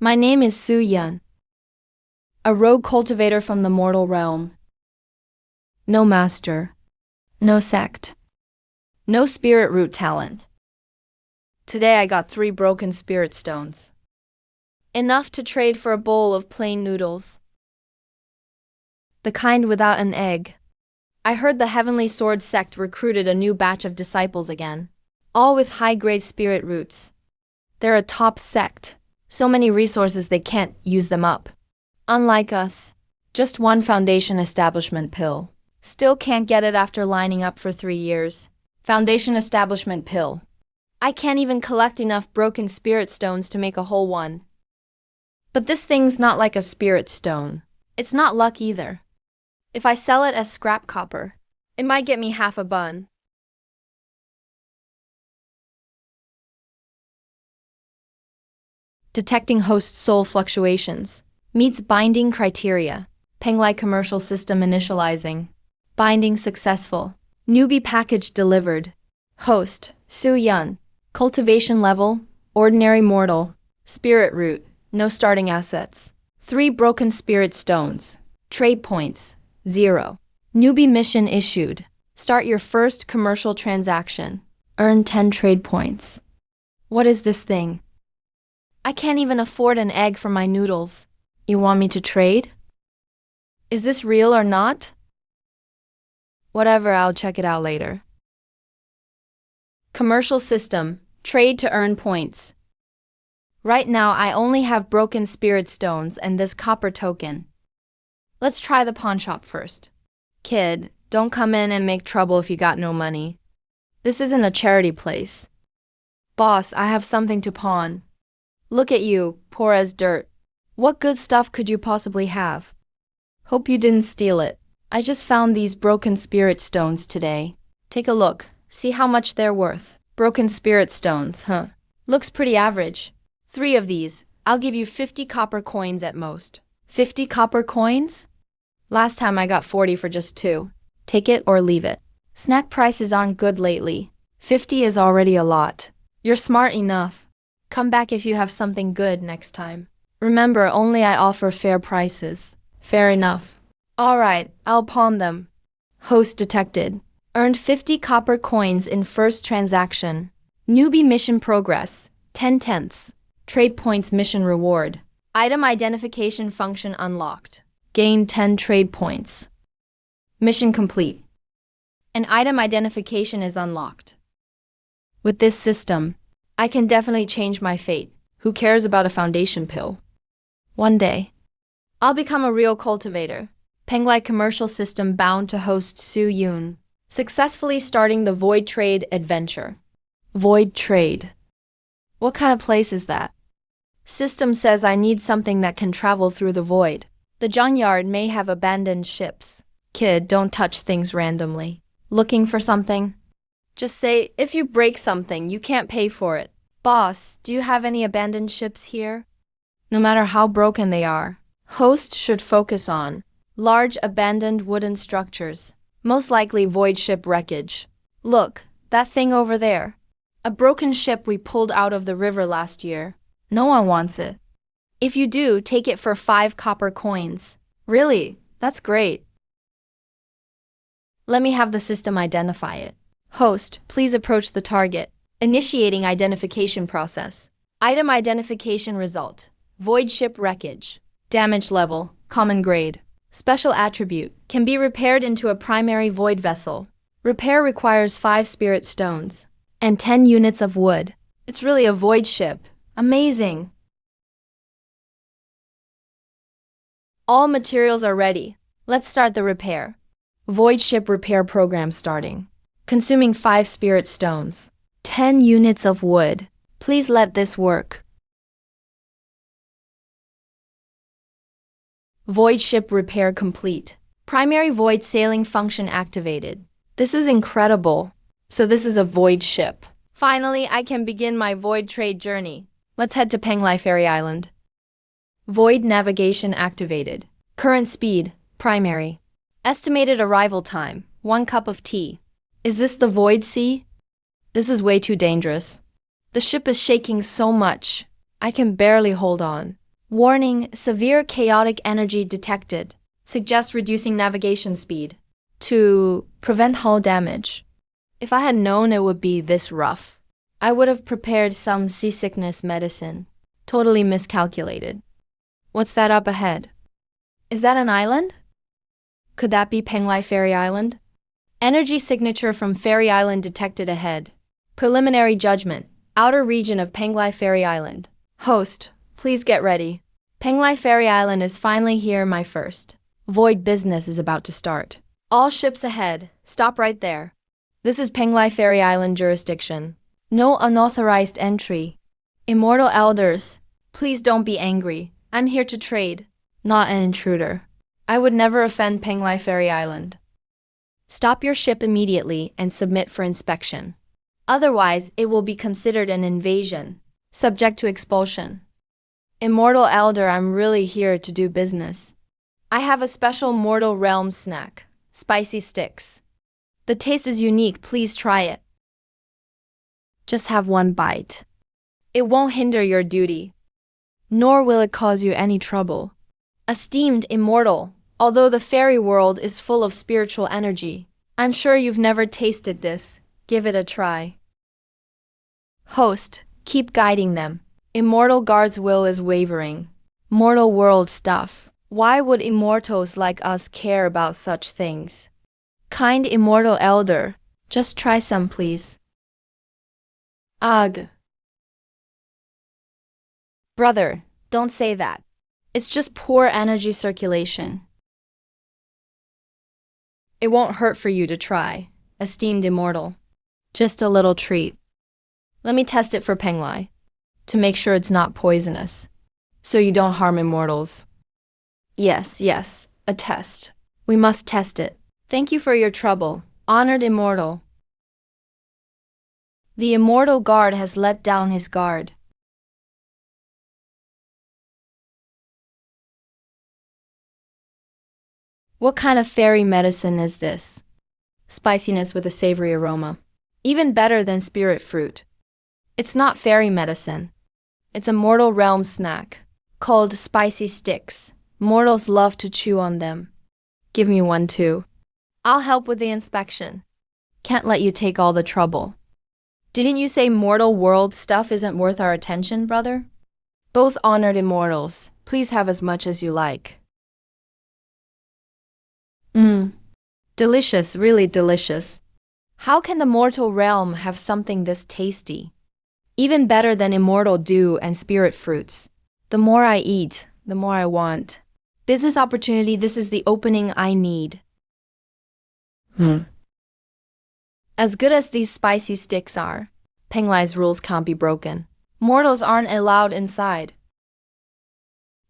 My name is Su Yun, a rogue cultivator from the mortal realm. No master, no sect, no spirit root talent. Today I got 3 broken spirit stones. Enough to trade for a bowl of plain noodles. The kind without an egg. I heard the Heavenly Sword sect recruited a new batch of disciples again, all with high-grade spirit roots. They're a top sect, so many resources they can't use them up. Unlike us, just one foundation establishment pill. Still can't get it after lining up for 3 years. Foundation establishment pill. I can't even collect enough broken spirit stones to make a whole one. But this thing's not like a spirit stone. It's not luck either. If I sell it as scrap copper, it might get me half a bun. Detecting host soul fluctuations. Meets binding criteria. Penglai commercial system initializing. Binding successful. Newbie package delivered. Host, Su Yun. Cultivation level, ordinary mortal. Spirit root, no starting assets. 3 broken spirit stones. Trade points, 0. Newbie mission issued. Start your first commercial transaction. Earn 10 trade points. What is this thing? I can't even afford an egg for my noodles. You want me to trade? Is this real or not? Whatever, I'll check it out later. Commercial system, trade to earn points. Right now I only have broken spirit stones and this copper token. Let's try the pawn shop first. Kid, don't come in and make trouble if you got no money. This isn't a charity place. Boss, I have something to pawn. Look at you, poor as dirt. What good stuff could you possibly have? Hope you didn't steal it. I just found these broken spirit stones today. Take a look, see how much they're worth. Broken spirit stones, huh? Looks pretty average. 3 of these, I'll give you 50 copper coins at most. 50 copper coins? Last time I got 40 for just 2. Take it or leave it. Snack prices aren't good lately. 50 is already a lot. You're smart enough. Come back if you have something good next time. Remember, only I offer fair prices. Fair enough. Alright, I'll pawn them. Host detected. Earned 50 copper coins in first transaction. Newbie mission progress, 10/10. Trade points mission reward. Item identification function unlocked. Gain 10 trade points. Mission complete. An item identification is unlocked. With this system, I can definitely change my fate. Who cares about a foundation pill? One day, I'll become a real cultivator. Penglai commercial system bound to host Su Yun. Successfully starting the Void Trade adventure. Void Trade. What kind of place is that? System says I need something that can travel through the void. The junkyard may have abandoned ships. Kid, don't touch things randomly. Looking for something? Just say, if you break something, you can't pay for it. Boss, do you have any abandoned ships here? No matter how broken they are, host should focus on large abandoned wooden structures, most likely void ship wreckage. Look, that thing over there. A broken ship we pulled out of the river last year. No one wants it. If you do, take it for 5 copper coins. Really? That's great. Let me have the system identify it. Host, please approach the target. Initiating identification process. Item identification result. Void ship wreckage. Damage level, common grade. Special attribute, can be repaired into a primary void vessel. Repair requires 5 spirit stones and 10 units of wood. It's really a void ship. Amazing! All materials are ready. Let's start the repair. Void ship repair program starting. Consuming 5 spirit stones. 10 units of wood. Please let this work. Void ship repair complete. Primary void sailing function activated. This is incredible. So this is a void ship. Finally, I can begin my void trade journey. Let's head to Penglai Ferry Island. Void navigation activated. Current speed, primary. Estimated arrival time, 1 cup of tea. Is this the Void Sea? This is way too dangerous. The ship is shaking so much. I can barely hold on. Warning, severe chaotic energy detected. Suggest reducing navigation speed to prevent hull damage. If I had known it would be this rough, I would have prepared some seasickness medicine. Totally miscalculated. What's that up ahead? Is that an island? Could that be Penglai Fairy Island? Energy signature from Fairy Island detected ahead. Preliminary judgment. Outer region of Penglai Fairy Island. Host, please get ready. Penglai Fairy Island is finally here, my first. Void business is about to start. All ships ahead. Stop right there. This is Penglai Fairy Island jurisdiction. No unauthorized entry. Immortal elders, please don't be angry. I'm here to trade, not an intruder. I would never offend Penglai Fairy Island. Stop your ship immediately and submit for inspection. Otherwise, it will be considered an invasion, subject to expulsion. Immortal Elder, I'm really here to do business. I have a special Mortal Realm snack, spicy sticks. The taste is unique, please try it. Just have one bite. It won't hinder your duty, nor will it cause you any trouble. Esteemed Immortal, although the fairy world is full of spiritual energy, I'm sure you've never tasted this. Give it a try. Host, keep guiding them. Immortal Guard's will is wavering. Mortal world stuff. Why would immortals like us care about such things? Kind Immortal Elder, just try some please. Ugh. Brother, don't say that. It's just poor energy circulation. It won't hurt for you to try, esteemed Immortal. Just a little treat. Let me test it for Penglai, to make sure it's not poisonous, so you don't harm immortals. Yes, a test. We must test it. Thank you for your trouble, honored Immortal. The Immortal Guard has let down his guard. What kind of fairy medicine is this? Spiciness with a savory aroma. Even better than spirit fruit. It's not fairy medicine. It's a mortal realm snack, called spicy sticks. Mortals love to chew on them. Give me one too. I'll help with the inspection. Can't let you take all the trouble. Didn't you say mortal world stuff isn't worth our attention, brother? Both honored immortals, please have as much as you like. Delicious, really delicious. How can the mortal realm have something this tasty? Even better than immortal dew and spirit fruits. The more I eat, the more I want. Business opportunity, this is the opening I need. As good as these spicy sticks are, Penglai's rules can't be broken. Mortals aren't allowed inside.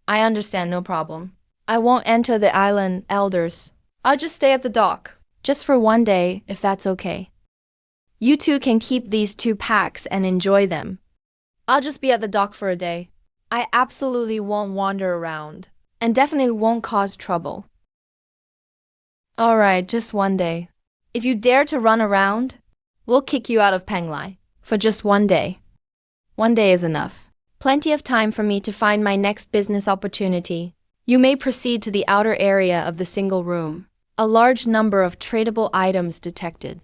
I understand, no problem. I won't enter the island, elders. I'll just stay at the dock, just for one day, if that's okay. You two can keep these 2 packs and enjoy them. I'll just be at the dock for a day. I absolutely won't wander around, and definitely won't cause trouble. Alright, just one day. If you dare to run around, we'll kick you out of Penglai, for just one day. One day is enough. Plenty of time for me to find my next business opportunity. You may proceed to the outer area of the single room. A large number of tradable items detected.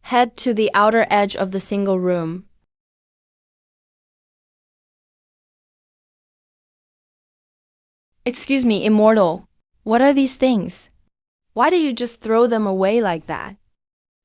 Head to the outer edge of the single room. Excuse me, Immortal. What are these things? Why did you just throw them away like that?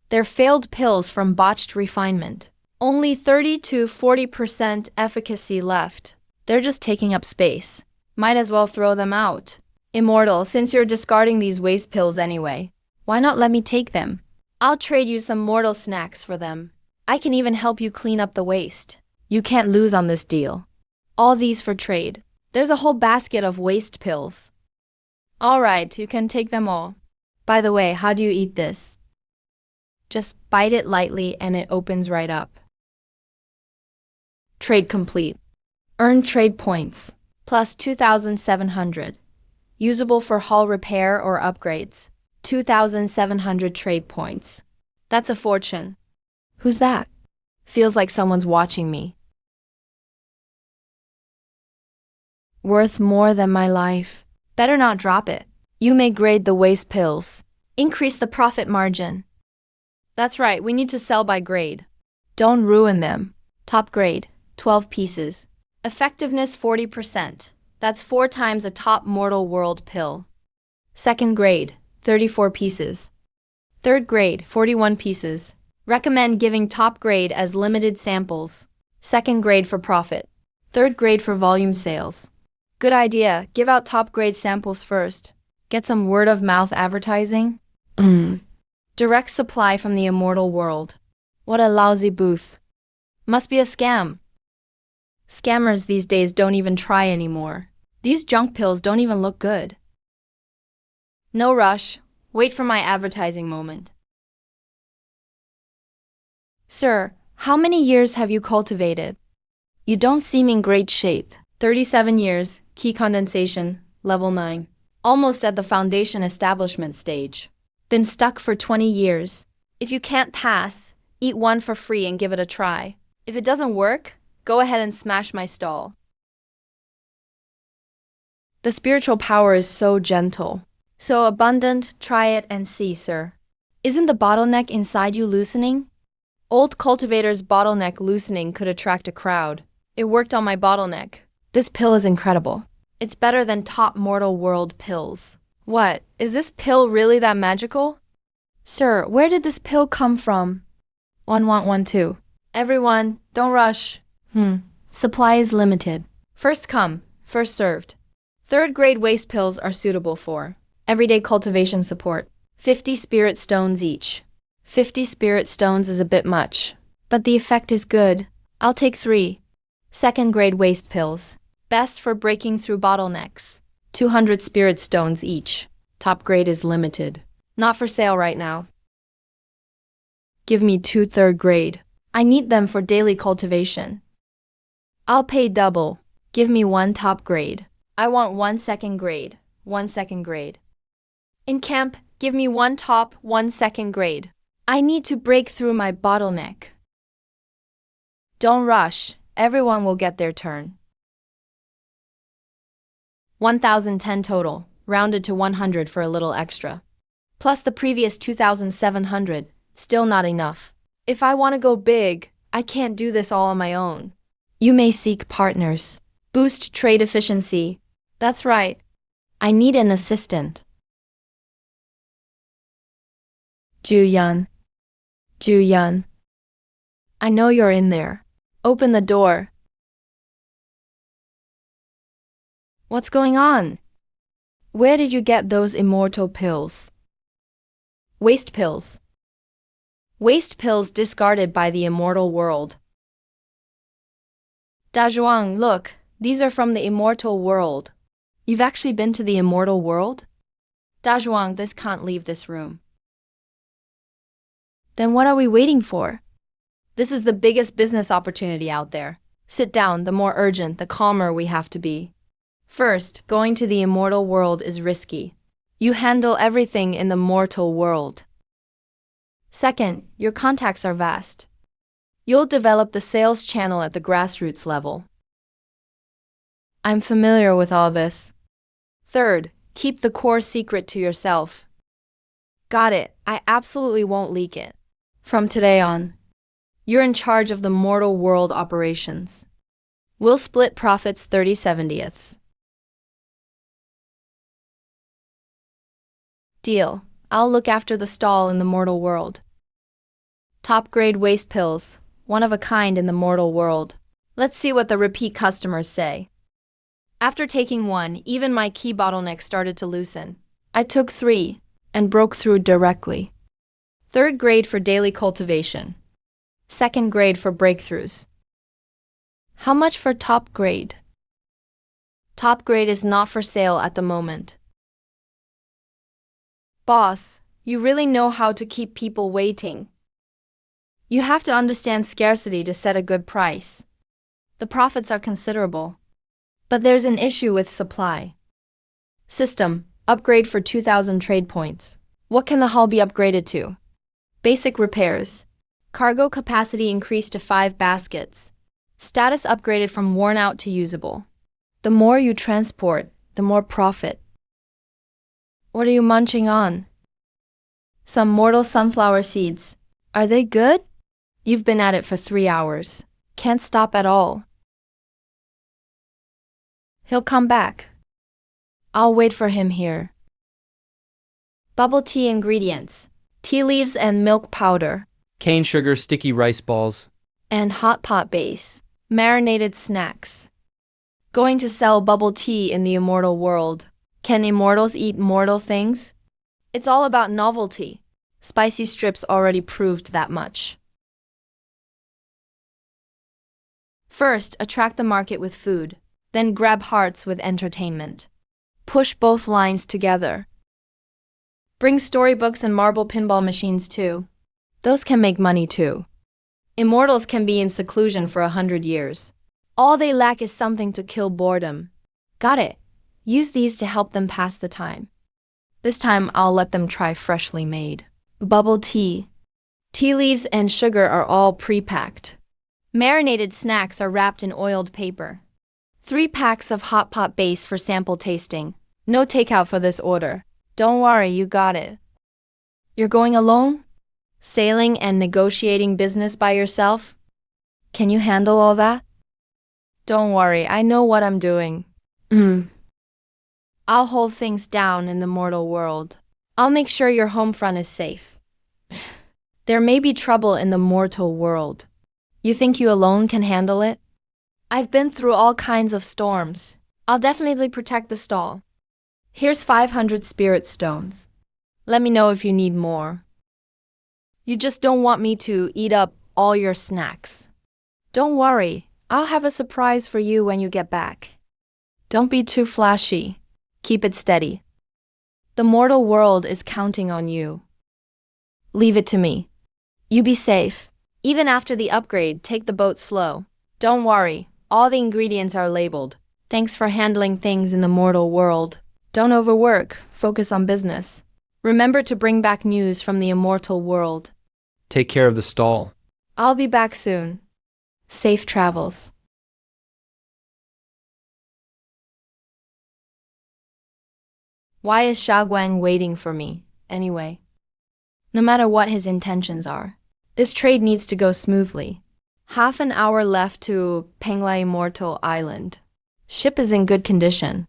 They're failed pills from botched refinement. Only 30 to 40% efficacy left. They're just taking up space. Might as well throw them out. Immortal, since you're discarding these waste pills anyway, why not let me take them? I'll trade you some mortal snacks for them. I can even help you clean up the waste. You can't lose on this deal. All these for trade. There's a whole basket of waste pills. Alright, you can take them all. By the way, how do you eat this? Just bite it lightly and it opens right up. Trade complete. Earn trade points, plus 2,700. Usable for hull repair or upgrades. 2,700 trade points. That's a fortune. Who's that? Feels like someone's watching me. Worth more than my life. Better not drop it. You may grade the waste pills. Increase the profit margin. That's right, we need to sell by grade. Don't ruin them. Top grade, 12 pieces. Effectiveness 40%. That's 4 times a top mortal world pill. Second grade, 34 pieces. Third grade, 41 pieces. Recommend giving top grade as limited samples. Second grade for profit. Third grade for volume sales. Good idea, give out top grade samples first. Get some word of mouth advertising. Direct supply from the immortal world. What a lousy booth. Must be a scam. Scammers these days don't even try anymore. These junk pills don't even look good. No rush. Wait for my advertising moment. Sir, how many years have you cultivated? You don't seem in great shape. 37 years, key condensation, level 9. Almost at the foundation establishment stage. Been stuck for 20 years. If you can't pass, eat one for free and give it a try. If it doesn't work, go ahead and smash my stall. The spiritual power is so gentle, so abundant, try it and see, sir. Isn't the bottleneck inside you loosening? Old cultivator's bottleneck loosening could attract a crowd. It worked on my bottleneck. This pill is incredible. It's better than top mortal world pills. What, is this pill really that magical? Sir, where did this pill come from? One want one too. Everyone, don't rush. Supply is limited. First come, first served. Third grade waste pills are suitable for everyday cultivation support. 50 spirit stones each. 50 spirit stones is a bit much, but the effect is good. I'll take 3. Second grade waste pills. Best for breaking through bottlenecks. 200 spirit stones each. Top grade is limited. Not for sale right now. Give me 2 third grade. I need them for daily cultivation. I'll pay double. Give me 1 top grade. I want 1 second grade. 1 second grade. In camp, give me 1 top, 1 second grade. I need to break through my bottleneck. Don't rush. Everyone will get their turn. 1,010 total, rounded to 100 for a little extra. Plus the previous 2,700, still not enough. If I want to go big, I can't do this all on my own. You may seek partners. Boost trade efficiency. That's right. I need an assistant. Ju-Yun. Ju-Yun. I know you're in there. Open the door. What's going on? Where did you get those immortal pills? Waste pills. Waste pills discarded by the immortal world. Dazhuang, look, these are from the immortal world. You've actually been to the immortal world? Dazhuang, this can't leave this room. Then what are we waiting for? This is the biggest business opportunity out there. Sit down, the more urgent, the calmer we have to be. First, going to the immortal world is risky. You handle everything in the mortal world. Second, your contacts are vast. You'll develop the sales channel at the grassroots level. I'm familiar with all this. Third, keep the core secret to yourself. Got it, I absolutely won't leak it. From today on, you're in charge of the mortal world operations. We'll split profits 30/70ths. Deal. I'll look after the stall in the mortal world. Top grade waste pills, one of a kind in the mortal world. Let's see what the repeat customers say. After taking 1, even my key bottleneck started to loosen. I took 3 and broke through directly. Third grade for daily cultivation. Second grade for breakthroughs. How much for top grade? Top grade is not for sale at the moment. Boss, you really know how to keep people waiting. You have to understand scarcity to set a good price. The profits are considerable. But there's an issue with supply. System, upgrade for 2,000 trade points. What can the hull be upgraded to? Basic repairs. Cargo capacity increased to 5 baskets. Status upgraded from worn out to usable. The more you transport, the more profit. What are you munching on? Some mortal sunflower seeds. Are they good? You've been at it for 3 hours. Can't stop at all. He'll come back. I'll wait for him here. Bubble tea ingredients: tea leaves and milk powder, cane sugar, sticky rice balls, and hot pot base, marinated snacks. Going to sell bubble tea in the immortal world. Can immortals eat mortal things? It's all about novelty. Spicy strips already proved that much. First, attract the market with food, then grab hearts with entertainment. Push both lines together. Bring storybooks and marble pinball machines too. Those can make money too. Immortals can be in seclusion for 100 years. All they lack is something to kill boredom. Got it. Use these to help them pass the time. This time I'll let them try freshly made bubble tea. Tea leaves and sugar are all pre-packed. Marinated snacks are wrapped in oiled paper. 3 packs of hot pot base for sample tasting. No takeout for this order. Don't worry, you got it. You're going alone? Sailing and negotiating business by yourself? Can you handle all that? Don't worry, I know what I'm doing. I'll hold things down in the mortal world. I'll make sure your home front is safe. There may be trouble in the mortal world. You think you alone can handle it? I've been through all kinds of storms. I'll definitely protect the stall. Here's 500 spirit stones. Let me know if you need more. You just don't want me to eat up all your snacks. Don't worry, I'll have a surprise for you when you get back. Don't be too flashy. Keep it steady. The mortal world is counting on you. Leave it to me. You be safe. Even after the upgrade, take the boat slow. Don't worry, all the ingredients are labeled. Thanks for handling things in the mortal world. Don't overwork, focus on business. Remember to bring back news from the immortal world. take care of the stall. I'll be back soon. Safe travels. Why is Xiaoguang waiting for me, anyway? No matter what his intentions are, this trade needs to go smoothly. Half an hour left to Penglai Immortal Island. Ship is in good condition.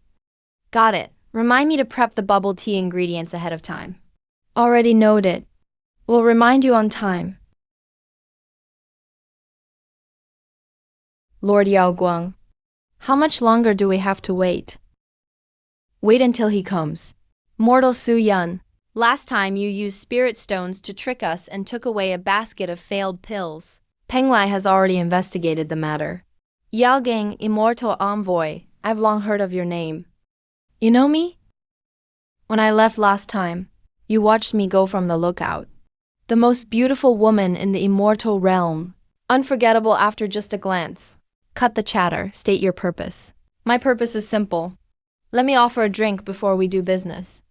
Got it. Remind me to prep the bubble tea ingredients ahead of time. Already noted. We'll remind you on time. Lord Yaoguang, how much longer do we have to wait? Wait until he comes. Mortal Su Yun, last time you used spirit stones to trick us and took away a basket of failed pills. Penglai has already investigated the matter. Yaogang, Immortal Envoy, I've long heard of your name. You know me? When I left last time, you watched me go from the lookout. The most beautiful woman in the immortal realm. Unforgettable after just a glance. Cut the chatter, state your purpose. My purpose is simple. Let me offer a drink before we do business.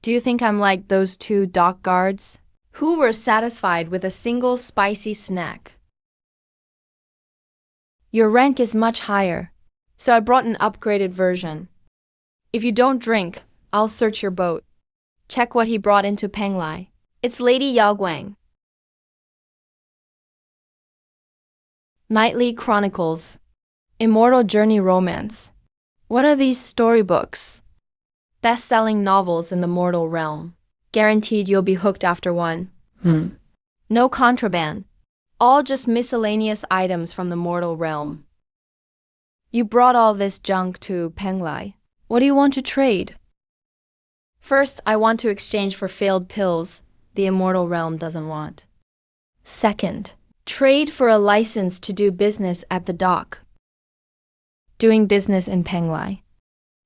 Do you think I'm like those 2 dock guards who were satisfied with a single spicy snack? Your rank is much higher, so I brought an upgraded version. If you don't drink, I'll search your boat. Check what he brought into Penglai. It's Lady Yaoguang. Nightly Chronicles. Immortal Journey Romance. What are these storybooks? Best-selling novels in the mortal realm. Guaranteed you'll be hooked after one. No contraband. All just miscellaneous items from the mortal realm. You brought all this junk to Penglai. What do you want to trade? First, I want to exchange for failed pills the immortal realm doesn't want. Second, trade for a license to do business at the dock. Doing business in Penglai.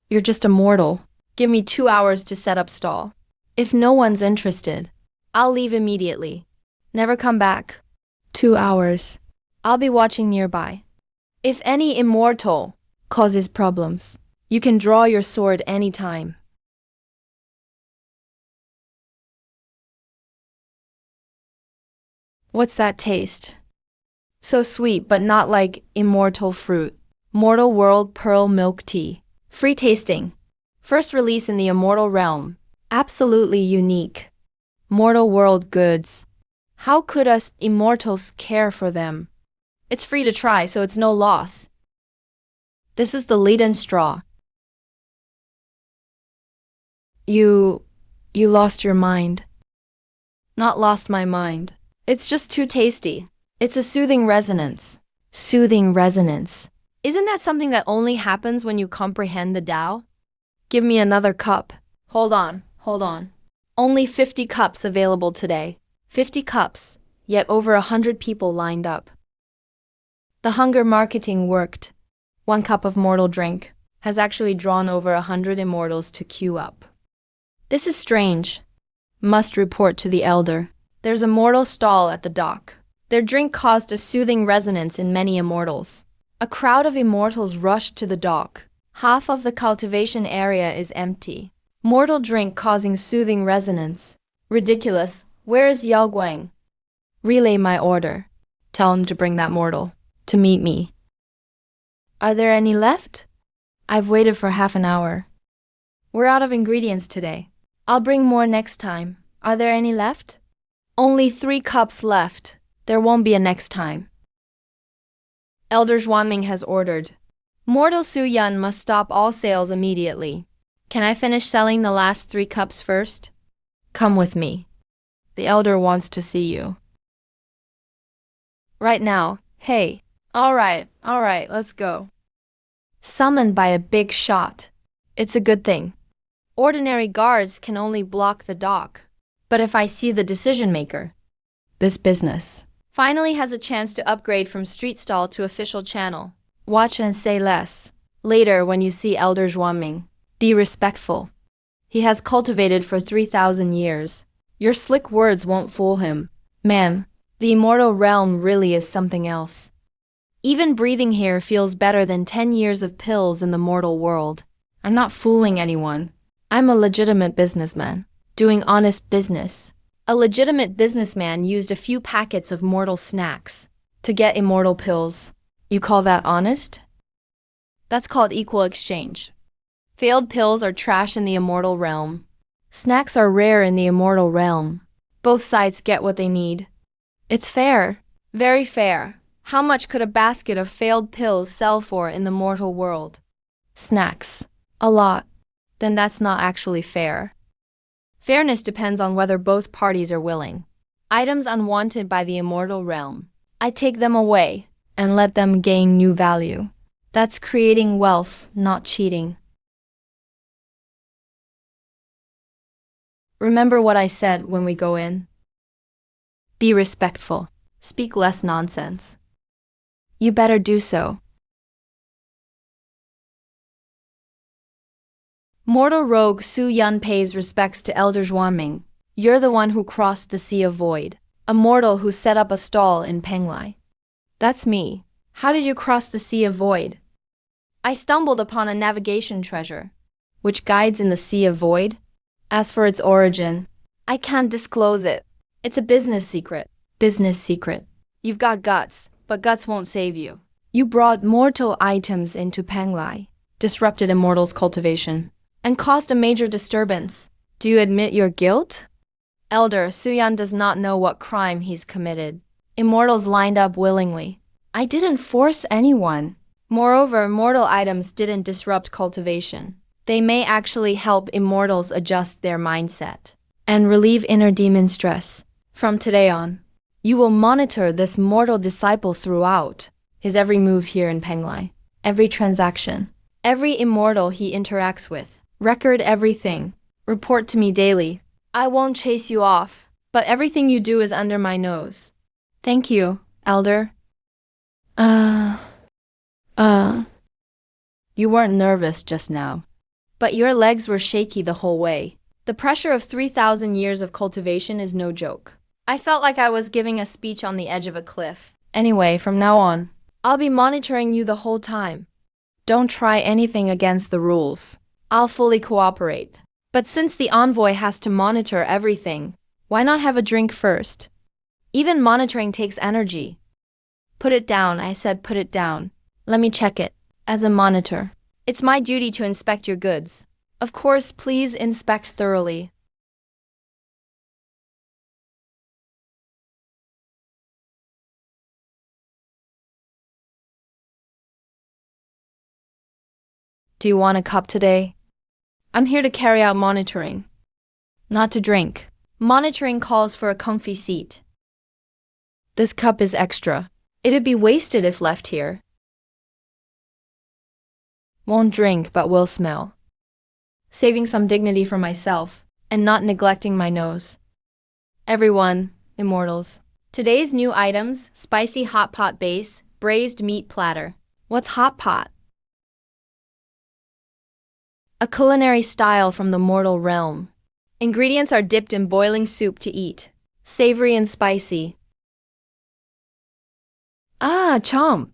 You're just a mortal. Give me 2 hours to set up stall. If no one's interested, I'll leave immediately. Never come back. 2 hours. I'll be watching nearby. If any immortal causes problems, you can draw your sword anytime. What's that taste? So sweet, but not like immortal fruit. Mortal World Pearl Milk Tea. Free tasting. First release in the immortal realm. Absolutely unique. Mortal World goods. How could us immortals care for them? It's free to try, so it's no loss. This is the lead-in straw. You lost your mind. Not lost my mind. It's just too tasty. It's a soothing resonance. Soothing resonance. Isn't that something that only happens when you comprehend the Tao? Give me another cup. Hold on. Only 50 cups available today. 50 cups, yet over 100 people lined up. The hunger marketing worked. 1 cup of mortal drink has actually drawn over 100 immortals to queue up. This is strange. Must report to the elder. There's a mortal stall at the dock. Their drink caused a soothing resonance in many immortals. A crowd of immortals rushed to the dock. Half of the cultivation area is empty. Mortal drink causing soothing resonance. Ridiculous. Where is Yao Guang? Relay my order. Tell him to bring that mortal to meet me. Are there any left? I've waited for half an hour. We're out of ingredients today. I'll bring more next time. Are there any left? Only 3 cups left. There won't be a next time. Elder Zhuanming has ordered. Mortal Su Yun must stop all sales immediately. Can I finish selling the last 3 cups first? Come with me. The elder wants to see you. Right now. Hey. All right, let's go. Summoned by a big shot. It's a good thing. Ordinary guards can only block the dock. But if I see the decision maker, this business finally has a chance to upgrade from street stall to official channel. Watch and say less. Later, when you see Elder Zhuanming, be respectful. He has cultivated for 3,000 years. Your slick words won't fool him. Man, the immortal realm really is something else. Even breathing here feels better than 10 years of pills in the mortal world. I'm not fooling anyone. I'm a legitimate businessman, doing honest business. A legitimate businessman used a few packets of mortal snacks to get immortal pills. You call that honest? That's called equal exchange. Failed pills are trash in the immortal realm. Snacks are rare in the immortal realm. Both sides get what they need. It's fair. Very fair. How much could a basket of failed pills sell for in the mortal world? Snacks. A lot. Then that's not actually fair. Fairness depends on whether both parties are willing. Items unwanted by the immortal realm. I take them away and let them gain new value. That's creating wealth, not cheating. Remember what I said when we go in? Be respectful. Speak less nonsense. You better do so. Mortal rogue Su Yun pays respects to Elder Zhuanming. You're the one who crossed the Sea of Void. A mortal who set up a stall in Penglai. That's me. How did you cross the Sea of Void? I stumbled upon a navigation treasure, which guides in the Sea of Void. As for its origin, I can't disclose it. It's a business secret. Business secret. You've got guts, but guts won't save you. You brought mortal items into Penglai, disrupted immortals' cultivation, and caused a major disturbance. Do you admit your guilt? Elder, Su Yun does not know what crime he's committed. Immortals lined up willingly. I didn't force anyone. Moreover, mortal items didn't disrupt cultivation. They may actually help immortals adjust their mindset and relieve inner demon stress. From today on, you will monitor this mortal disciple throughout his every move here in Penglai, every transaction, every immortal he interacts with. Record everything. Report to me daily. I won't chase you off, but everything you do is under my nose. Thank you, Elder. You weren't nervous just now, but your legs were shaky the whole way. The pressure of 3,000 years of cultivation is no joke. I felt like I was giving a speech on the edge of a cliff. Anyway, from now on, I'll be monitoring you the whole time. Don't try anything against the rules. I'll fully cooperate. But since the envoy has to monitor everything, why not have a drink first? Even monitoring takes energy. Put it down, I said put it down. Let me check it. As a monitor, it's my duty to inspect your goods. Of course, please inspect thoroughly. Do you want a cup today? I'm here to carry out monitoring, not to drink. Monitoring calls for a comfy seat. This cup is extra. It'd be wasted if left here. Won't drink, but will smell. Saving some dignity for myself, and not neglecting my nose. Everyone, immortals. Today's new items, spicy hot pot base, braised meat platter. What's hot pot? A culinary style from the mortal realm. Ingredients are dipped in boiling soup to eat. Savory and spicy. Ah, chomp.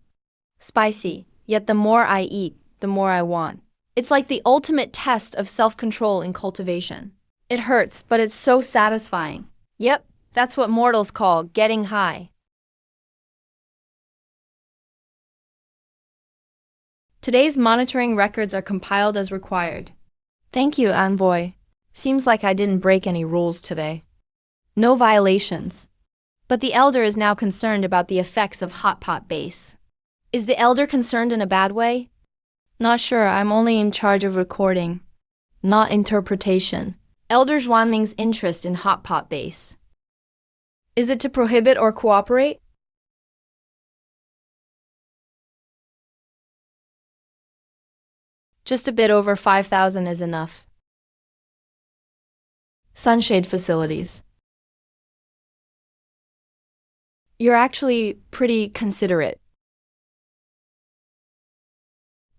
Spicy, yet the more I eat, the more I want. It's like the ultimate test of self-control in cultivation. It hurts, but it's so satisfying. Yep, that's what mortals call getting high. Today's monitoring records are compiled as required. Thank you, Envoy. Seems like I didn't break any rules today. No violations. But the Elder is now concerned about the effects of hot pot base. Is the Elder concerned in a bad way? Not sure, I'm only in charge of recording, not interpretation. Elder Zhuanming's interest in hot pot base. Is it to prohibit or cooperate? Just a bit over 5,000 is enough. Sunshade facilities. You're actually pretty considerate.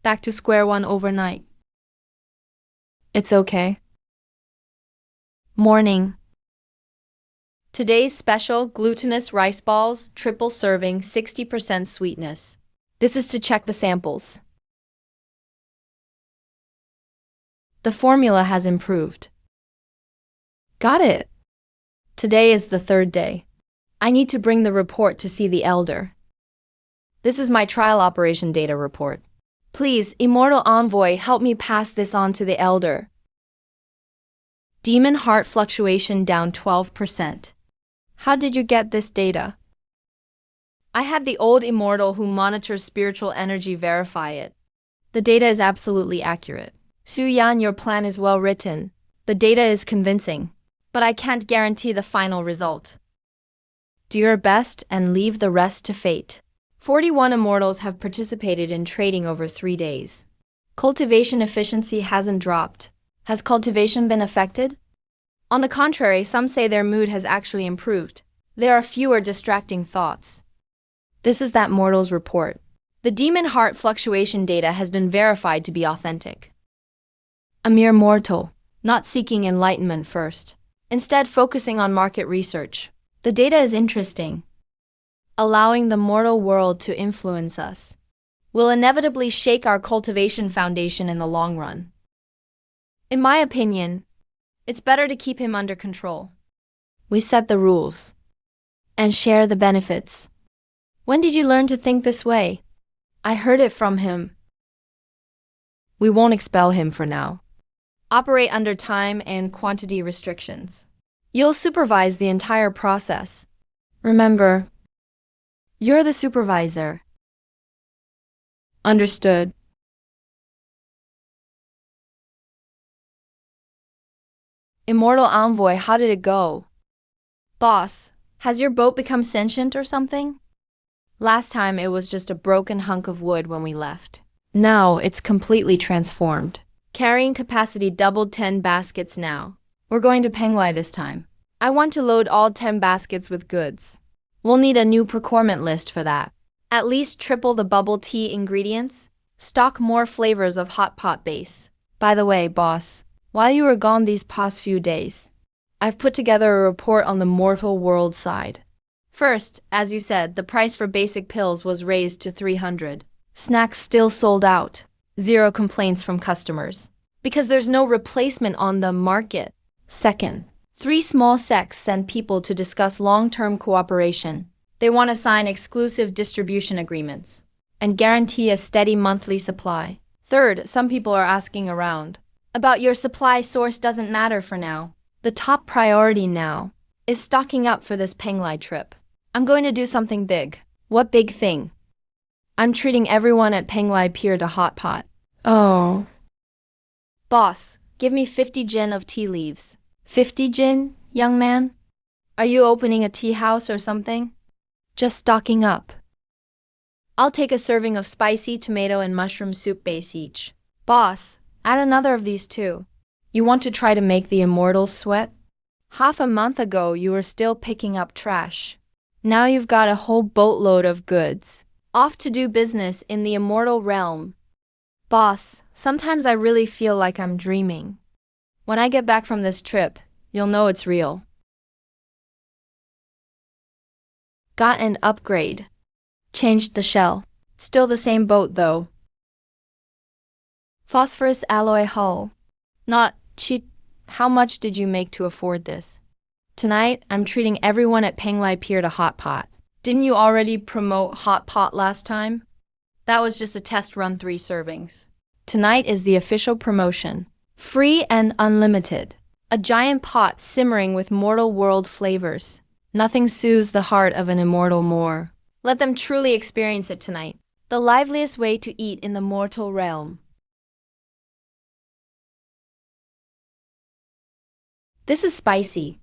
Back to square one overnight. It's okay. Morning. Today's special glutinous rice balls, triple serving, 60% sweetness. This is to check the samples. The formula has improved. Got it. Today is the third day. I need to bring the report to see the Elder. This is my trial operation data report. Please, Immortal Envoy, help me pass this on to the Elder. Demon heart fluctuation down 12%. How did you get this data? I had the old Immortal who monitors spiritual energy verify it. The data is absolutely accurate. Su Yan, your plan is well written. The data is convincing. But I can't guarantee the final result. Do your best and leave the rest to fate. 41 immortals have participated in trading over 3 days. Cultivation efficiency hasn't dropped. Has cultivation been affected? On the contrary, some say their mood has actually improved. There are fewer distracting thoughts. This is that mortal's report. The demon heart fluctuation data has been verified to be authentic. A mere mortal, not seeking enlightenment first. Instead, focusing on market research. The data is interesting. Allowing the mortal world to influence us will inevitably shake our cultivation foundation in the long run. In my opinion, it's better to keep him under control. We set the rules and share the benefits. When did you learn to think this way? I heard it from him. We won't expel him for now. Operate under time and quantity restrictions. You'll supervise the entire process. Remember, you're the supervisor. Understood. Immortal Envoy, how did it go? Boss, has your boat become sentient or something? Last time it was just a broken hunk of wood when we left. Now it's completely transformed. Carrying capacity doubled 10 baskets now. We're going to Penglai this time. I want to load all 10 baskets with goods. We'll need a new procurement list for that. At least triple the bubble tea ingredients. Stock more flavors of hot pot base. By the way, boss, while you were gone these past few days, I've put together a report on the mortal world side. First, as you said, the price for basic pills was raised to 300. Snacks still sold out. 0 complaints from customers. Because there's no replacement on the market. Second, 3 small sects send people to discuss long-term cooperation. They want to sign exclusive distribution agreements and guarantee a steady monthly supply. Third, some people are asking around about your supply source doesn't matter for now. The top priority now is stocking up for this Penglai trip. I'm going to do something big. What big thing? I'm treating everyone at Penglai Pier to hot pot. Oh. Boss, give me 50 gin of tea leaves. 50 gin, young man? Are you opening a tea house or something? Just stocking up. I'll take a serving of spicy tomato and mushroom soup base each. Boss, add another of these too. You want to try to make the immortals sweat? Half a month ago you were still picking up trash. Now you've got a whole boatload of goods. Off to do business in the immortal realm. Boss, sometimes I really feel like I'm dreaming. When I get back from this trip, you'll know it's real. Got an upgrade. Changed the shell. Still the same boat though. Phosphorus alloy hull. Not cheap. How much did you make to afford this? Tonight, I'm treating everyone at Penglai Pier to hot pot. Didn't you already promote hot pot last time? That was just a test run 3 servings. Tonight is the official promotion. Free and unlimited. A giant pot simmering with mortal world flavors. Nothing soothes the heart of an immortal more. Let them truly experience it tonight. The liveliest way to eat in the mortal realm. This is spicy.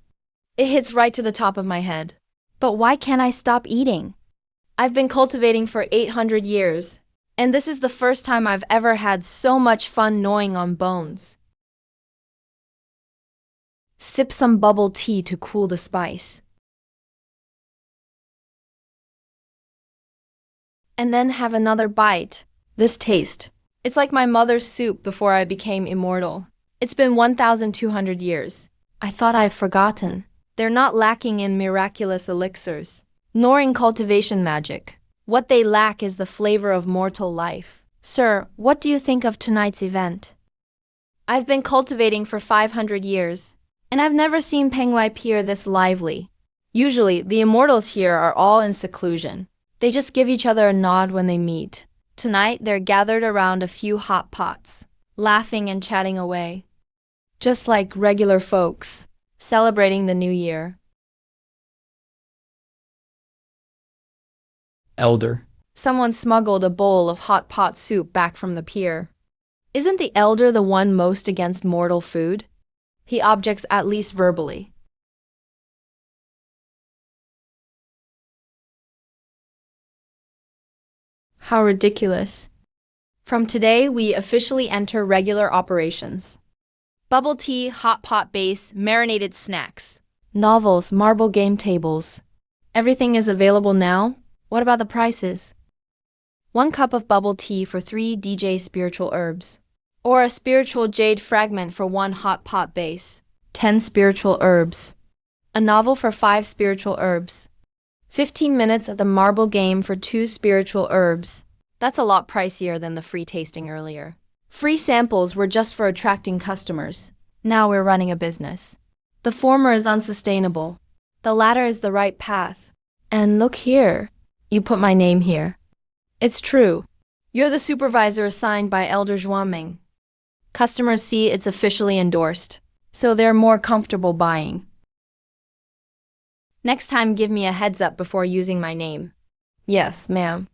It hits right to the top of my head. But why can't I stop eating? I've been cultivating for 800 years, and this is the first time I've ever had so much fun gnawing on bones. Sip some bubble tea to cool the spice. And then have another bite. This taste. It's like my mother's soup before I became immortal. It's been 1,200 years. I thought I've forgotten. They're not lacking in miraculous elixirs, nor in cultivation magic. What they lack is the flavor of mortal life. Sir, what do you think of tonight's event? I've been cultivating for 500 years, and I've never seen Penglai Pier this lively. Usually, the immortals here are all in seclusion. They just give each other a nod when they meet. Tonight, they're gathered around a few hot pots, laughing and chatting away. Just like regular folks, celebrating the new year. Elder. Someone smuggled a bowl of hot pot soup back from the pier. Isn't the elder the one most against mortal food? He objects at least verbally. How ridiculous. From today, we officially enter regular operations. Bubble tea, hot pot base, marinated snacks. Novels, marble game tables. Everything is available now? What about the prices? 1 cup of bubble tea for 3 DJ spiritual herbs. Or a spiritual jade fragment for 1 hot pot base. 10 spiritual herbs. A novel for 5 spiritual herbs. 15 minutes at the marble game for 2 spiritual herbs. That's a lot pricier than the free tasting earlier. Free samples were just for attracting customers. Now we're running a business. The former is unsustainable. The latter is the right path. And look here. You put my name here. It's true. You're the supervisor assigned by Elder Zhuangming. Customers see it's officially endorsed, so they're more comfortable buying. Next time, give me a heads up before using my name. Yes, ma'am.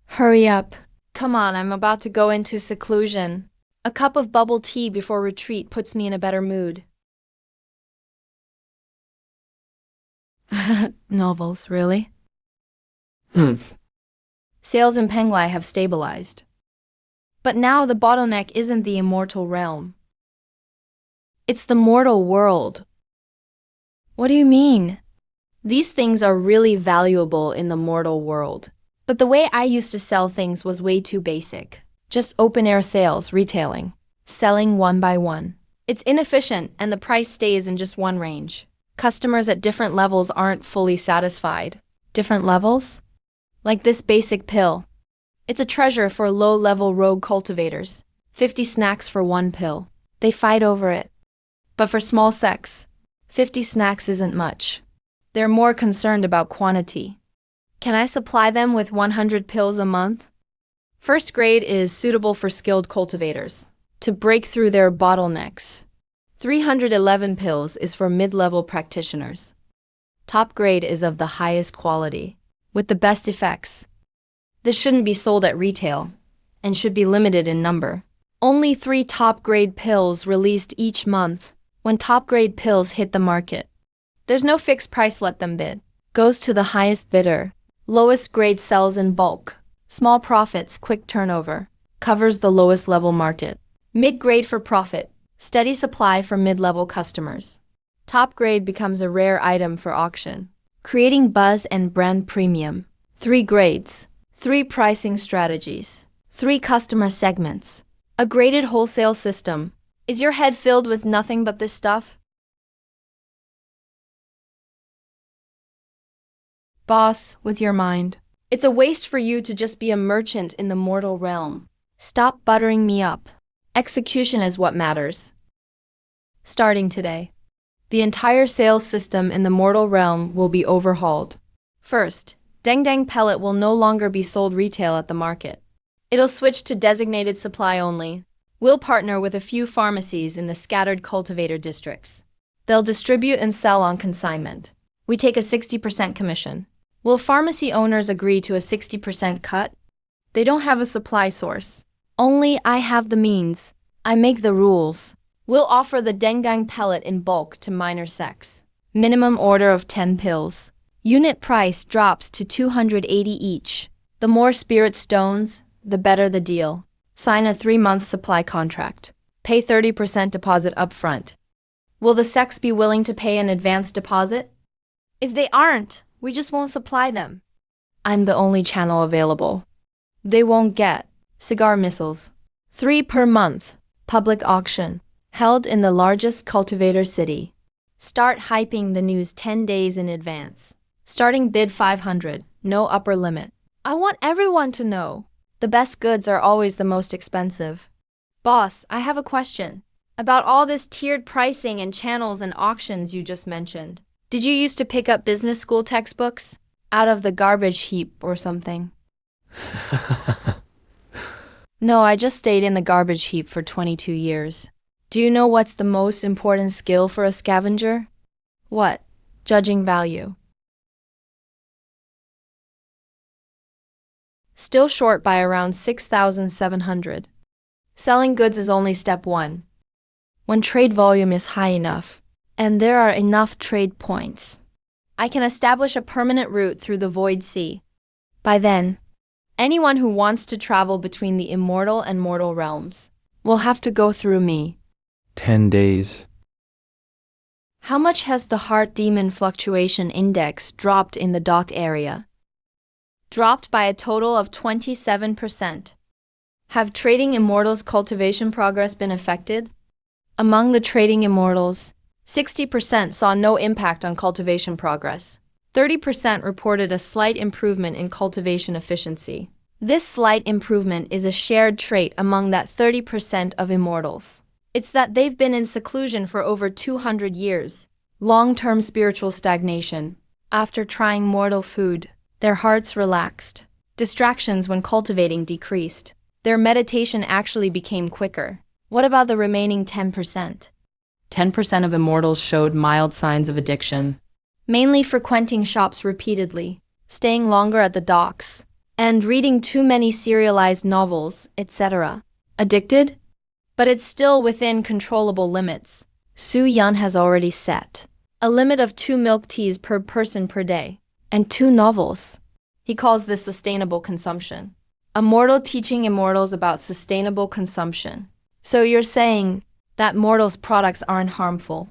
Hurry up. Come on, I'm about to go into seclusion. A cup of bubble tea before retreat puts me in a better mood. Novels, really? Sales in Penglai have stabilized. But now the bottleneck isn't the immortal realm. It's the mortal world. What do you mean? These things are really valuable in the mortal world. But the way I used to sell things was way too basic. Just open-air sales, retailing. Selling one by one. It's inefficient and the price stays in just one range. Customers at different levels aren't fully satisfied. Different levels? Like this basic pill. It's a treasure for low-level rogue cultivators. 50 snacks for 1 pill. They fight over it. But for small sects, 50 snacks isn't much. They're more concerned about quantity. Can I supply them with 100 pills a month? First grade is suitable for skilled cultivators to break through their bottlenecks. 311 pills is for mid-level practitioners. Top grade is of the highest quality, with the best effects. This shouldn't be sold at retail and should be limited in number. Only 3 top-grade pills released each month. When top-grade pills hit the market, there's no fixed price, let them bid. Goes to the highest bidder. Lowest grade sells in bulk. Small profits, quick turnover. Covers the lowest level market. Mid-grade for profit. Steady supply for mid-level customers. Top grade becomes a rare item for auction, creating buzz and brand premium. 3 grades. 3 pricing strategies. 3 customer segments. A graded wholesale system. Is your head filled with nothing but this stuff? Boss, with your mind. It's a waste for you to just be a merchant in the mortal realm. Stop buttering me up. Execution is what matters. Starting today, the entire sales system in the mortal realm will be overhauled. First, Deng Deng pellet will no longer be sold retail at the market. It'll switch to designated supply only. We'll partner with a few pharmacies in the scattered cultivator districts. They'll distribute and sell on consignment. We take a 60% commission. Will pharmacy owners agree to a 60% cut? They don't have a supply source. Only I have the means. I make the rules. We'll offer the Dengang pellet in bulk to minor sects. Minimum order of 10 pills. Unit price drops to 280 each. The more spirit stones, the better the deal. Sign a 3-month supply contract. Pay 30% deposit upfront. Will the sects be willing to pay an advance deposit? If they aren't, we just won't supply them. I'm the only channel available. They won't get cigar missiles. 3 per month. Public auction. Held in the largest cultivator city. Start hyping the news 10 days in advance. Starting bid 500. No upper limit. I want everyone to know. The best goods are always the most expensive. Boss, I have a question. About all this tiered pricing and channels and auctions you just mentioned. Did you used to pick up business school textbooks? Out of the garbage heap or something? No, I just stayed in the garbage heap for 22 years. Do you know what's the most important skill for a scavenger? What? Judging value. Still short by around 6,700. Selling goods is only step 1. When trade volume is high enough, and there are enough trade points, I can establish a permanent route through the void sea. By then, anyone who wants to travel between the immortal and mortal realms will have to go through me. 10 days. How much has the heart demon fluctuation index dropped in the dock area? Dropped by a total of 27%. Have trading immortals' cultivation progress been affected? Among the trading immortals, 60% saw no impact on cultivation progress. 30% reported a slight improvement in cultivation efficiency. This slight improvement is a shared trait among that 30% of immortals. It's that they've been in seclusion for over 200 years. Long-term spiritual stagnation. After trying mortal food, their hearts relaxed. Distractions when cultivating decreased. Their meditation actually became quicker. What about the remaining 10%? 10% of immortals showed mild signs of addiction. Mainly frequenting shops repeatedly, staying longer at the docks, and reading too many serialized novels, etc. Addicted? But it's still within controllable limits. Su Yan has already set a limit of 2 milk teas per person per day, and 2 novels. He calls this sustainable consumption. A mortal teaching immortals about sustainable consumption. So you're saying that mortals' products aren't harmful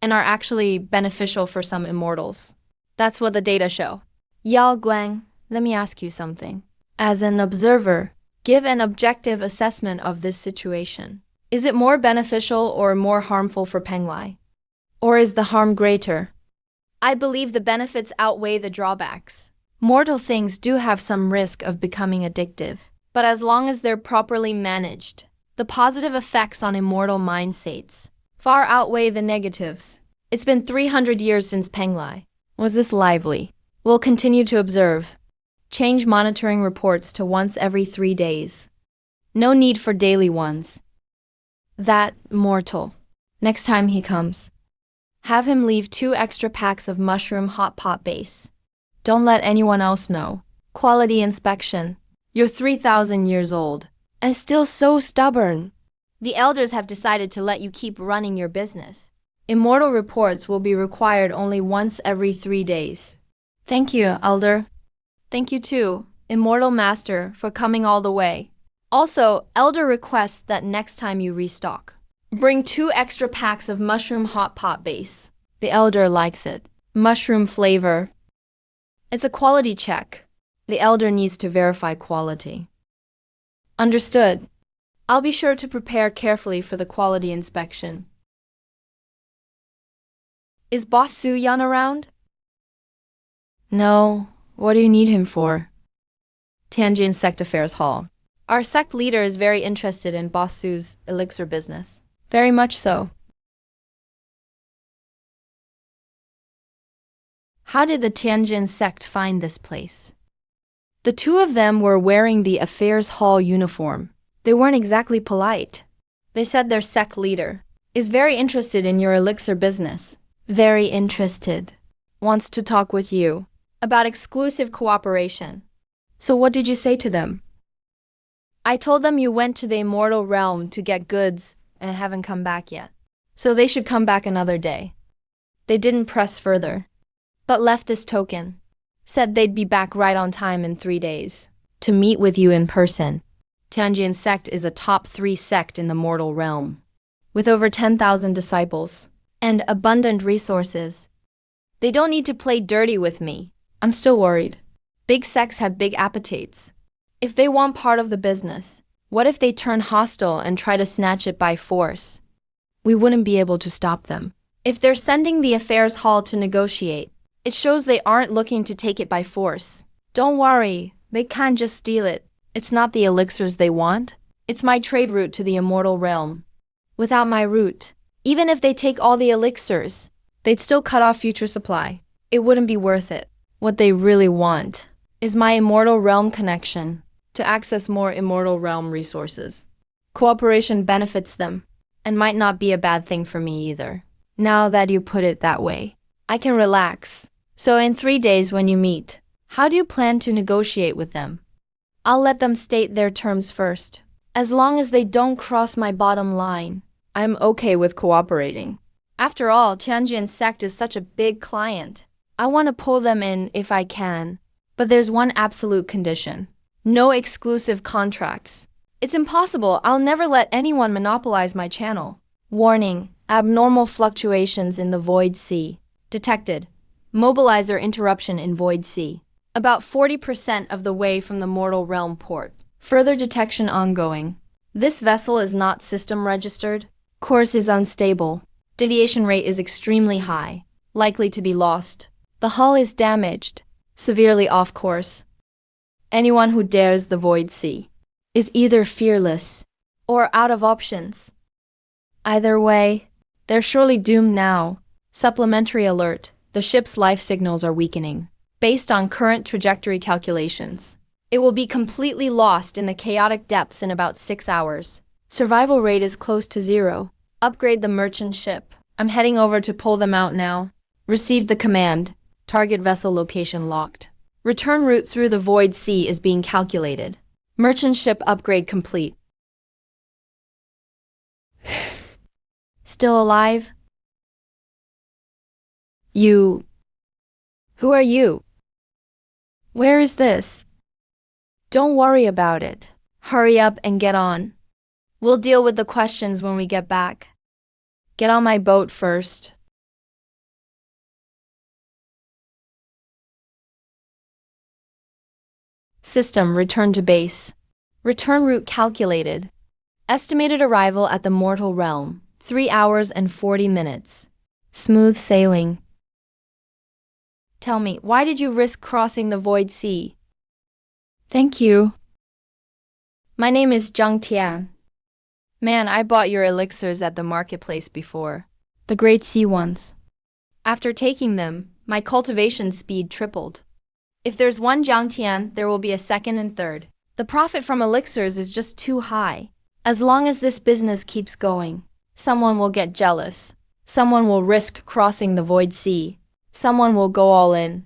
and are actually beneficial for some immortals. That's what the data show. Yao Guang, let me ask you something. As an observer, give an objective assessment of this situation. Is it more beneficial or more harmful for Penglai? Or is the harm greater? I believe the benefits outweigh the drawbacks. Mortal things do have some risk of becoming addictive, but as long as they're properly managed, the positive effects on immortal mind states far outweigh the negatives. It's been 300 years since Penglai. Was this lively? We'll continue to observe. Change monitoring reports to once every 3 days. No need for daily ones. That mortal. Next time he comes, have him leave 2 extra packs of mushroom hot pot base. Don't let anyone else know. Quality inspection. You're 3,000 years old and still so stubborn. The elders have decided to let you keep running your business. Immortal reports will be required only once every 3 days. Thank you, Elder. Thank you too, Immortal Master, for coming all the way. Also, Elder requests that next time you restock, bring 2 extra packs of mushroom hot pot base. The Elder likes it. Mushroom flavor. It's a quality check. The Elder needs to verify quality. Understood. I'll be sure to prepare carefully for the quality inspection. Is Boss Su-yan around? No. What do you need him for? Tianjin Sect Affairs Hall. Our sect leader is very interested in Boss Su's elixir business. Very much so. How did the Tianjin sect find this place? The 2 of them were wearing the Affairs Hall uniform. They weren't exactly polite. They said their sect leader is very interested in your elixir business. Very interested. Wants to talk with you about exclusive cooperation. So what did you say to them? I told them you went to the immortal realm to get goods and haven't come back yet. So they should come back another day. They didn't press further, but left this token. Said they'd be back right on time in 3 days to meet with you in person. Tianjin sect is a top 3 sect in the mortal realm, with over 10,000 disciples and abundant resources. They don't need to play dirty with me. I'm still worried. Big sects have big appetites. If they want part of the business, what if they turn hostile and try to snatch it by force? We wouldn't be able to stop them. If they're sending the affairs hall to negotiate, it shows they aren't looking to take it by force. Don't worry, they can't just steal it. It's not the elixirs they want. It's my trade route to the immortal realm. Without my route, even if they take all the elixirs, they'd still cut off future supply. It wouldn't be worth it. What they really want is my immortal realm connection to access more immortal realm resources. Cooperation benefits them and might not be a bad thing for me either. Now that you put it that way, I can relax. So in 3 days when you meet, how do you plan to negotiate with them? I'll let them state their terms first. As long as they don't cross my bottom line, I'm okay with cooperating. After all, Tianjin sect is such a big client. I want to pull them in if I can. But there's one absolute condition. No exclusive contracts. It's impossible. I'll never let anyone monopolize my channel. Warning: abnormal fluctuations in the Void Sea. Detected. Mobilizer interruption in Void Sea. About 40% of the way from the mortal realm port. Further detection ongoing. This vessel is not system registered. Course is unstable. Deviation rate is extremely high. Likely to be lost. The hull is damaged. Severely off course. Anyone who dares the Void Sea is either fearless or out of options. Either way, they're surely doomed now. Supplementary alert: the ship's life signals are weakening. Based on current trajectory calculations, it will be completely lost in the chaotic depths in about 6 hours. Survival rate is close to 0. Upgrade the merchant ship. I'm heading over to pull them out now. Received the command. Target vessel location locked. Return route through the Void Sea is being calculated. Merchant ship upgrade complete. Still alive? You... Who are you? Where is this? Don't worry about it. Hurry up and get on. We'll deal with the questions when we get back. Get on my boat first. System, return to base. Return route calculated. Estimated arrival at the mortal realm, 3 hours and 40 minutes. Smooth sailing. Tell me, why did you risk crossing the Void Sea? Thank you. My name is Zhang Tian. Man, I bought your elixirs at the marketplace before. The Great Sea ones. After taking them, my cultivation speed tripled. If there's one Jiangtian, there will be a second and third. The profit from elixirs is just too high. As long as this business keeps going, someone will get jealous. Someone will risk crossing the void sea. Someone will go all in.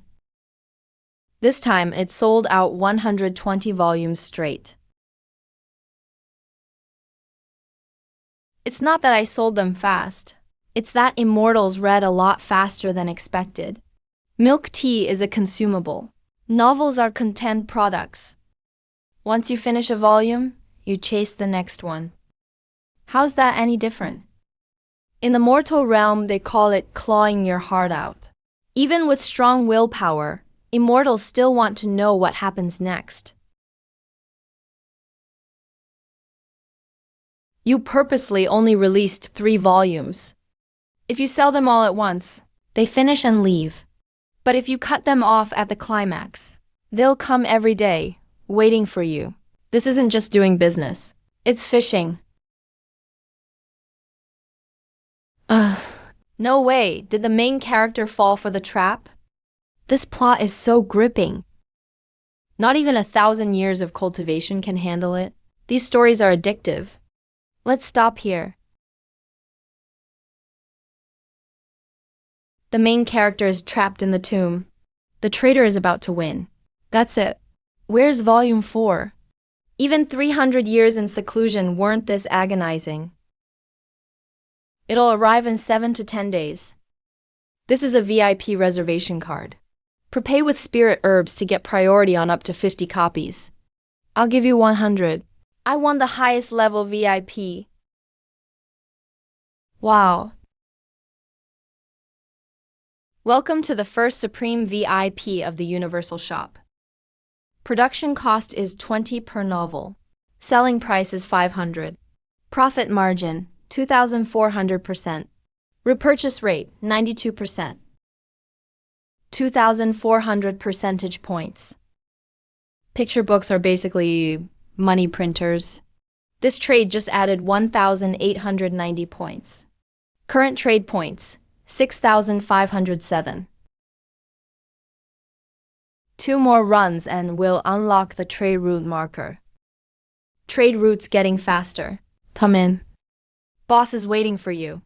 This time, it sold out 120 volumes straight. It's not that I sold them fast. It's that immortals read a lot faster than expected. Milk tea is a consumable. Novels are content products. Once you finish a volume, you chase the next one. How's that any different? In the mortal realm, they call it clawing your heart out. Even with strong willpower, immortals still want to know what happens next. You purposely only released 3 volumes. If you sell them all at once, they finish and leave. But if you cut them off at the climax, they'll come every day, waiting for you. This isn't just doing business. It's fishing. No way. Did the main character fall for the trap? This plot is so gripping. Not even 1,000 years of cultivation can handle it. These stories are addictive. Let's stop here. The main character is trapped in the tomb. The traitor is about to win. That's it. Where's volume 4? Even 300 years in seclusion weren't this agonizing. It'll arrive in 7 to 10 days. This is a VIP reservation card. Prepay with spirit herbs to get priority on up to 50 copies. I'll give you 100. I won the highest level VIP. Wow. Welcome to the first Supreme VIP of the Universal Shop. Production cost is 20 per novel. Selling price is 500. Profit margin, 2,400%. Repurchase rate, 92%. 2,400 percentage points. Picture books are basically money printers. This trade just added 1,890 points. Current trade points, 6,507. 2 more runs and we'll unlock the trade route marker. Trade routes getting faster. Come in. Boss is waiting for you.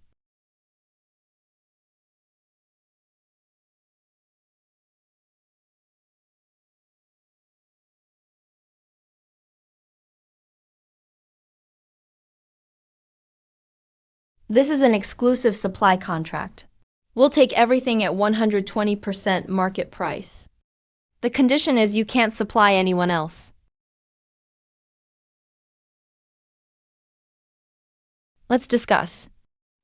This is an exclusive supply contract. We'll take everything at 120% market price. The condition is you can't supply anyone else. Let's discuss.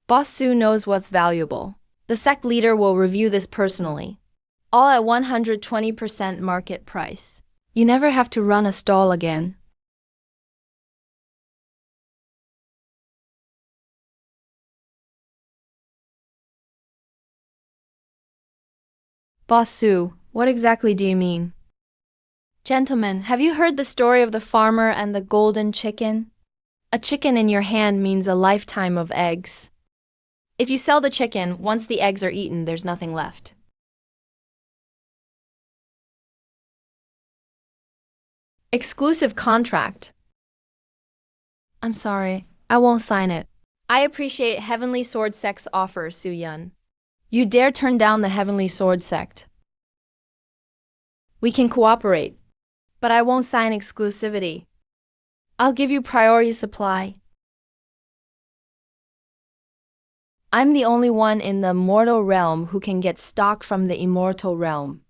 Boss Su knows what's valuable. The sect leader will review this personally. All at 120% market price. You never have to run a stall again. Boss Su, what exactly do you mean? Gentlemen, have you heard the story of the farmer and the golden chicken? A chicken in your hand means a lifetime of eggs. If you sell the chicken, once the eggs are eaten, there's nothing left. Exclusive contract. I'm sorry, I won't sign it. I appreciate Heavenly Sword Sect's offer, Su Yun. You dare turn down the Heavenly Sword Sect. We can cooperate, but I won't sign exclusivity. I'll give you priority supply. I'm the only one in the mortal realm who can get stock from the immortal realm.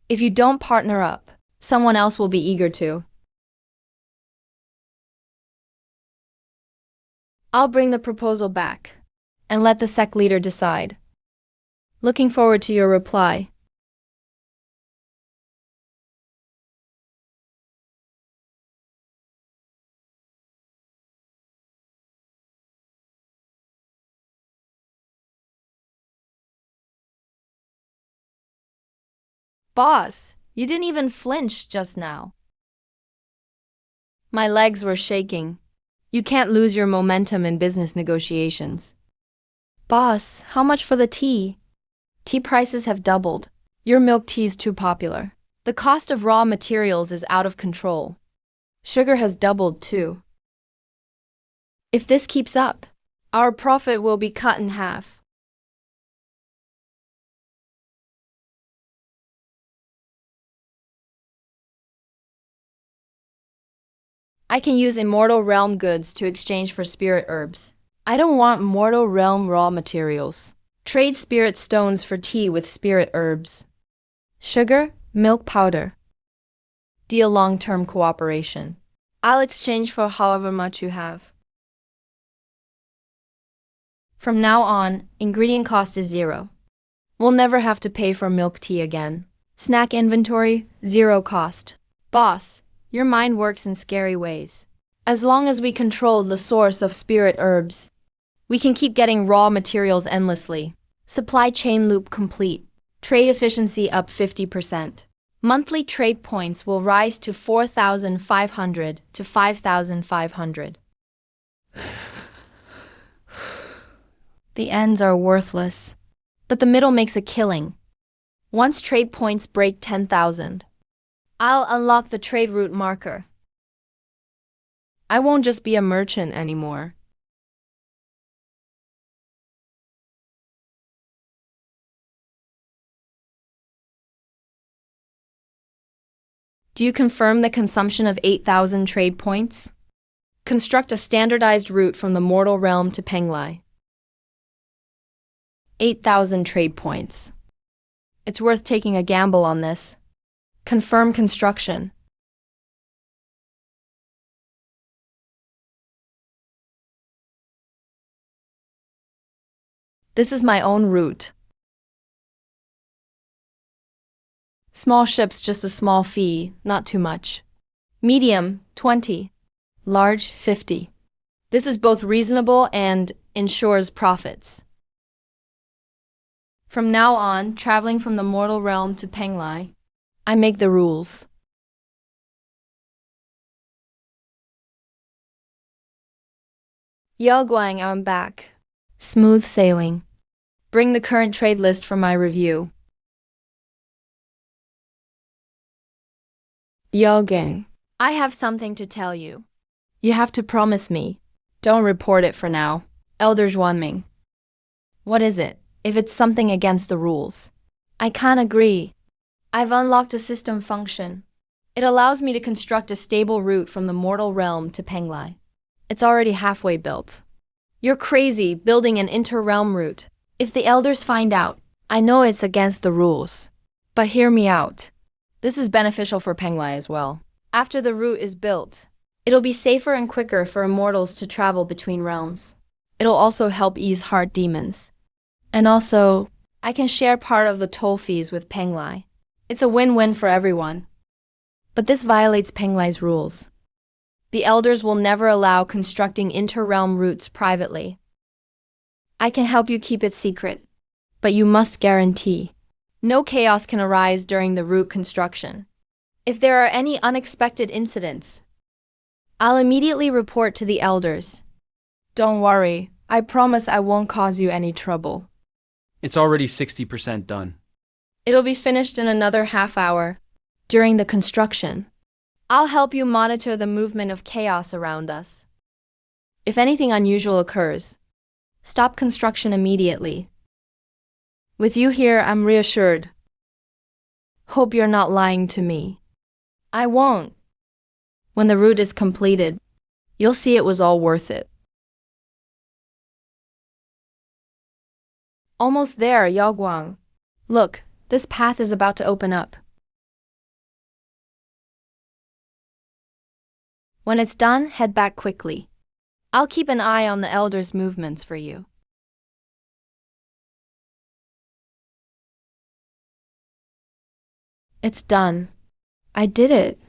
If you don't partner up, someone else will be eager to. I'll bring the proposal back and let the sect leader decide. Looking forward to your reply. Boss, you didn't even flinch just now. My legs were shaking. You can't lose your momentum in business negotiations. Boss, how much for the tea? Tea prices have doubled. Your milk tea is too popular. The cost of raw materials is out of control. Sugar has doubled too. If this keeps up, our profit will be cut in half. I can use immortal realm goods to exchange for spirit herbs. I don't want mortal realm raw materials. Trade spirit stones for tea with spirit herbs. Sugar, milk powder. Deal long-term cooperation. I'll exchange for however much you have. From now on, ingredient cost is 0. We'll never have to pay for milk tea again. Snack inventory, 0 cost. Boss, your mind works in scary ways. As long as we control the source of spirit herbs, we can keep getting raw materials endlessly. Supply chain loop complete. Trade efficiency up 50%. Monthly trade points will rise to 4,500 to 5,500. The ends are worthless, but the middle makes a killing. Once trade points break 10,000, I'll unlock the trade route marker. I won't just be a merchant anymore. Do you confirm the consumption of 8,000 trade points? Construct a standardized route from the mortal realm to Penglai. 8,000 trade points. It's worth taking a gamble on this. Confirm construction. This is my own route. Small ships, just a small fee, not too much. Medium, 20. Large, 50. This is both reasonable and ensures profits. From now on, traveling from the mortal realm to Penglai, I make the rules. Yao Guang, I'm back. Smooth sailing. Bring the current trade list for my review. Yao Gang, I have something to tell you. You have to promise me. Don't report it for now. Elder Zhuanming. What is it? If it's something against the rules. I can't agree. I've unlocked a system function. It allows me to construct a stable route from the mortal realm to Penglai. It's already halfway built. You're crazy building an inter-realm route. If the elders find out, I know it's against the rules. But hear me out. This is beneficial for Penglai as well. After the route is built, it'll be safer and quicker for immortals to travel between realms. It'll also help ease heart demons. And also, I can share part of the toll fees with Penglai. It's a win-win for everyone. But this violates Penglai's rules. The elders will never allow constructing inter-realm routes privately. I can help you keep it secret, but you must guarantee no chaos can arise during the route construction. If there are any unexpected incidents, I'll immediately report to the elders. Don't worry, I promise I won't cause you any trouble. It's already 60% done. It'll be finished in another half hour. During the construction, I'll help you monitor the movement of chaos around us. If anything unusual occurs, stop construction immediately. With you here, I'm reassured. Hope you're not lying to me. I won't. When the route is completed, you'll see it was all worth it. Almost there, Yao Guang. Look, this path is about to open up. When it's done, head back quickly. I'll keep an eye on the elders' movements for you. It's done. I did it.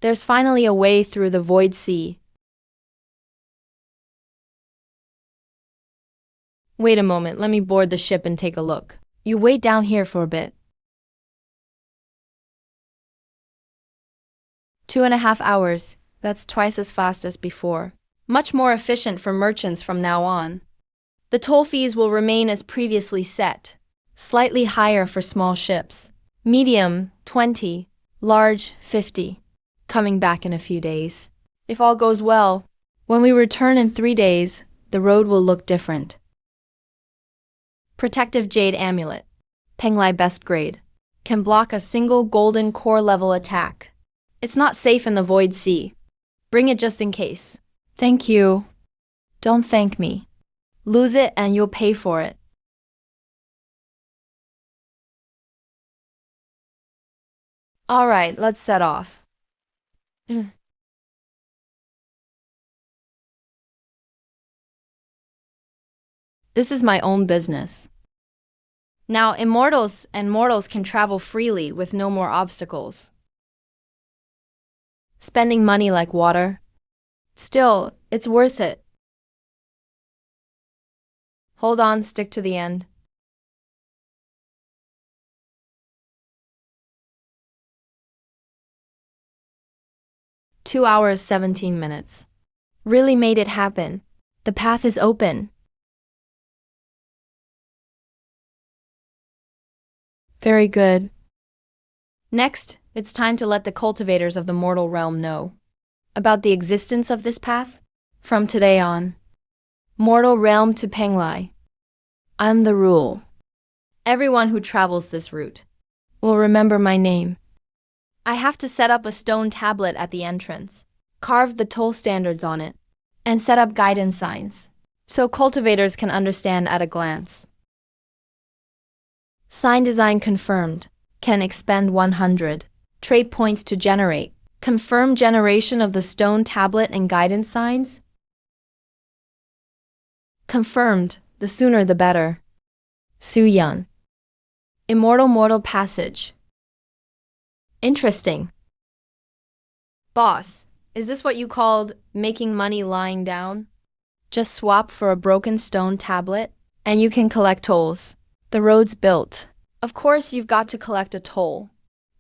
There's finally a way through the void sea. Wait a moment, let me board the ship and take a look. You wait down here for a bit. 2.5 hours. That's twice as fast as before. Much more efficient for merchants from now on. The toll fees will remain as previously set. Slightly higher for small ships. Medium, 20. Large, 50. Coming back in a few days. If all goes well, when we return in 3 days, the road will look different. Protective Jade Amulet. Penglai best grade. Can block a single golden core level attack. It's not safe in the Void Sea. Bring it just in case. Thank you. Don't thank me. Lose it and you'll pay for it. Alright, let's set off. This is my own business. Now, immortals and mortals can travel freely with no more obstacles. Spending money like water. Still, it's worth it. Hold on, stick to the end. "2 hours, 17 minutes. Really made it happen. The path is open. Very good. Next, it's time to let the cultivators of the mortal realm know about the existence of this path. From today on, mortal realm to Penglai, I'm the rule. Everyone who travels this route will remember my name. I have to set up a stone tablet at the entrance, carve the toll standards on it, and set up guidance signs, so cultivators can understand at a glance. Sign design confirmed. Can expend 100 trade points to generate. Confirm generation of the stone tablet and guidance signs. Confirmed. The sooner the better. Su-Yun. Immortal Mortal Passage. Interesting. Boss, is this what you called making money lying down? Just swap for a broken stone tablet, and you can collect tolls. The road's built. Of course you've got to collect a toll.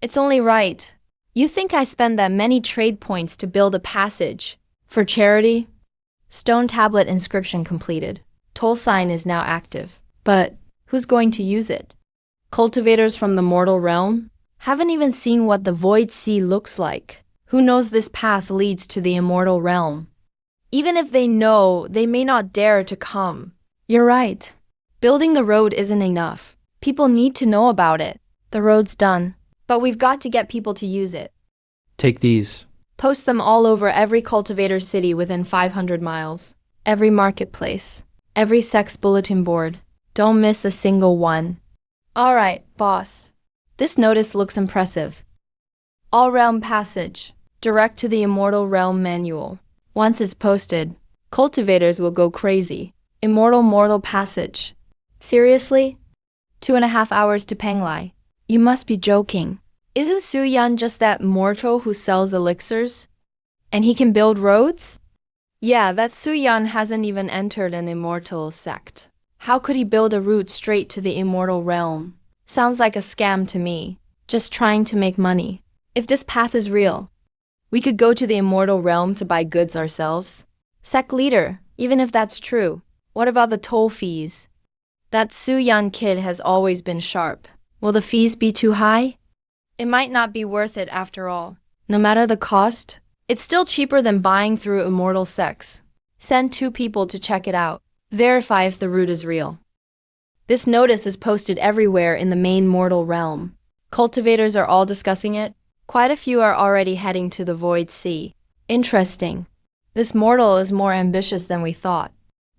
It's only right. You think I spend that many trade points to build a passage? For charity? Stone tablet inscription completed. Toll sign is now active. But who's going to use it? Cultivators from the mortal realm? Haven't even seen what the Void Sea looks like. Who knows this path leads to the immortal realm? Even if they know, they may not dare to come. You're right. Building the road isn't enough. People need to know about it. The road's done, but we've got to get people to use it. Take these. Post them all over every cultivator city within 500 miles. Every marketplace. Every sex bulletin board. Don't miss a single one. All right, boss. This notice looks impressive. All Realm Passage. Direct to the Immortal Realm Manual. Once it's posted, cultivators will go crazy. Immortal Mortal Passage. Seriously? 2.5 hours to Penglai. You must be joking. Isn't Su-Yun just that mortal who sells elixirs? And he can build roads? Yeah, that Su-Yun hasn't even entered an immortal sect. How could he build a route straight to the immortal realm? Sounds like a scam to me. Just trying to make money. If this path is real, we could go to the immortal realm to buy goods ourselves. Sect leader, even if that's true, what about the toll fees? That Su-Yun kid has always been sharp. Will the fees be too high? It might not be worth it after all. No matter the cost, it's still cheaper than buying through immortal sects. Send 2 people to check it out. Verify if the route is real. This notice is posted everywhere in the main mortal realm. Cultivators are all discussing it. Quite a few are already heading to the Void Sea. Interesting. This mortal is more ambitious than we thought.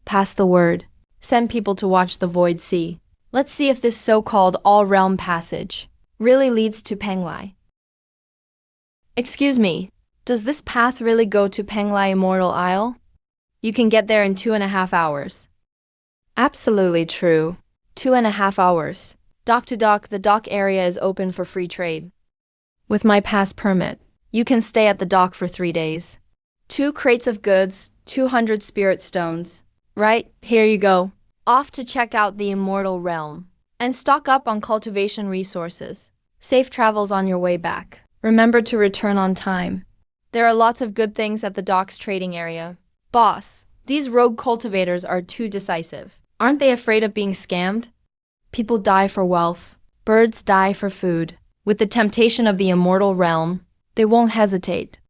Pass the word. Send people to watch the Void Sea. Let's see if this so-called all-realm passage really leads to Penglai. Excuse me, does this path really go to Penglai Immortal Isle? You can get there in 2.5 hours. Absolutely true. 2.5 hours. Dock to dock, the dock area is open for free trade. With my pass permit, you can stay at the dock for 3 days. 2 crates of goods, 200 spirit stones. Right, here you go. Off to check out the immortal realm. And stock up on cultivation resources. Safe travels on your way back. Remember to return on time. There are lots of good things at the dock's trading area. Boss, these rogue cultivators are too decisive. Aren't they afraid of being scammed? People die for wealth. Birds die for food. With the temptation of the immortal realm, they won't hesitate.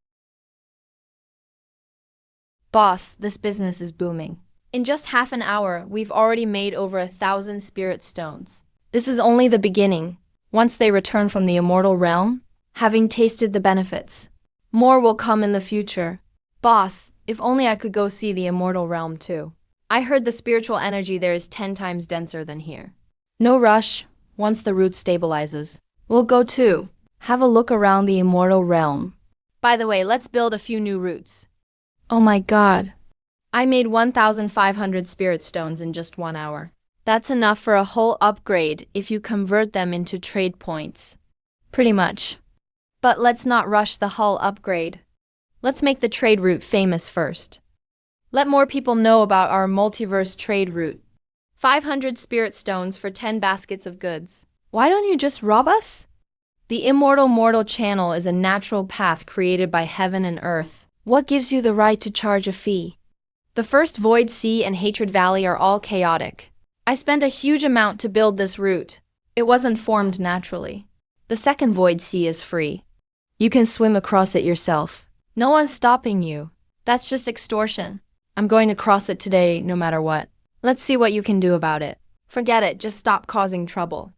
Boss, this business is booming. In just half an hour, we've already made over 1,000 spirit stones. This is only the beginning. Once they return from the immortal realm, having tasted the benefits, more will come in the future. Boss, if only I could go see the immortal realm too. I heard the spiritual energy there is 10 times denser than here. No rush. Once the root stabilizes, we'll go too. Have a look around the immortal realm. By the way, let's build a few new roots. Oh my god. I made 1,500 spirit stones in just 1 hour. That's enough for a whole upgrade if you convert them into trade points. Pretty much. But let's not rush the hull upgrade. Let's make the trade route famous first. Let more people know about our multiverse trade route. 500 spirit stones for 10 baskets of goods. Why don't you just rob us? The immortal mortal channel is a natural path created by heaven and earth. What gives you the right to charge a fee? The first Void Sea and Hatred Valley are all chaotic. I spent a huge amount to build this route. It wasn't formed naturally. The second Void Sea is free. You can swim across it yourself. No one's stopping you. That's just extortion. I'm going to cross it today, no matter what. Let's see what you can do about it. Forget it, just stop causing trouble.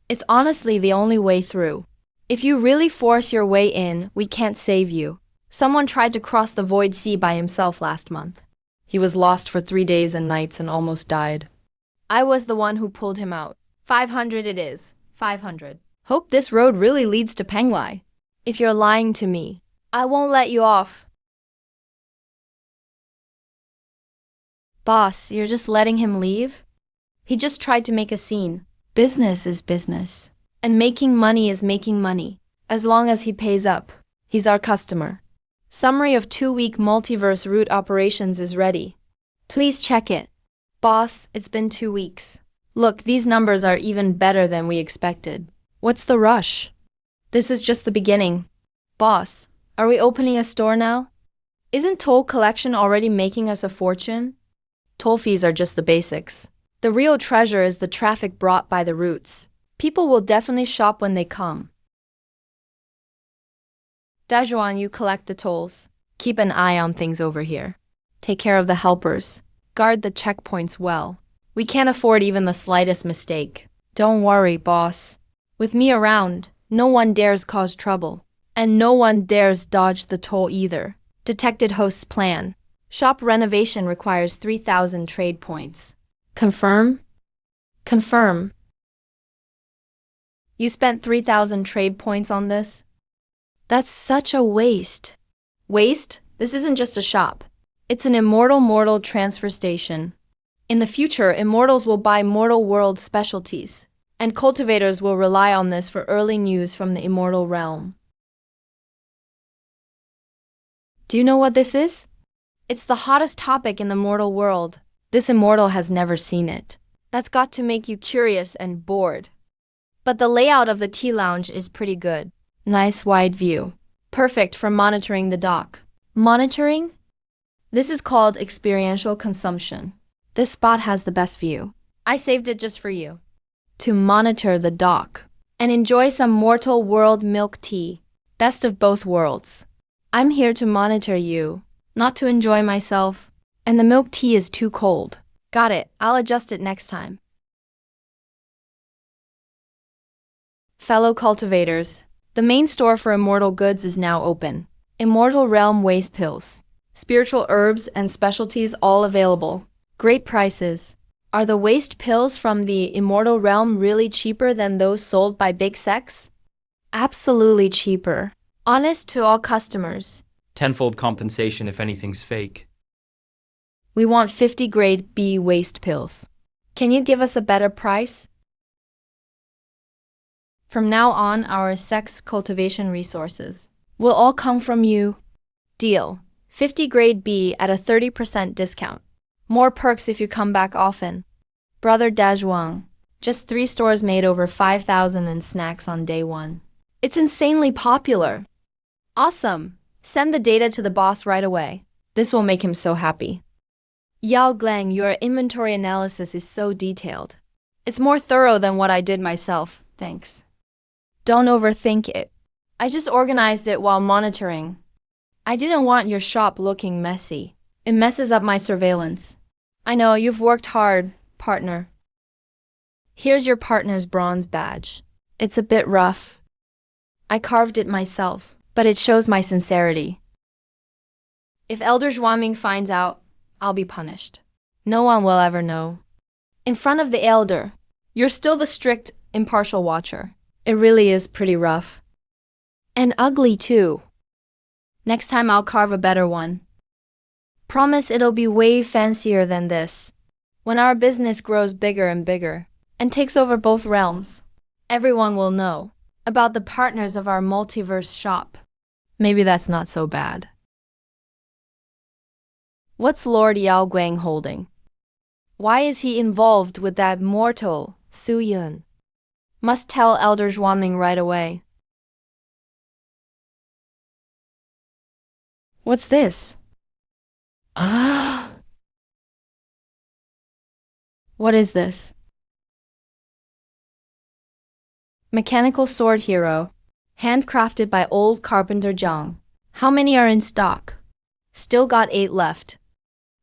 It's honestly the only way through. If you really force your way in, we can't save you. Someone tried to cross the Void Sea by himself last month. He was lost for 3 days and nights and almost died. I was the one who pulled him out. 500 it is. 500. Hope this road really leads to Penglai. If you're lying to me, I won't let you off. Boss, you're just letting him leave? He just tried to make a scene. Business is business. And making money is making money. As long as he pays up. He's our customer. Summary of 2-week multiverse route operations is ready. Please check it. Boss, it's been 2 weeks. Look, these numbers are even better than we expected. What's the rush? This is just the beginning. Boss, are we opening a store now? Isn't toll collection already making us a fortune? Toll fees are just the basics. The real treasure is the traffic brought by the routes. People will definitely shop when they come. Dajuan, you collect the tolls. Keep an eye on things over here. Take care of the helpers. Guard the checkpoints well. We can't afford even the slightest mistake. Don't worry, boss. With me around, no one dares cause trouble. And no one dares dodge the toll either. Detected host's plan. Shop renovation requires 3,000 trade points. Confirm? Confirm. You spent 3,000 trade points on this? That's such a waste. Waste? This isn't just a shop. It's an immortal mortal transfer station. In the future, immortals will buy mortal world specialties, and cultivators will rely on this for early news from the immortal realm. Do you know what this is? It's the hottest topic in the mortal world. This immortal has never seen it. That's got to make you curious and bored. But the layout of the tea lounge is pretty good. Nice wide view. Perfect for monitoring the dock. Monitoring? This is called experiential consumption. This spot has the best view. I saved it just for you. To monitor the dock and enjoy some mortal world milk tea. Best of both worlds. I'm here to monitor you, not to enjoy myself. And the milk tea is too cold. Got it. I'll adjust it next time. Fellow cultivators, the main store for immortal goods is now open. Immortal Realm waste pills. Spiritual herbs and specialties all available. Great prices. Are the waste pills from the Immortal Realm really cheaper than those sold by Big Sex? Absolutely cheaper. Honest to all customers. Tenfold compensation if anything's fake. We want 50 grade B waste pills. Can you give us a better price? From now on, our sex cultivation resources will all come from you. Deal. 50 grade B at a 30% discount. More perks if you come back often. Brother Dazhuang. Just 3 stores made over 5,000 in snacks on day 1. It's insanely popular. Awesome. Send the data to the boss right away. This will make him so happy. Yao Glang, your inventory analysis is so detailed. It's more thorough than what I did myself, thanks. Don't overthink it. I just organized it while monitoring. I didn't want your shop looking messy. It messes up my surveillance. I know, you've worked hard, partner. Here's your partner's bronze badge. It's a bit rough. I carved it myself, but it shows my sincerity. If Elder Zhuangming finds out, I'll be punished. No one will ever know. In front of the elder, you're still the strict, impartial watcher. It really is pretty rough. And ugly too. Next time I'll carve a better one. Promise it'll be way fancier than this. When our business grows bigger and bigger, and takes over both realms, everyone will know about the partners of our multiverse shop. Maybe that's not so bad. What's Lord Yao Guang holding? Why is he involved with that mortal, Su Yun? Must tell Elder Zhuangming right away. What's this? Ah! What is this? Mechanical sword hero, handcrafted by old carpenter Zhang. How many are in stock? Still got 8 left.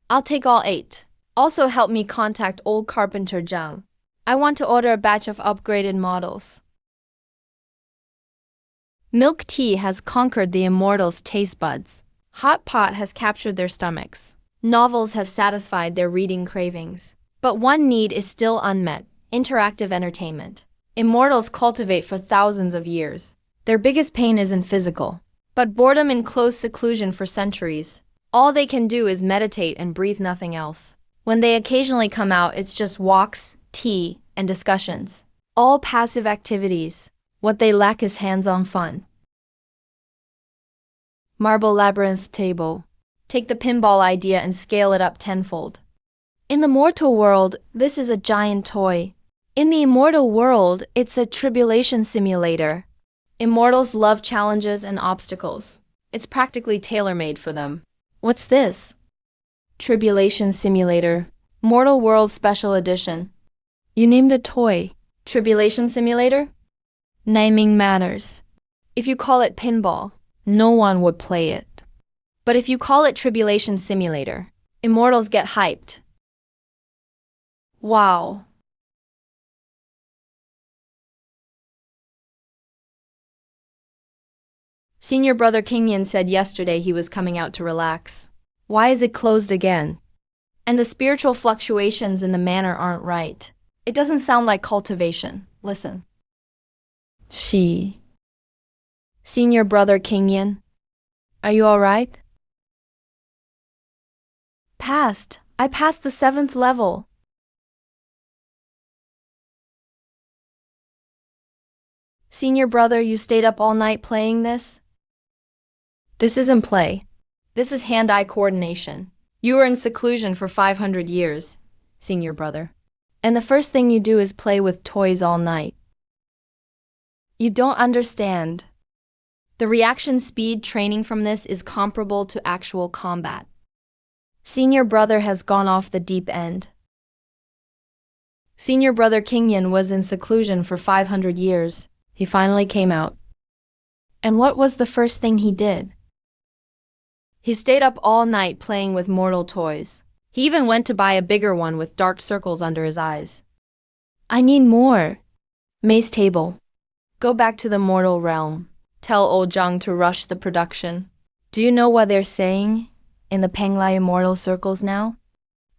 I'll take all 8. Also help me contact old carpenter Zhang. I want to order a batch of upgraded models. Milk tea has conquered the immortals' taste buds. Hot pot has captured their stomachs. Novels have satisfied their reading cravings. But one need is still unmet: interactive entertainment. Immortals cultivate for thousands of years. Their biggest pain isn't physical, but boredom in close seclusion for centuries. All they can do is meditate and breathe nothing else. When they occasionally come out, it's just walks, tea, and discussions. All passive activities. What they lack is hands-on fun. Marble labyrinth table. Take the pinball idea and scale it up tenfold. In the mortal world, this is a giant toy. In the immortal world, it's a tribulation simulator. Immortals love challenges and obstacles. It's practically tailor-made for them. What's this? Tribulation Simulator. Mortal World Special Edition. You named a toy. Tribulation Simulator? Naming matters. If you call it pinball, no one would play it. But if you call it Tribulation Simulator, immortals get hyped. Wow. Senior brother Kingyan said yesterday he was coming out to relax. Why is it closed again? And the spiritual fluctuations in the manor aren't right. It doesn't sound like cultivation. Listen. Senior brother Kingyan, are you all right? Passed. I passed the 7th level. Senior brother, you stayed up all night playing this? This isn't play. This is hand-eye coordination. You were in seclusion for 500 years, senior brother. And the first thing you do is play with toys all night. You don't understand. The reaction speed training from this is comparable to actual combat. Senior brother has gone off the deep end. Senior brother Kingyan was in seclusion for 500 years. He finally came out. And what was the first thing he did? He stayed up all night playing with mortal toys. He even went to buy a bigger one with dark circles under his eyes. I need more. Mace table. Go back to the mortal realm. Tell old Zhang to rush the production. Do you know what they're saying in the Penglai immortal circles now?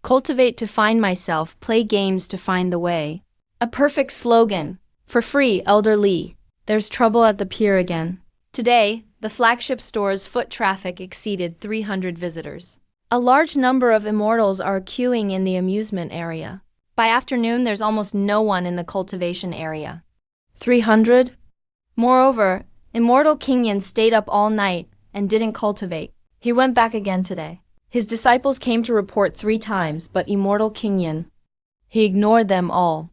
Cultivate to find myself, play games to find the way. A perfect slogan. For free, Elder Li. There's trouble at the pier again. Today, the flagship store's foot traffic exceeded 300 visitors. A large number of immortals are queuing in the amusement area. By afternoon, there's almost no one in the cultivation area. 300? Moreover, Immortal Kingyan stayed up all night and didn't cultivate. He went back again today. His disciples came to report 3 times, but Immortal Kingyan, he ignored them all.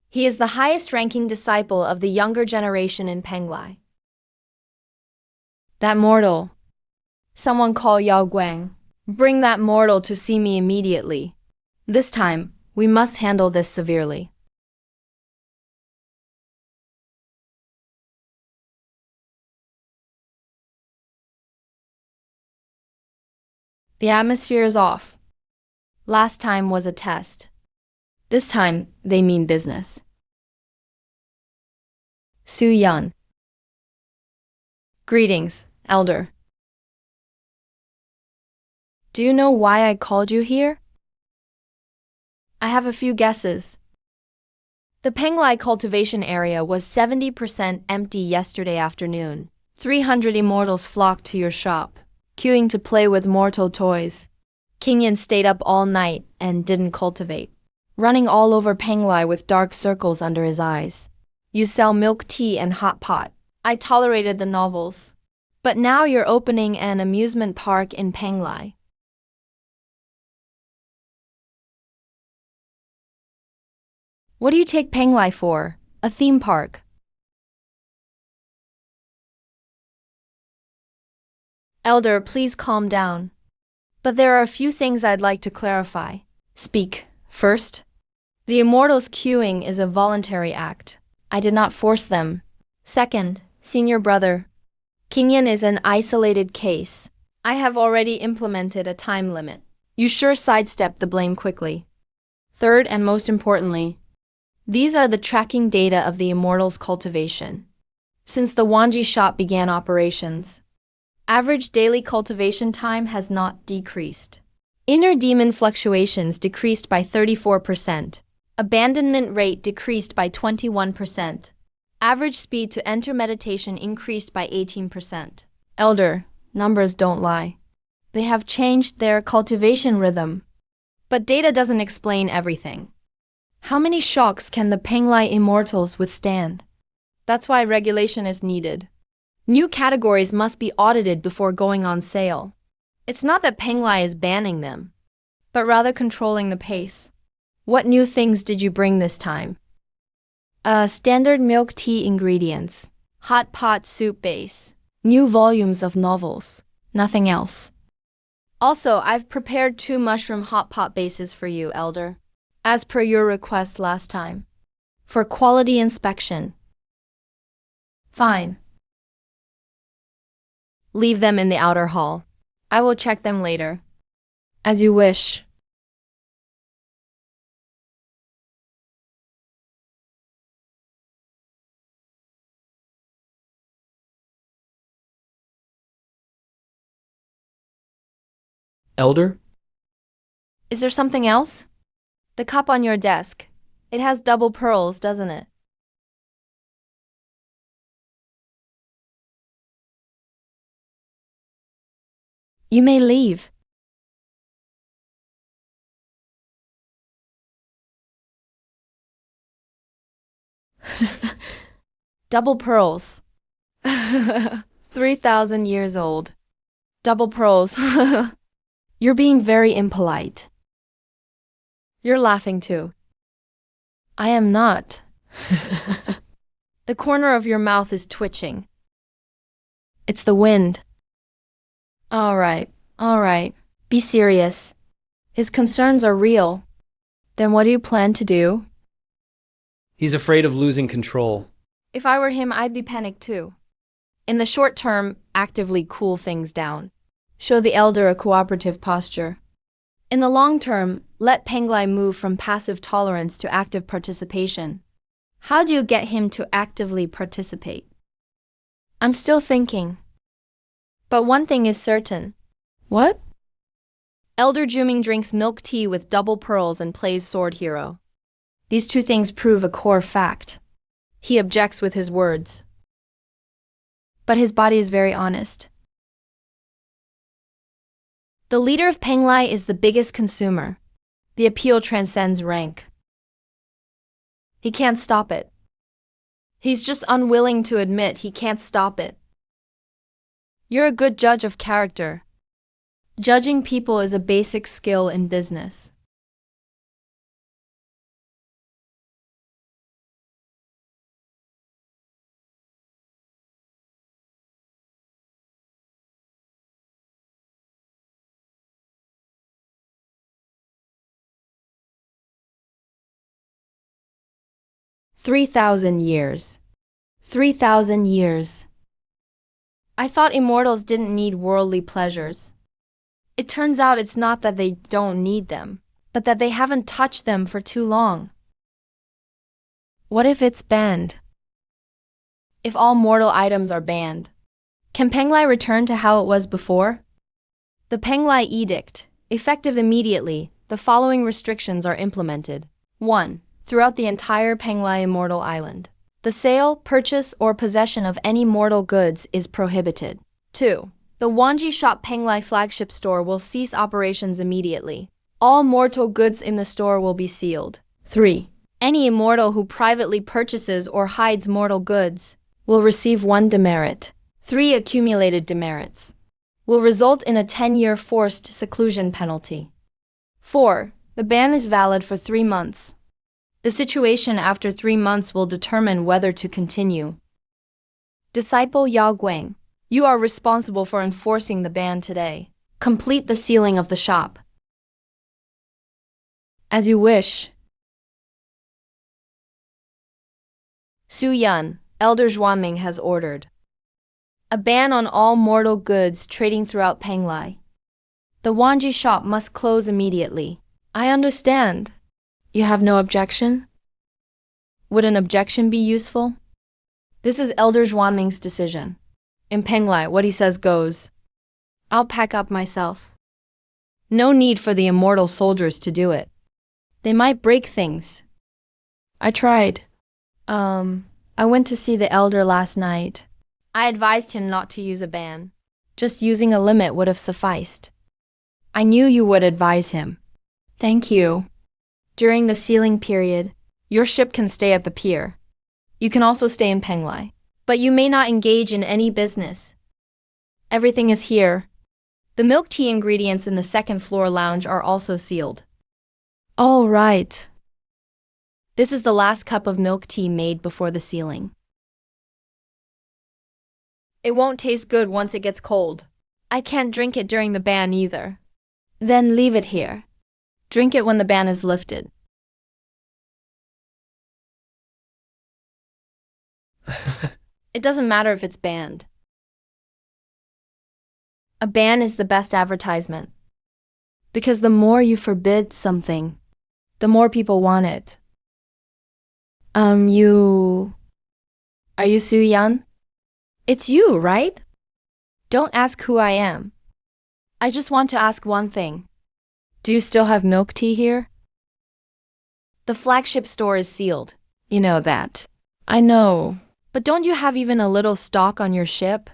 He is the highest-ranking disciple of the younger generation in Penglai. That mortal. Someone call Yao Guang. Bring that mortal to see me immediately. This time, We must handle this severely. The atmosphere is off. Last time was a test. This time, they mean business. Su Yun. Greetings, Elder. Do you know why I called you here? I have a few guesses. The Penglai cultivation area was 70% empty yesterday afternoon. 300 immortals flocked to your shop, queuing to play with mortal toys. Kingyun stayed up all night and didn't cultivate, running all over Penglai with dark circles under his eyes. You sell milk tea and hot pot. I tolerated the novels. But now you're opening an amusement park in Penglai. What do you take Penglai for? A theme park. Elder, please calm down. But there are a few things I'd like to clarify. Speak. First, the Immortals' queuing is a voluntary act. I did not force them. Second, senior brother, Kingyun is an isolated case. I have already implemented a time limit. You sure sidestepped the blame quickly. Third, and most importantly, these are the tracking data of the Immortals' cultivation. Since the Wanji shop began operations, average daily cultivation time has not decreased. Inner demon fluctuations decreased by 34%. Abandonment rate decreased by 21%. Average speed to enter meditation increased by 18%. Elder, numbers don't lie. They have changed their cultivation rhythm. But data doesn't explain everything. How many shocks can the Penglai Immortals withstand? That's why regulation is needed. New categories must be audited before going on sale. It's not that Penglai is banning them, but rather controlling the pace. What new things did you bring this time? Standard milk tea ingredients, hot pot soup base, new volumes of novels, nothing else. Also, I've prepared 2 mushroom hot pot bases for you, Elder, as per your request last time, for quality inspection. Fine. Leave them in the outer hall. I will check them later. As you wish. Elder? Is there something else? The cup on your desk. It has double pearls, doesn't it? You may leave. Double pearls. 3,000 years old. Double pearls. You're being very impolite. You're laughing too. I am not. The corner of your mouth is twitching. It's the wind. All right. Be serious. His concerns are real. Then what do you plan to do? He's afraid of losing control. If I were him, I'd be panicked too. In the short term, actively cool things down. Show the elder a cooperative posture. In the long term, let Penglai move from passive tolerance to active participation. How do you get him to actively participate? I'm still thinking. But one thing is certain. What? Elder Juming drinks milk tea with double pearls and plays sword hero. These 2 things prove a core fact. He objects with his words. But his body is very honest. The leader of Penglai is the biggest consumer. The appeal transcends rank. He can't stop it. He's just unwilling to admit he can't stop it. You're a good judge of character. Judging people is a basic skill in business. 3,000 years. 3,000 years. I thought immortals didn't need worldly pleasures. It turns out it's not that they don't need them, but that they haven't touched them for too long. What if it's banned? If all mortal items are banned, can Penglai return to how it was before? The Penglai Edict, effective immediately, the following restrictions are implemented. 1. Throughout the entire Penglai Immortal Island, the sale, purchase, or possession of any mortal goods is prohibited. 2. The Wanji Shop Penglai flagship store will cease operations immediately. All mortal goods in the store will be sealed. 3. Any immortal who privately purchases or hides mortal goods will receive 1 demerit. 3 accumulated demerits will result in a 10-year forced seclusion penalty. 4. The ban is valid for 3 months. The situation after 3 months will determine whether to continue. Disciple Yao Guang, you are responsible for enforcing the ban today. Complete the sealing of the shop. As you wish. Su Yun, Elder Zhuanming has ordered a ban on all mortal goods trading throughout Penglai. The Wanji shop must close immediately. I understand. You have no objection? Would an objection be useful? This is Elder Zhuanming's decision. In Penglai, what he says goes. I'll pack up myself. No need for the immortal soldiers to do it. They might break things. I tried. I went to see the elder last night. I advised him not to use a ban. Just using a limit would have sufficed. I knew you would advise him. Thank you. During the sealing period, your ship can stay at the pier. You can also stay in Penglai, but you may not engage in any business. Everything is here. The milk tea ingredients in the second floor lounge are also sealed. All right. This is the last cup of milk tea made before the sealing. It won't taste good once it gets cold. I can't drink it during the ban either. Then leave it here. Drink it when the ban is lifted. It doesn't matter if it's banned. A ban is the best advertisement. Because the more you forbid something, the more people want it. Are you Su Yan? It's you, right? Don't ask who I am. I just want to ask one thing. Do you still have milk tea here? The flagship store is sealed. You know that. I know. But don't you have even a little stock on your ship?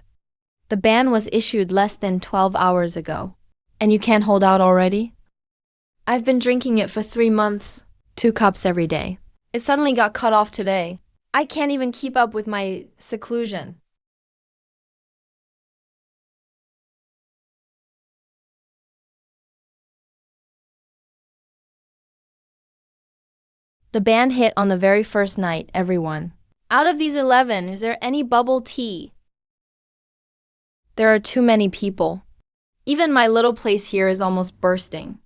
The ban was issued less than 12 hours ago. And you can't hold out already? I've been drinking it for 3 months. 2 cups every day. It suddenly got cut off today. I can't even keep up with my seclusion. The ban hit on the very first night, everyone. Out of these 11, is there any bubble tea? There are too many people. Even my little place here is almost bursting.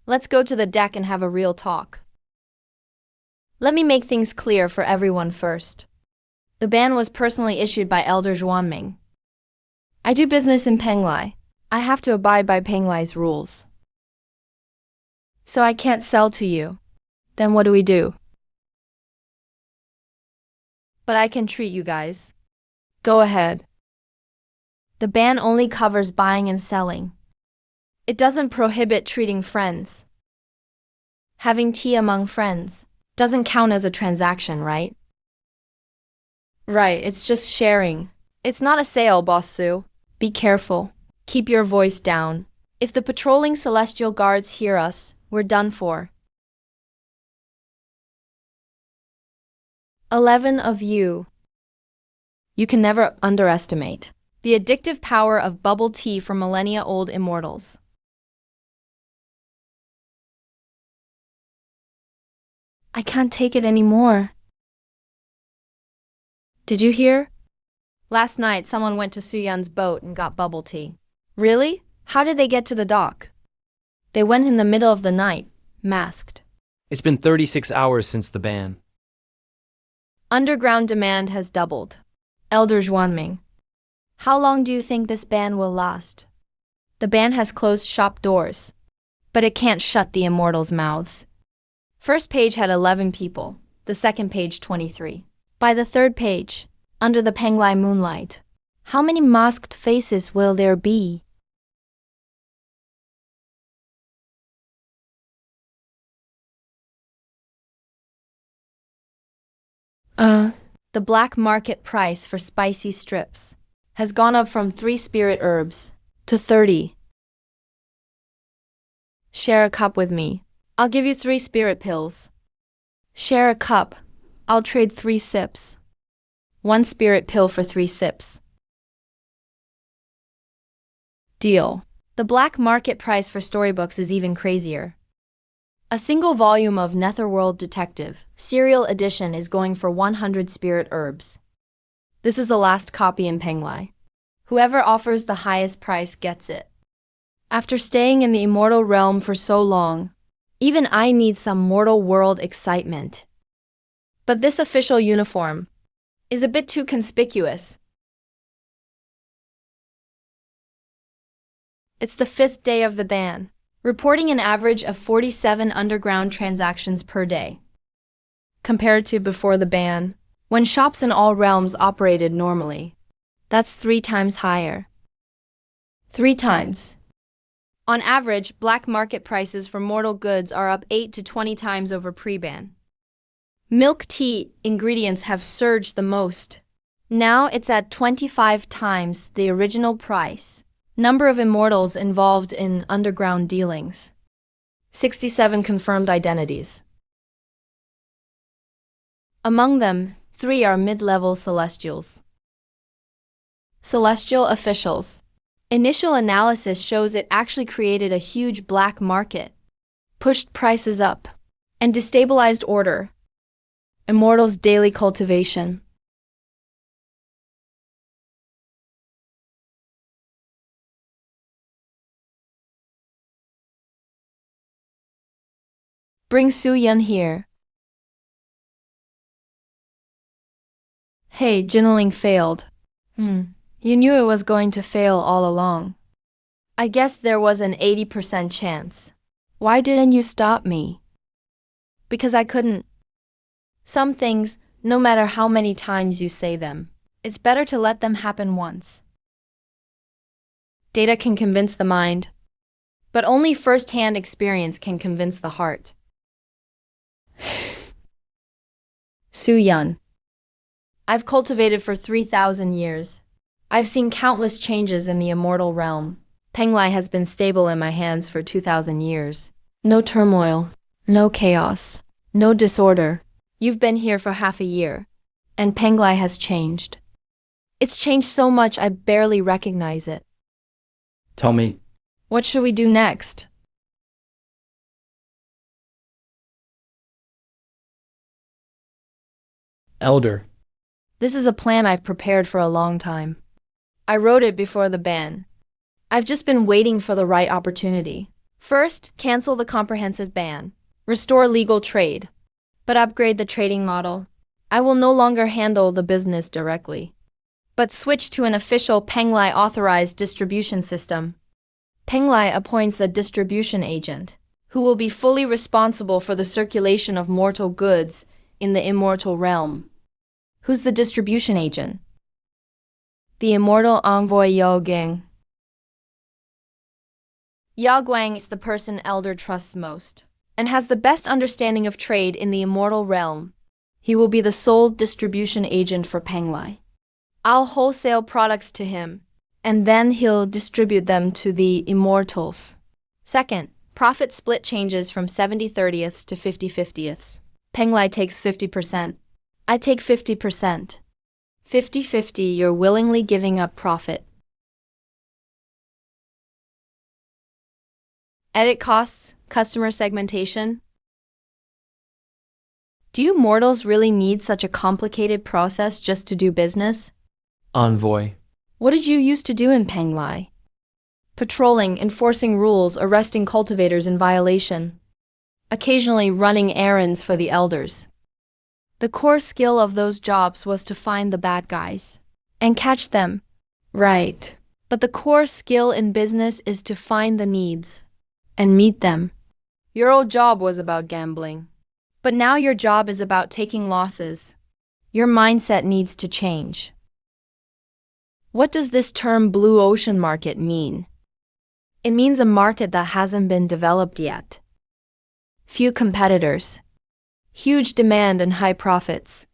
Let's go to the deck and have a real talk. Let me make things clear for everyone first. The ban was personally issued by Elder Zhuanming. I do business in Penglai. I have to abide by Penglai's rules. So I can't sell to you. Then what do we do? But I can treat you guys. Go ahead. The ban only covers buying and selling. It doesn't prohibit treating friends. Having tea among friends doesn't count as a transaction, right? Right, it's just sharing. It's not a sale, Boss Su. Be careful. Keep your voice down. If the patrolling celestial guards hear us, we're done for. 11 of you. You can never underestimate the addictive power of bubble tea for millennia-old immortals. I can't take it anymore. Did you hear? Last night, someone went to Suyun's boat and got bubble tea. Really? How did they get to the dock? They went in the middle of the night, masked. It's been 36 hours since the ban. Underground demand has doubled. Elder Zhuanming. How long do you think this ban will last? The ban has closed shop doors, but it can't shut the immortals' mouths. First page had 11 people, the second page 23. By the third page, under the Penglai moonlight, how many masked faces will there be? The black market price for spicy strips has gone up from 3 spirit herbs to 30. Share a cup with me. I'll give you 3 spirit pills. Share a cup. I'll trade 3 sips. 1 spirit pill for 3 sips. Deal. The black market price for storybooks is even crazier. A single volume of Netherworld Detective, serial edition, is going for 100 spirit herbs. This is the last copy in Penglai. Whoever offers the highest price gets it. After staying in the immortal realm for so long, even I need some mortal world excitement. But this official uniform is a bit too conspicuous. It's the 5th day of the ban, reporting an average of 47 underground transactions per day. Compared to before the ban, when shops in all realms operated normally, that's 3 times higher. 3 times. On average, black market prices for mortal goods are up 8 to 20 times over pre-ban. Milk tea ingredients have surged the most. Now it's at 25 times the original price. Number of immortals involved in underground dealings. 67 confirmed identities. Among them, 3 are mid-level celestials. Celestial officials. Initial analysis shows it actually created a huge black market, pushed prices up, and destabilized order. Immortals' daily cultivation. Bring Su Yun here. Hey, Jinling failed. You knew it was going to fail all along. I guess there was an 80% chance. Why didn't you stop me? Because I couldn't. Some things, no matter how many times you say them, it's better to let them happen once. Data can convince the mind, but only first-hand experience can convince the heart. Su Yun. I've cultivated for 3,000 years. I've seen countless changes in the immortal realm. Penglai has been stable in my hands for 2,000 years. No turmoil, no chaos, no disorder. You've been here for half a year, and Penglai has changed. It's changed so much I barely recognize it. Tell me. What should we do next? Elder. This is a plan I've prepared for a long time. I wrote it before the ban. I've just been waiting for the right opportunity. First, cancel the comprehensive ban. Restore legal trade. But upgrade the trading model. I will no longer handle the business directly, but switch to an official Penglai authorized distribution system. Penglai appoints a distribution agent, who will be fully responsible for the circulation of mortal goods in the immortal realm. Who's the distribution agent? The immortal envoy Yao Gang. Yao Guang is the person Elder trusts most, and has the best understanding of trade in the immortal realm. He will be the sole distribution agent for Penglai. I'll wholesale products to him, and then he'll distribute them to the immortals. Second, profit split changes from 70/30ths to 50/50ths. Penglai takes 50%. I take 50%. 50/50, you're willingly giving up profit. Edit costs, customer segmentation. Do you mortals really need such a complicated process just to do business? Envoy. What did you used to do in Penglai? Patrolling, enforcing rules, arresting cultivators in violation. Occasionally running errands for the elders. The core skill of those jobs was to find the bad guys and catch them. Right. But the core skill in business is to find the needs and meet them. Your old job was about gambling, but now your job is about taking losses. Your mindset needs to change. What does this term blue ocean market mean? It means a market that hasn't been developed yet. Few competitors, huge demand and high profits.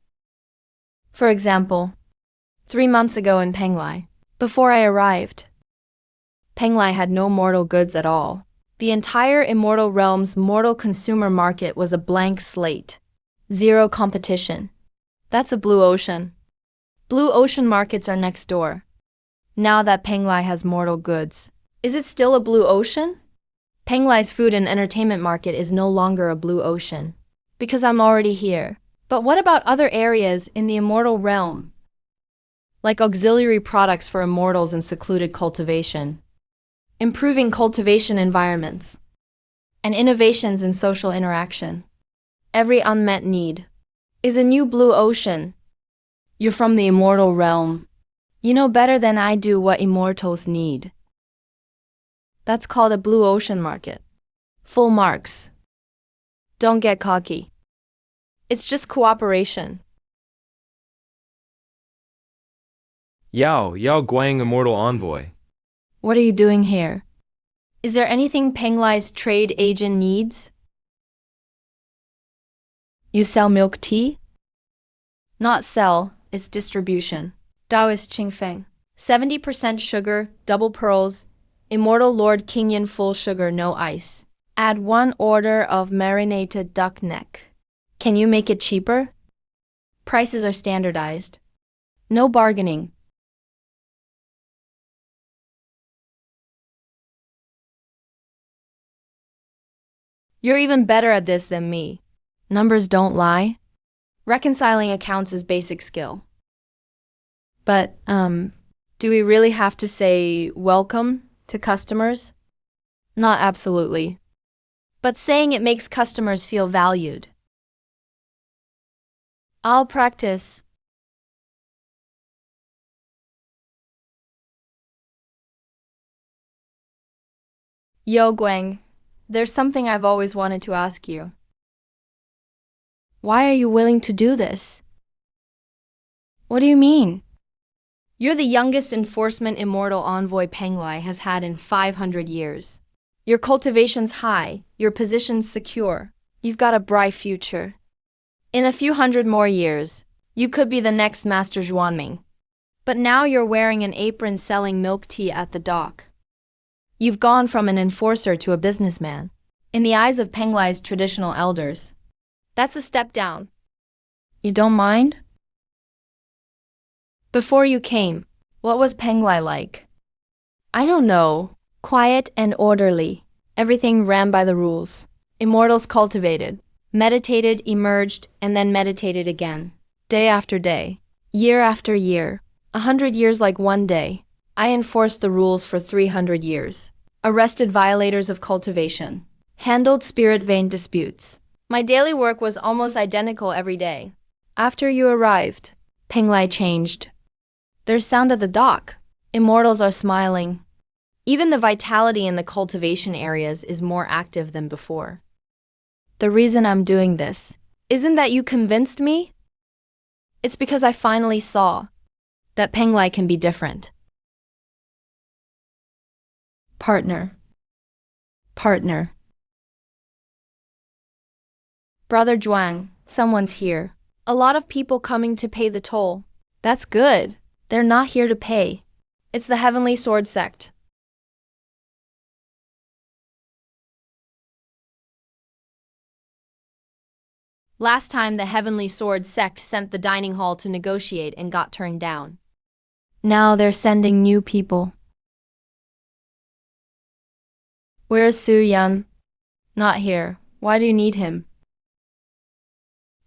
For example, 3 months ago in Penglai, before I arrived, Penglai had no mortal goods at all. The entire Immortal Realm's mortal consumer market was a blank slate. Zero competition. That's a blue ocean. Blue ocean markets are next door. Now that Penglai has mortal goods, is it still a blue ocean? Penglai's food and entertainment market is no longer a blue ocean, because I'm already here. But what about other areas in the Immortal Realm? Like auxiliary products for immortals and secluded cultivation, improving cultivation environments, and innovations in social interaction. Every unmet need is a new blue ocean. You're from the Immortal Realm. You know better than I do what immortals need. That's called a blue ocean market. Full marks. Don't get cocky. It's just cooperation. Yao Guang Immortal Envoy. What are you doing here? Is there anything Penglai's trade agent needs? You sell milk tea? Not sell, it's distribution. Taoist Qingfeng. 70% sugar, double pearls, Immortal Lord Qingyan full sugar, no ice. Add 1 order of marinated duck neck. Can you make it cheaper? Prices are standardized. No bargaining. You're even better at this than me. Numbers don't lie. Reconciling accounts is basic skill. But, do we really have to say welcome to customers? Not absolutely. But saying it makes customers feel valued. I'll practice. Yo, Guang, there's something I've always wanted to ask you. Why are you willing to do this? What do you mean? You're the youngest enforcement immortal envoy Penglai has had in 500 years. Your cultivation's high, your position's secure. You've got a bright future. In a few hundred more years, you could be the next Master Zhuanming. But now you're wearing an apron selling milk tea at the dock. You've gone from an enforcer to a businessman. In the eyes of Penglai's traditional elders, that's a step down. You don't mind? Before you came, what was Penglai like? I don't know. Quiet and orderly. Everything ran by the rules. Immortals cultivated, meditated, emerged, and then meditated again. Day after day. Year after year. 100 years like one day. I enforced the rules for 300 years. Arrested violators of cultivation. Handled spirit vein disputes. My daily work was almost identical every day. After you arrived, Penglai changed. There's sound at the dock. Immortals are smiling. Even the vitality in the cultivation areas is more active than before. The reason I'm doing this isn't that you convinced me. It's because I finally saw that Penglai can be different. Partner. Partner. Brother Zhuang, someone's here. A lot of people coming to pay the toll. That's good. They're not here to pay. It's the Heavenly Sword sect. Last time the Heavenly Sword sect sent the dining hall to negotiate and got turned down. Now they're sending new people. Where's Su Yan? Not here. Why do you need him?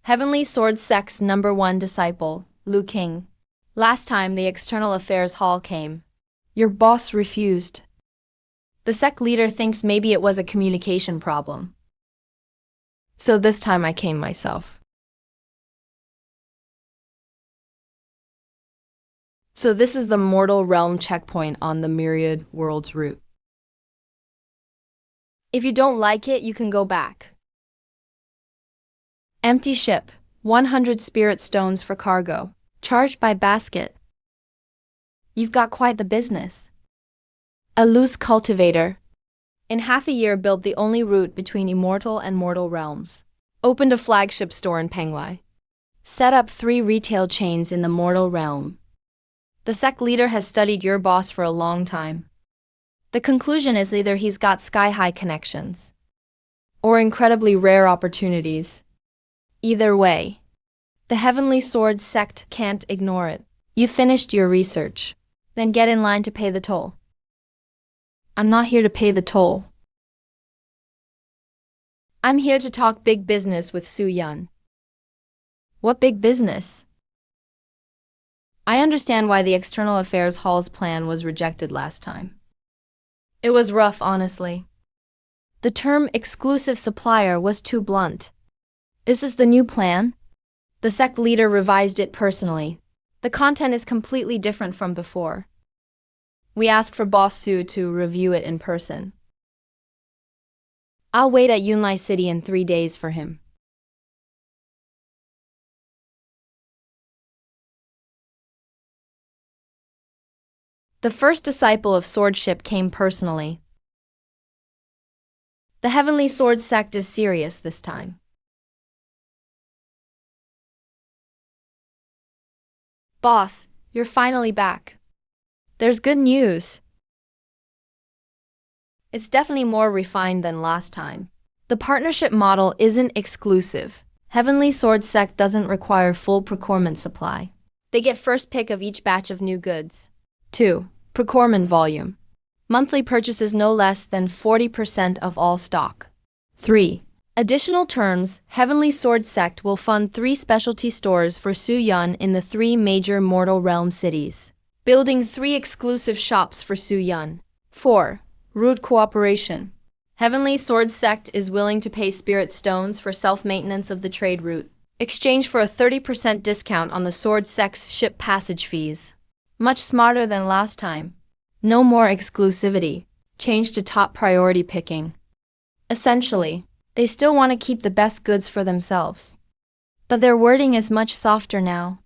Heavenly Sword sect's #1 disciple, Lu King. Last time the External Affairs Hall came, your boss refused. The sect leader thinks maybe it was a communication problem. So this time I came myself. So this is the Mortal Realm checkpoint on the Myriad Worlds route. If you don't like it, you can go back. Empty ship, 100 spirit stones for cargo, charged by basket. You've got quite the business. A loose cultivator. In half a year built the only route between immortal and mortal realms. Opened a flagship store in Penglai. Set up 3 retail chains in the mortal realm. The sect leader has studied your boss for a long time. The conclusion is either he's got sky-high connections or incredibly rare opportunities. Either way, the Heavenly Sword sect can't ignore it. You finished your research. Then get in line to pay the toll. I'm not here to pay the toll. I'm here to talk big business with Su Yun. What big business? I understand why the External Affairs Hall's plan was rejected last time. It was rough, honestly. The term exclusive supplier was too blunt. Is this the new plan? The sect leader revised it personally. The content is completely different from before. We asked for Boss Su to review it in person. I'll wait at Yunlai City in 3 days for him. The first disciple of swordship came personally. The Heavenly Sword sect is serious this time. Boss, you're finally back. There's good news. It's definitely more refined than last time. The partnership model isn't exclusive. Heavenly Sword sect doesn't require full procurement supply. They get first pick of each batch of new goods. 2. Procurement volume. Monthly purchases no less than 40% of all stock. 3. Additional terms, Heavenly Sword sect will fund 3 specialty stores for Su Yun in the 3 major mortal realm cities. Building 3 exclusive shops for Su Yun. 4. Route cooperation. Heavenly Sword sect is willing to pay spirit stones for self-maintenance of the trade route. Exchange for a 30% discount on the Sword sect's ship passage fees. Much smarter than last time. No more exclusivity. Change to top priority picking. Essentially, they still want to keep the best goods for themselves. But their wording is much softer now.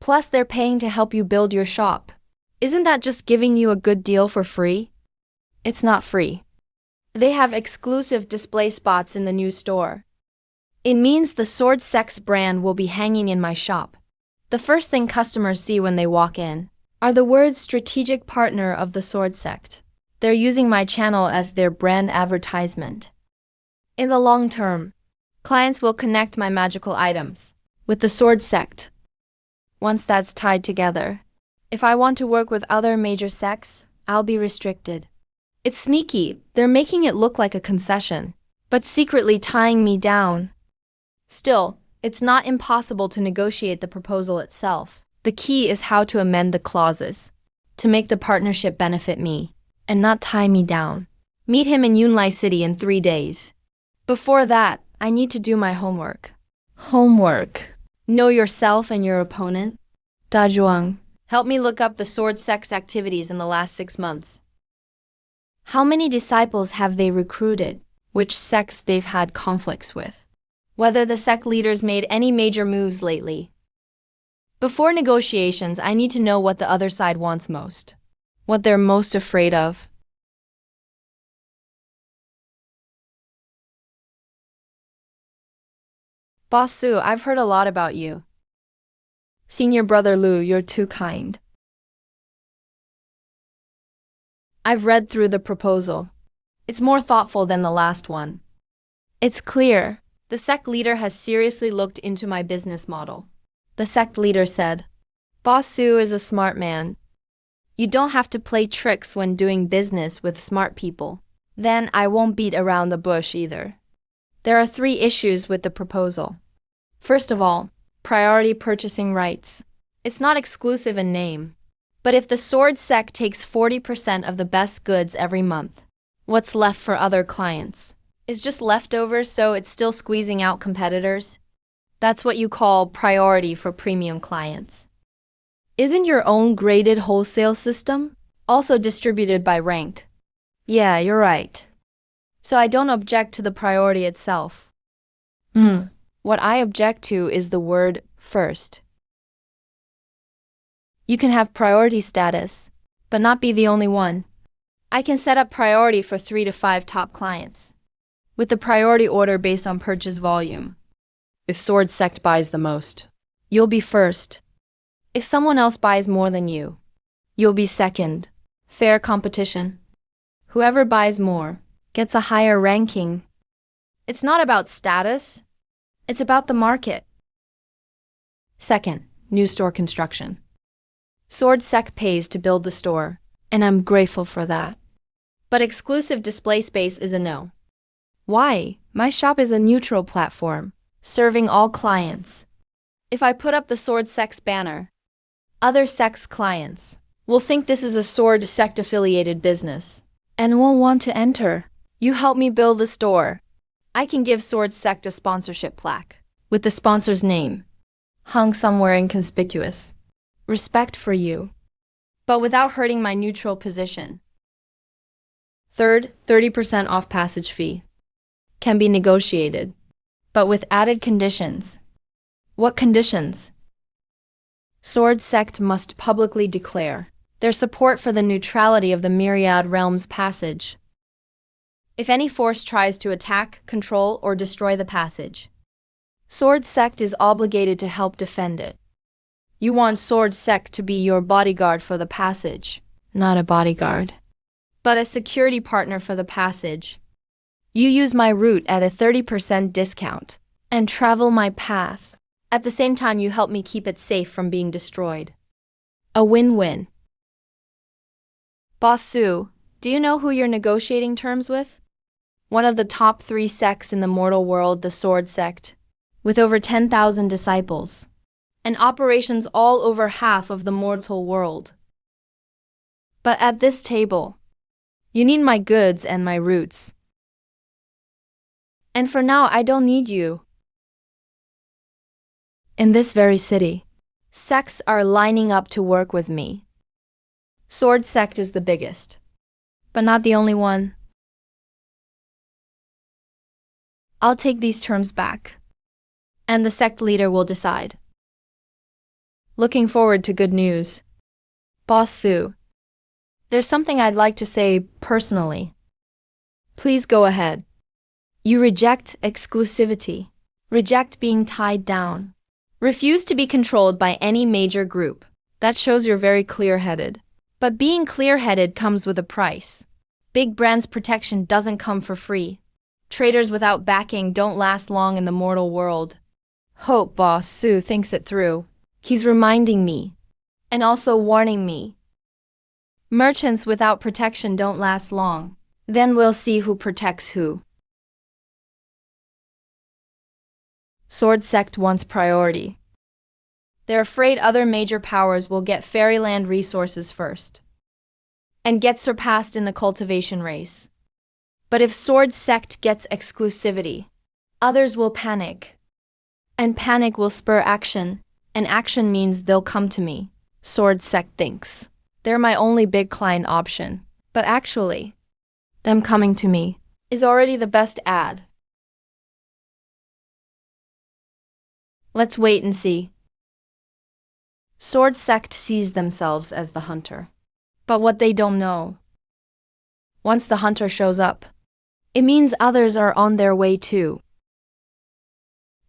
Plus, they're paying to help you build your shop. Isn't that just giving you a good deal for free? It's not free. They have exclusive display spots in the new store. It means the Sword Sect's brand will be hanging in my shop. The first thing customers see when they walk in are the words strategic partner of the Sword Sect. They're using my channel as their brand advertisement. In the long term, clients will connect my magical items with the Sword Sect. Once that's tied together, if I want to work with other major sects, I'll be restricted. It's sneaky, they're making it look like a concession, but secretly tying me down. Still, it's not impossible to negotiate the proposal itself. The key is how to amend the clauses to make the partnership benefit me and not tie me down. Meet him in Yunlai City in 3 days. Before that, I need to do my homework. Homework. Know yourself and your opponent. Dazhuang, help me look up the Sword Sect's activities in the last 6 months. How many disciples have they recruited? Which sects they've had conflicts with? Whether the sect leaders made any major moves lately. Before negotiations, I need to know what the other side wants most. What they're most afraid of. Boss Su, I've heard a lot about you. Senior brother Lu, you're too kind. I've read through the proposal. It's more thoughtful than the last one. It's clear, the sect leader has seriously looked into my business model. The sect leader said, Boss Su is a smart man. You don't have to play tricks when doing business with smart people. Then I won't beat around the bush either. There are 3 issues with the proposal. First of all, priority purchasing rights. It's not exclusive in name. But if the Sword Sect takes 40% of the best goods every month, what's left for other clients? Is just leftovers, so it's still squeezing out competitors? That's what you call priority for premium clients. Isn't your own graded wholesale system also distributed by rank? Yeah, you're right. So I don't object to the priority itself. What I object to is the word first. You can have priority status, but not be the only one. I can set up priority for 3 to 5 top clients, with the priority order based on purchase volume. If Sword Sect buys the most, you'll be first. If someone else buys more than you, you'll be second. Fair competition. Whoever buys more gets a higher ranking. It's not about status, it's about the market. Second, new store construction. Sword Sect pays to build the store, and I'm grateful for that. But exclusive display space is a no. Why? My shop is a neutral platform, serving all clients. If I put up the Sword Sect banner, other sects clients will think this is a Sword Sect affiliated business and won't want to enter. You help me build the store. I can give Sword Sect a sponsorship plaque with the sponsor's name hung somewhere inconspicuous. Respect for you, but without hurting my neutral position. Third, 30% off passage fee can be negotiated, but with added conditions. What conditions? Sword Sect must publicly declare their support for the neutrality of the Myriad realm's passage. If any force tries to attack, control, or destroy the passage, Sword Sect is obligated to help defend it. You want Sword Sect to be your bodyguard for the passage, not a bodyguard, but a security partner for the passage. You use my route at a 30% discount and travel my path. At the same time, you help me keep it safe from being destroyed. A win-win. Boss Sue, do you know who you're negotiating terms with? One of the top 3 sects in the mortal world, the Sword Sect, with over 10,000 disciples, and operations all over half of the mortal world. But at this table, you need my goods and my roots. And for now, I don't need you. In this very city, sects are lining up to work with me. Sword Sect is the biggest, but not the only one. I'll take these terms back, and the sect leader will decide. Looking forward to good news. Boss Sue, there's something I'd like to say personally. Please go ahead. You reject exclusivity, reject being tied down, refuse to be controlled by any major group. That shows you're very clear-headed. But being clear-headed comes with a price. Big brands' protection doesn't come for free. Traders without backing don't last long in the mortal world. Hope Boss Sue thinks it through. He's reminding me, and also warning me. Merchants without protection don't last long. Then we'll see who protects who. Sword Sect wants priority. They're afraid other major powers will get fairyland resources first and get surpassed in the cultivation race. But if Sword Sect gets exclusivity, others will panic. And panic will spur action, and action means they'll come to me. Sword Sect thinks they're my only big client option. But actually, them coming to me is already the best ad. Let's wait and see. Sword Sect sees themselves as the hunter. But what they don't know, once the hunter shows up, it means others are on their way too.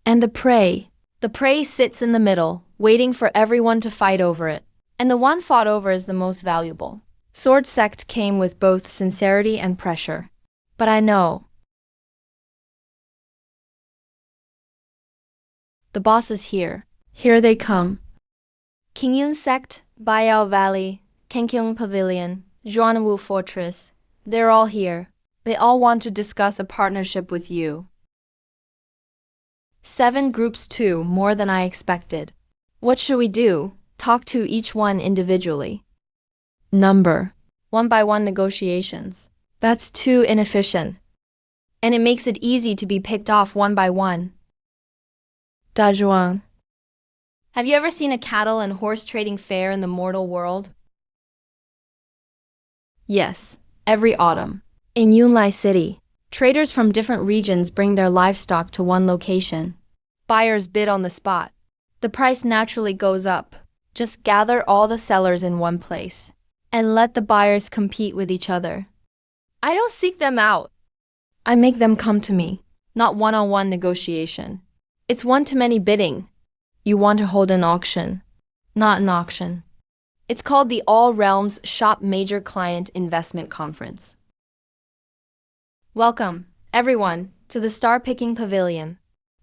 And the prey sits in the middle, waiting for everyone to fight over it. And the one fought over is the most valuable. Sword Sect came with both sincerity and pressure. But I know. The boss is here. Here they come. Qingyun Sect, Baiyao Valley, Kenkyung Pavilion, Zhuanwu Fortress. They're all here. They all want to discuss a partnership with you. 7 groups too, more than I expected. What should we do? Talk to each one individually. Number. 1-by-1 negotiations. That's too inefficient. And it makes it easy to be picked off 1 by 1. Dazhuang. Have you ever seen a cattle and horse trading fair in the mortal world? Yes, every autumn. In Yunlai City, traders from different regions bring their livestock to one location. Buyers bid on the spot. The price naturally goes up. Just gather all the sellers in one place and let the buyers compete with each other. I don't seek them out. I make them come to me, not one-on-one negotiation. It's one-to-many bidding. You want to hold an auction, not an auction. It's called the All Realms Shop Major Client Investment Conference. Welcome, everyone, to the Star Picking Pavilion,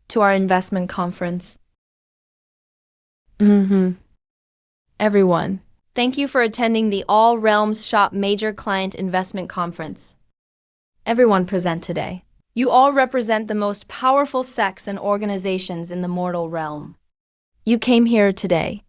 to our investment conference. Everyone, thank you for attending the All Realms Shop Major Client Investment Conference. Everyone present today. You all represent the most powerful sects and organizations in the mortal realm. You came here today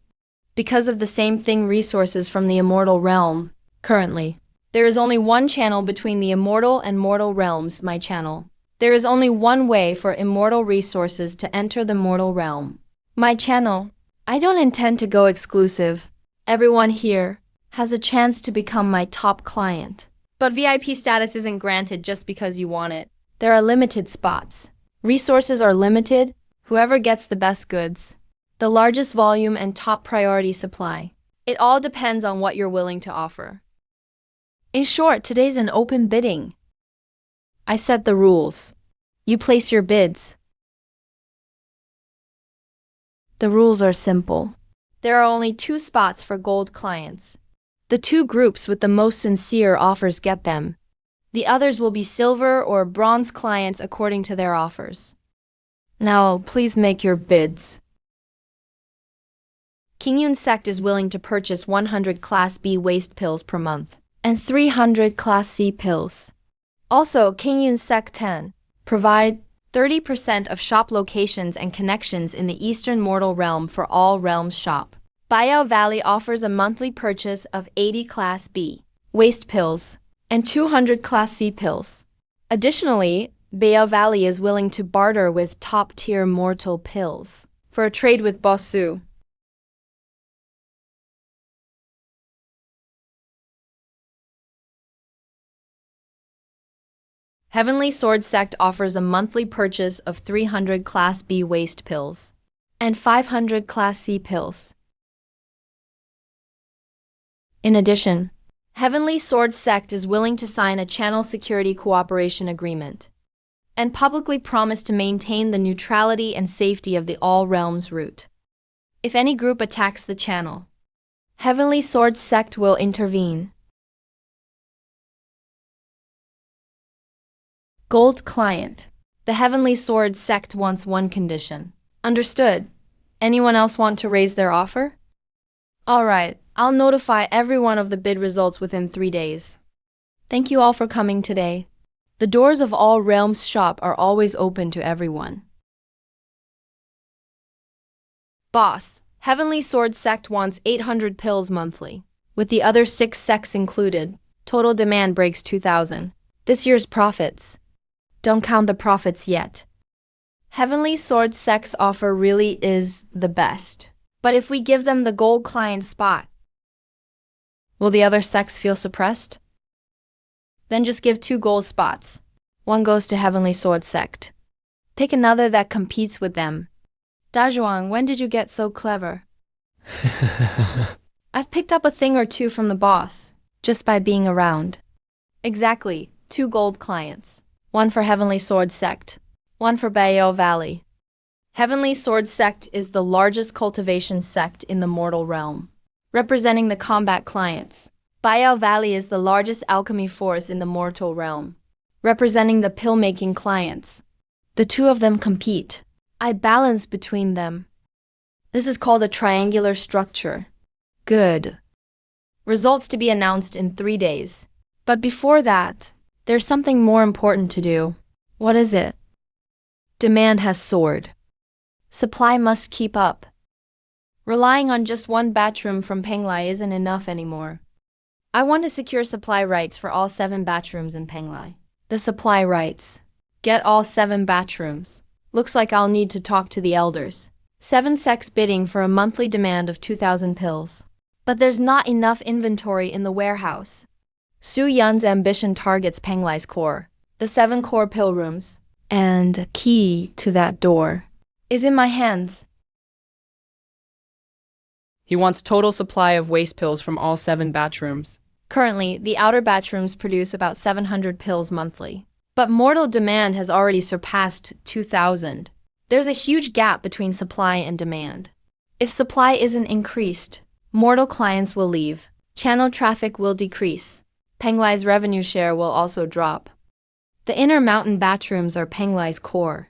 because of the same thing, resources from the immortal realm. Currently, there is only one channel between the immortal and mortal realms, my channel. There is only one way for immortal resources to enter the mortal realm. My channel. I don't intend to go exclusive. Everyone here has a chance to become my top client. But VIP status isn't granted just because you want it. There are limited spots. Resources are limited. Whoever gets the best goods, the largest volume and top priority supply. It all depends on what you're willing to offer. In short, today's an open bidding. I set the rules. You place your bids. The rules are simple. There are only 2 spots for gold clients. The 2 groups with the most sincere offers get them. The others will be silver or bronze clients according to their offers. Now, please make your bids. King Yun Sect is willing to purchase 100 Class B waste pills per month and 300 Class C pills. Also, King Yun Sect 10 provide 30% of shop locations and connections in the Eastern Mortal Realm for all realms shop. Bayou Valley offers a monthly purchase of 80 Class B waste pills and 200 Class C pills. Additionally, Bayou Valley is willing to barter with top-tier mortal pills for a trade with Bossu. Heavenly Sword Sect offers a monthly purchase of 300 Class B waste pills and 500 Class C pills. In addition, Heavenly Sword Sect is willing to sign a channel security cooperation agreement and publicly promise to maintain the neutrality and safety of the All Realms route. If any group attacks the channel, Heavenly Sword Sect will intervene. Gold client. The Heavenly Sword Sect wants one condition. Understood. Anyone else want to raise their offer? Alright, I'll notify everyone of the bid results within 3 days. Thank you all for coming today. The doors of All Realms shop are always open to everyone. Boss, Heavenly Sword Sect wants 800 pills monthly. With the other 6 sects included, total demand breaks 2,000. This year's profits. Don't count the profits yet. Heavenly Sword Sect's offer really is the best. But if we give them the gold client spot, will the other sects feel suppressed? Then just give 2 gold spots. One goes to Heavenly Sword Sect. Pick another that competes with them. Dazhuang, when did you get so clever? I've picked up a thing or 2 from the boss, just by being around. Exactly, 2 gold clients. One for Heavenly Sword Sect, one for Bayou Valley. Heavenly Sword Sect is the largest cultivation sect in the mortal realm, representing the combat clients. Bayou Valley is the largest alchemy force in the mortal realm, representing the pill-making clients. The 2 of them compete. I balance between them. This is called a triangular structure. Good. Results to be announced in 3 days. But before that, there's something more important to do. What is it? Demand has soared. Supply must keep up. Relying on just one batchroom from Penglai isn't enough anymore. I want to secure supply rights for all 7 batchrooms in Penglai. The supply rights. Get all 7 batchrooms. Looks like I'll need to talk to the elders. 7 secs bidding for a monthly demand of 2,000 pills. But there's not enough inventory in the warehouse. Su Yun's ambition targets Penglai's core, the 7 core pill rooms. And the key to that door is in my hands. He wants total supply of waste pills from all 7 batch rooms. Currently, the outer batch rooms produce about 700 pills monthly. But mortal demand has already surpassed 2,000. There's a huge gap between supply and demand. If supply isn't increased, mortal clients will leave, channel traffic will decrease, Penglai's revenue share will also drop. The inner mountain batch rooms are Penglai's core.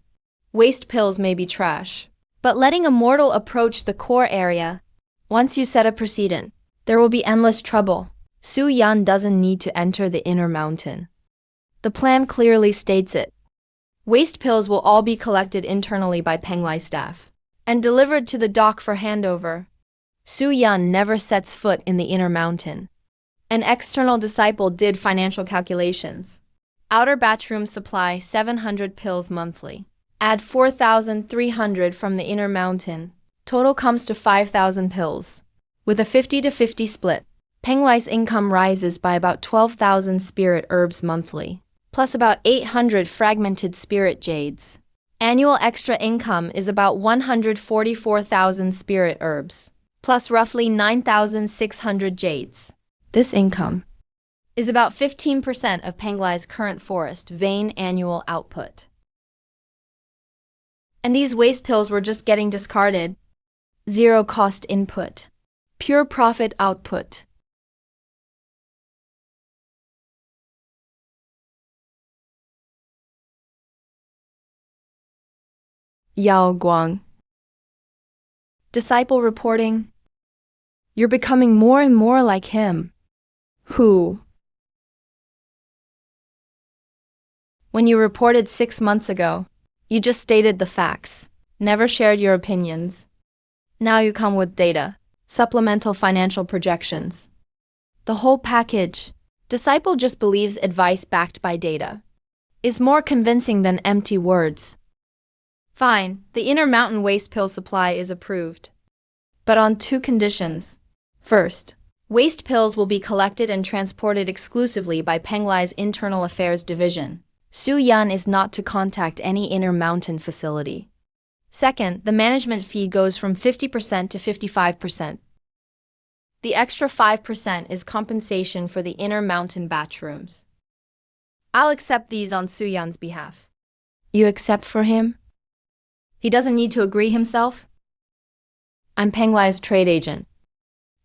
Waste pills may be trash, but letting a mortal approach the core area, once you set a precedent, there will be endless trouble. Su Yan doesn't need to enter the inner mountain. The plan clearly states it. Waste pills will all be collected internally by Penglai staff and delivered to the dock for handover. Su Yan never sets foot in the inner mountain. An external disciple did financial calculations. Outer batch room supply 700 pills monthly. Add 4,300 from the inner mountain. Total comes to 5,000 pills. With a 50-50 split, Penglai's income rises by about 12,000 spirit herbs monthly, plus about 800 fragmented spirit jades. Annual extra income is about 144,000 spirit herbs, plus roughly 9,600 jades. This income is about 15% of Penglai's current forest vein annual output. And these waste pills were just getting discarded. Zero cost input. Pure profit output. Yao Guang. Disciple reporting. You're becoming more and more like him. Who? When you reported 6 months ago, you just stated the facts, never shared your opinions. Now you come with data, supplemental financial projections. The whole package. Disciple just believes advice backed by data is more convincing than empty words. Fine, the inner mountain waste pill supply is approved. But on 2 conditions. First, waste pills will be collected and transported exclusively by Penglai's Internal Affairs Division. Su Yan is not to contact any inner mountain facility. Second, the management fee goes from 50% to 55%. The extra 5% is compensation for the inner mountain batch rooms. I'll accept these on Su Yan's behalf. You accept for him? He doesn't need to agree himself? I'm Penglai's trade agent.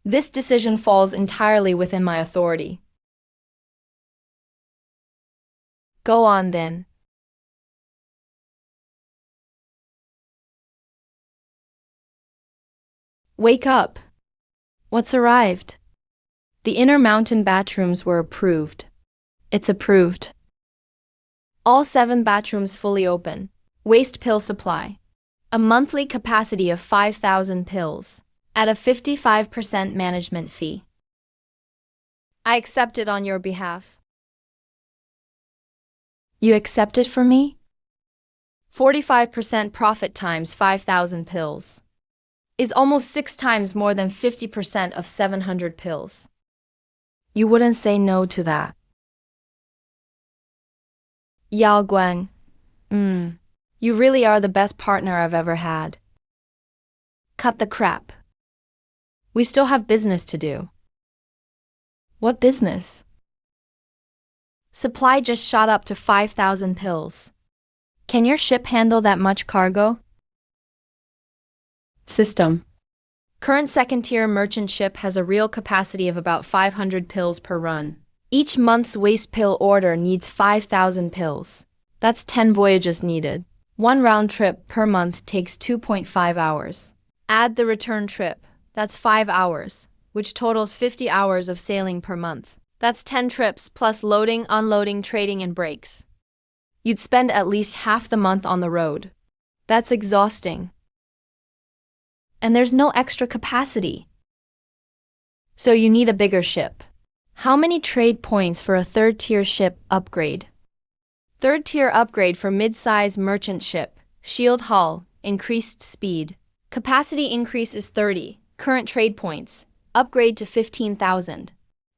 This decision falls entirely within my authority. Go on then. Wake up. What's arrived? The inner mountain batch rooms were approved. It's approved. All 7 batch rooms fully open. Waste pill supply. A monthly capacity of 5,000 pills at a 55% management fee. I accept it on your behalf. You accept it for me? 45% profit times 5,000 pills is almost 6 times more than 50% of 700 pills. You wouldn't say no to that. Yao Guang. You really are the best partner I've ever had. Cut the crap. We still have business to do. What business? Supply just shot up to 5,000 pills. Can your ship handle that much cargo? System. Current second-tier merchant ship has a real capacity of about 500 pills per run. Each month's waste pill order needs 5,000 pills. That's 10 voyages needed. 1 round trip per month takes 2.5 hours. Add the return trip. That's 5 hours, which totals 50 hours of sailing per month. That's 10 trips plus loading, unloading, trading, and breaks. You'd spend at least half the month on the road. That's exhausting. And there's no extra capacity. So you need a bigger ship. How many trade points for a 3rd-tier ship upgrade? 3rd-tier upgrade for mid-size merchant ship, shield hull, increased speed, Capacity increase is 30. Current trade points. Upgrade to 15,000.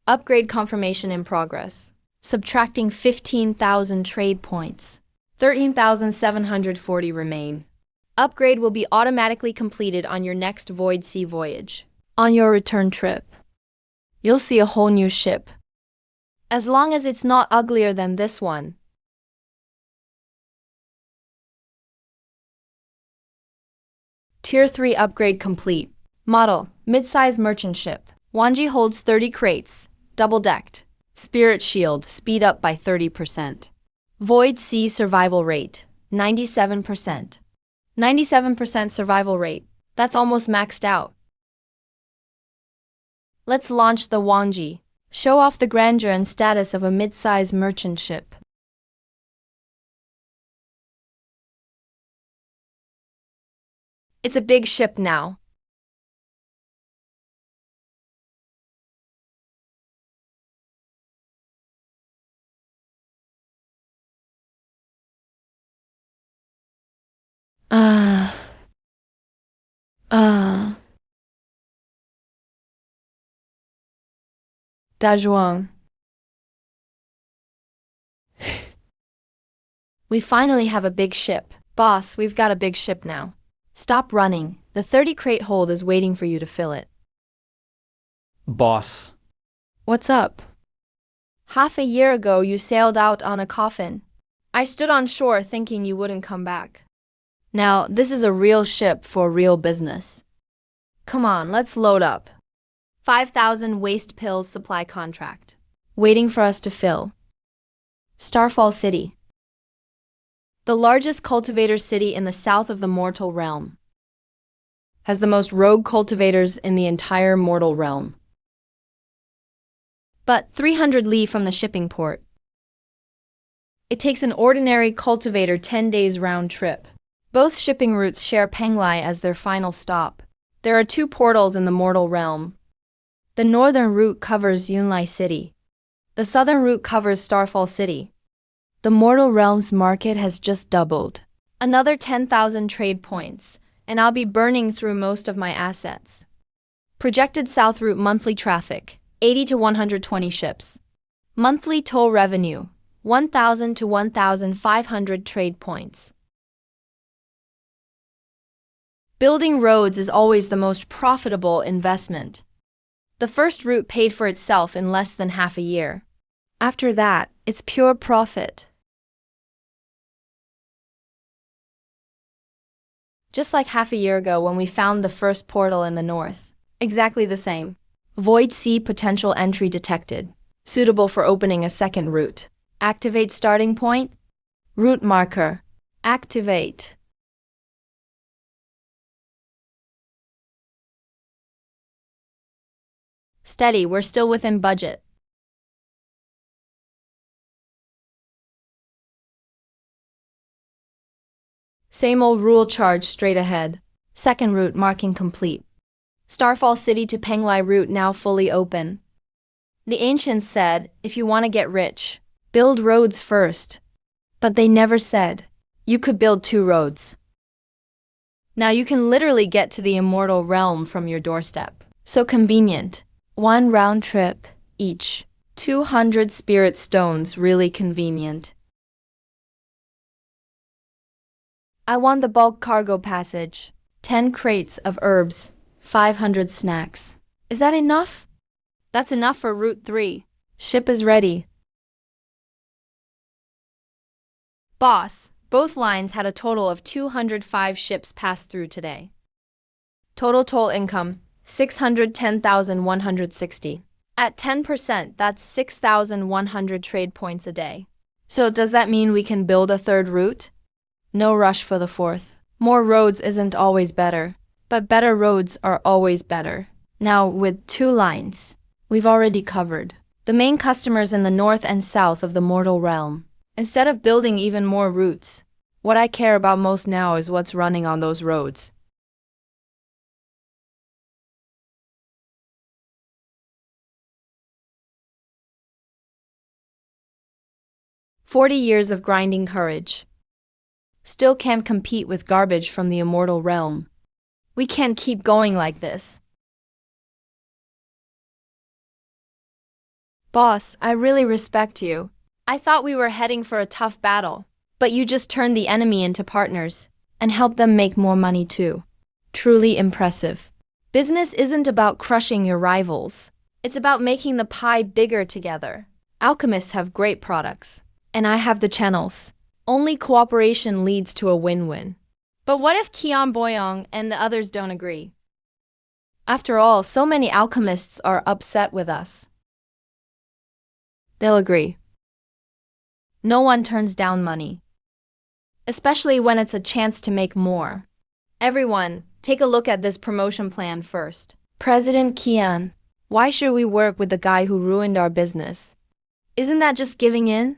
Upgrade confirmation in progress. Subtracting 15,000 trade points. 13,740 remain. Upgrade will be automatically completed on your next Void Sea voyage. On your return trip, you'll see a whole new ship. As long as it's not uglier than this one. Tier 3 upgrade complete. Model, mid-size merchant ship. Wanji holds 30 crates, double-decked. Spirit shield, speed up by 30%. Void Sea survival rate, 97%. 97% survival rate. That's almost maxed out. Let's launch the Wanji. Show off the grandeur and status of a mid-size merchant ship. It's a big ship now. Dazhuang. We finally have a big ship. Boss, we've got a big ship now. Stop running. The 30 crate hold is waiting for you to fill it. Boss. What's up? Half a year ago, you sailed out on a coffin. I stood on shore thinking you wouldn't come back. Now, this is a real ship for real business. Come on, let's load up. 5,000 waste pills supply contract. Waiting for us to fill. Starfall City. The largest cultivator city in the south of the mortal realm. Has the most rogue cultivators in the entire mortal realm. But 300 li from the shipping port. It takes an ordinary cultivator 10 days round trip. Both shipping routes share Penglai as their final stop. There are 2 portals in the mortal realm. The northern route covers Yunlai City. The southern route covers Starfall City. The mortal realm's market has just doubled. Another 10,000 trade points, and I'll be burning through most of my assets. Projected south route monthly traffic, 80 to 120 ships. Monthly toll revenue, 1,000 to 1,500 trade points. Building roads is always the most profitable investment. The first route paid for itself in less than half a year. After that, it's pure profit. Just like half a year ago when we found the first portal in the north. Exactly the same. Void Sea potential entry detected. Suitable for opening a second route. Activate starting point. Route marker. Activate. Steady, we're still within budget. Same old rule charge straight ahead. Second route marking complete. Starfall City to Penglai route now fully open. The ancients said, if you want to get rich, build roads first. But they never said, you could build 2 roads. Now you can literally get to the immortal realm from your doorstep. So convenient. 1 round trip each. 200 spirit stones, really convenient. I want the bulk cargo passage. 10 crates of herbs, 500 snacks. Is that enough? That's enough for Route 3. Ship is ready. Boss, both lines had a total of 205 ships pass through today. Total toll income, 610,160. At 10%, that's 6,100 trade points a day. So does that mean we can build a third route? No rush for the fourth. More roads isn't always better, but better roads are always better. Now, with 2 lines, we've already covered the main customers in the north and south of the mortal realm. Instead of building even more routes, what I care about most now is what's running on those roads. "40 years of grinding courage. Still can't compete with garbage from the immortal realm. We can't keep going like this. Boss, I really respect you. I thought we were heading for a tough battle, but you just turned the enemy into partners and helped them make more money too. Truly impressive. Business isn't about crushing your rivals. It's about making the pie bigger together. Alchemists have great products, and I have the channels. Only cooperation leads to a win-win. But what if Kian Boyong and the others don't agree? After all, so many alchemists are upset with us. They'll agree. No one turns down money, especially when it's a chance to make more. Everyone, take a look at this promotion plan first. President Kian, why should we work with the guy who ruined our business? Isn't that just giving in?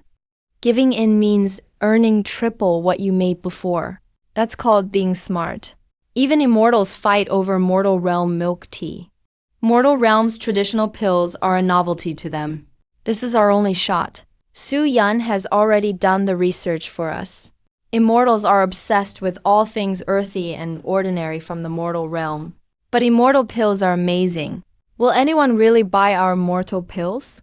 Giving in means earning triple what you made before. That's called being smart. Even immortals fight over Mortal Realm milk tea. Mortal Realm's traditional pills are a novelty to them. This is our only shot. Su Yan has already done the research for us. Immortals are obsessed with all things earthy and ordinary from the mortal realm. But immortal pills are amazing. Will anyone really buy our mortal pills?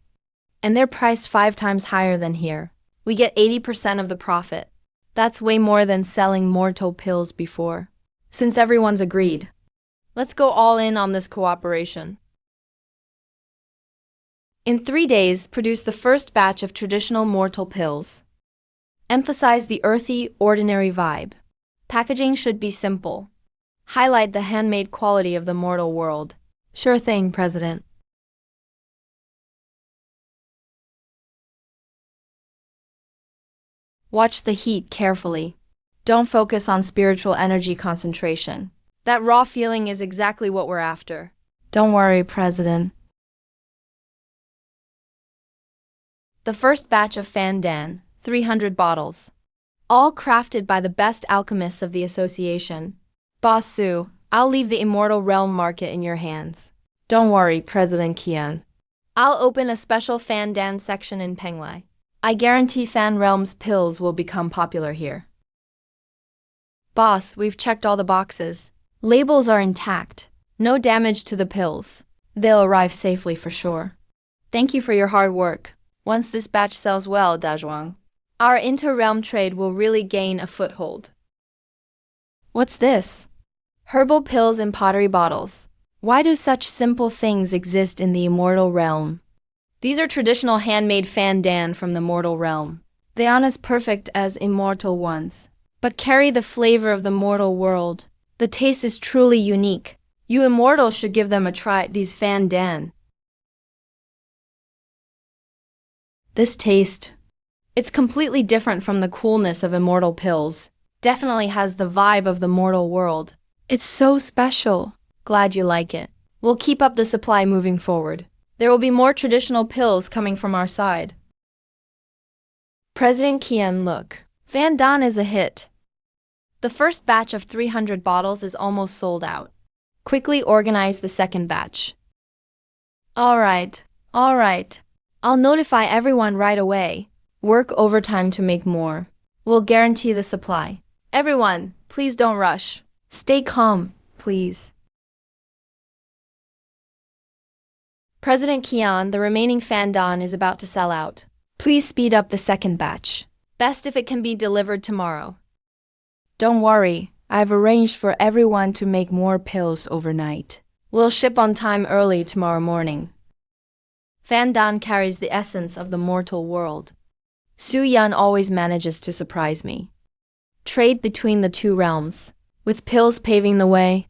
And they're priced 5 times higher than here. We get 80% of the profit. That's way more than selling mortal pills before. Since everyone's agreed, let's go all in on this cooperation. In 3 days, produce the first batch of traditional mortal pills. Emphasize the earthy, ordinary vibe. Packaging should be simple. Highlight the handmade quality of the mortal world. Sure thing, President. Watch the heat carefully. Don't focus on spiritual energy concentration. That raw feeling is exactly what we're after. Don't worry, President. The first batch of Fandan, 300 bottles. All crafted by the best alchemists of the association. Boss Su, I'll leave the immortal realm market in your hands. Don't worry, President Kian. I'll open a special Fandan section in Penglai. I guarantee Fan Realm's pills will become popular here. Boss, we've checked all the boxes. Labels are intact. No damage to the pills. They'll arrive safely for sure. Thank you for your hard work. Once this batch sells well, Dazhuang, our inter-realm trade will really gain a foothold. What's this? Herbal pills in pottery bottles. Why do such simple things exist in the immortal realm? These are traditional handmade Fandan from the mortal realm. They aren't as perfect as immortal ones, but carry the flavor of the mortal world. The taste is truly unique. You immortals should give them a try, these Fandan. This taste, it's completely different from the coolness of immortal pills. Definitely has the vibe of the mortal world. It's so special. Glad you like it. We'll keep up the supply moving forward. There will be more traditional pills coming from our side. President Kian, look. Fandan is a hit. The first batch of 300 bottles is almost sold out. Quickly organize the second batch. All right. I'll notify everyone right away. Work overtime to make more. We'll guarantee the supply. Everyone, please don't rush. Stay calm, please. President Kian, the remaining Fandan is about to sell out. Please speed up the second batch. Best if it can be delivered tomorrow. Don't worry, I've arranged for everyone to make more pills overnight. We'll ship on time early tomorrow morning. Fandan carries the essence of the mortal world. Su Yan always manages to surprise me. Trade between the two realms, with pills paving the way.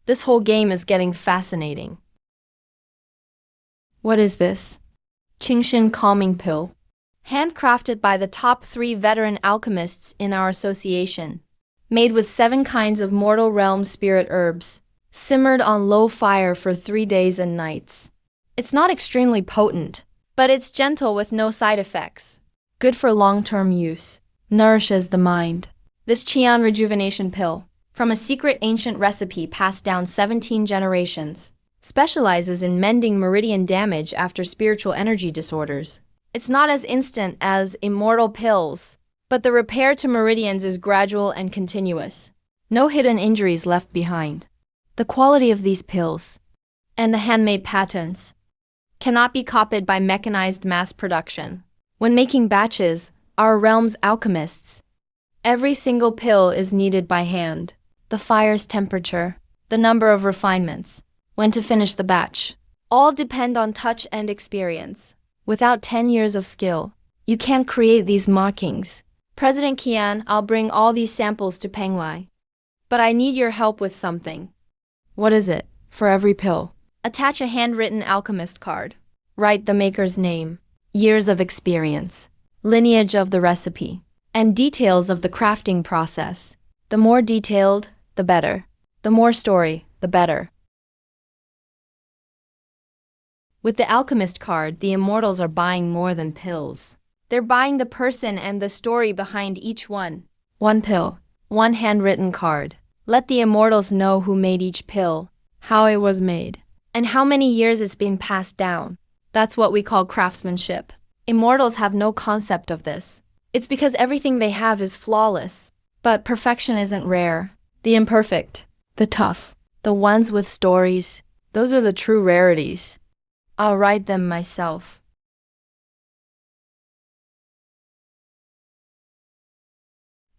This whole game is getting fascinating. What is this? Qingshin Calming Pill. Handcrafted by the top 3 veteran alchemists in our association. Made with 7 kinds of mortal realm spirit herbs. Simmered on low fire for 3 days and nights. It's not extremely potent, but it's gentle with no side effects. Good for long-term use. Nourishes the mind. This Qian rejuvenation pill, from a secret ancient recipe passed down 17 generations, specializes in mending meridian damage after spiritual energy disorders. It's not as instant as immortal pills, but the repair to meridians is gradual and continuous. No hidden injuries left behind. The quality of these pills and the handmade patterns cannot be copied by mechanized mass production. When making batches, our realm's alchemists, every single pill is kneaded by hand. The fire's temperature, the number of refinements, when to finish the batch, all depend on touch and experience. Without 10 years of skill, you can't create these markings. President Qian, I'll bring all these samples to Penglai. But I need your help with something. What is it? For every pill, attach a handwritten alchemist card. Write the maker's name, years of experience, lineage of the recipe, and details of the crafting process. The more detailed, the better. The more story, the better. With the alchemist card, the immortals are buying more than pills. They're buying the person and the story behind each one. One pill, one handwritten card. Let the immortals know who made each pill, how it was made, and how many years it's been passed down. That's what we call craftsmanship. Immortals have no concept of this. It's because everything they have is flawless. But perfection isn't rare. The imperfect, the tough, the ones with stories, those are the true rarities. I'll write them myself.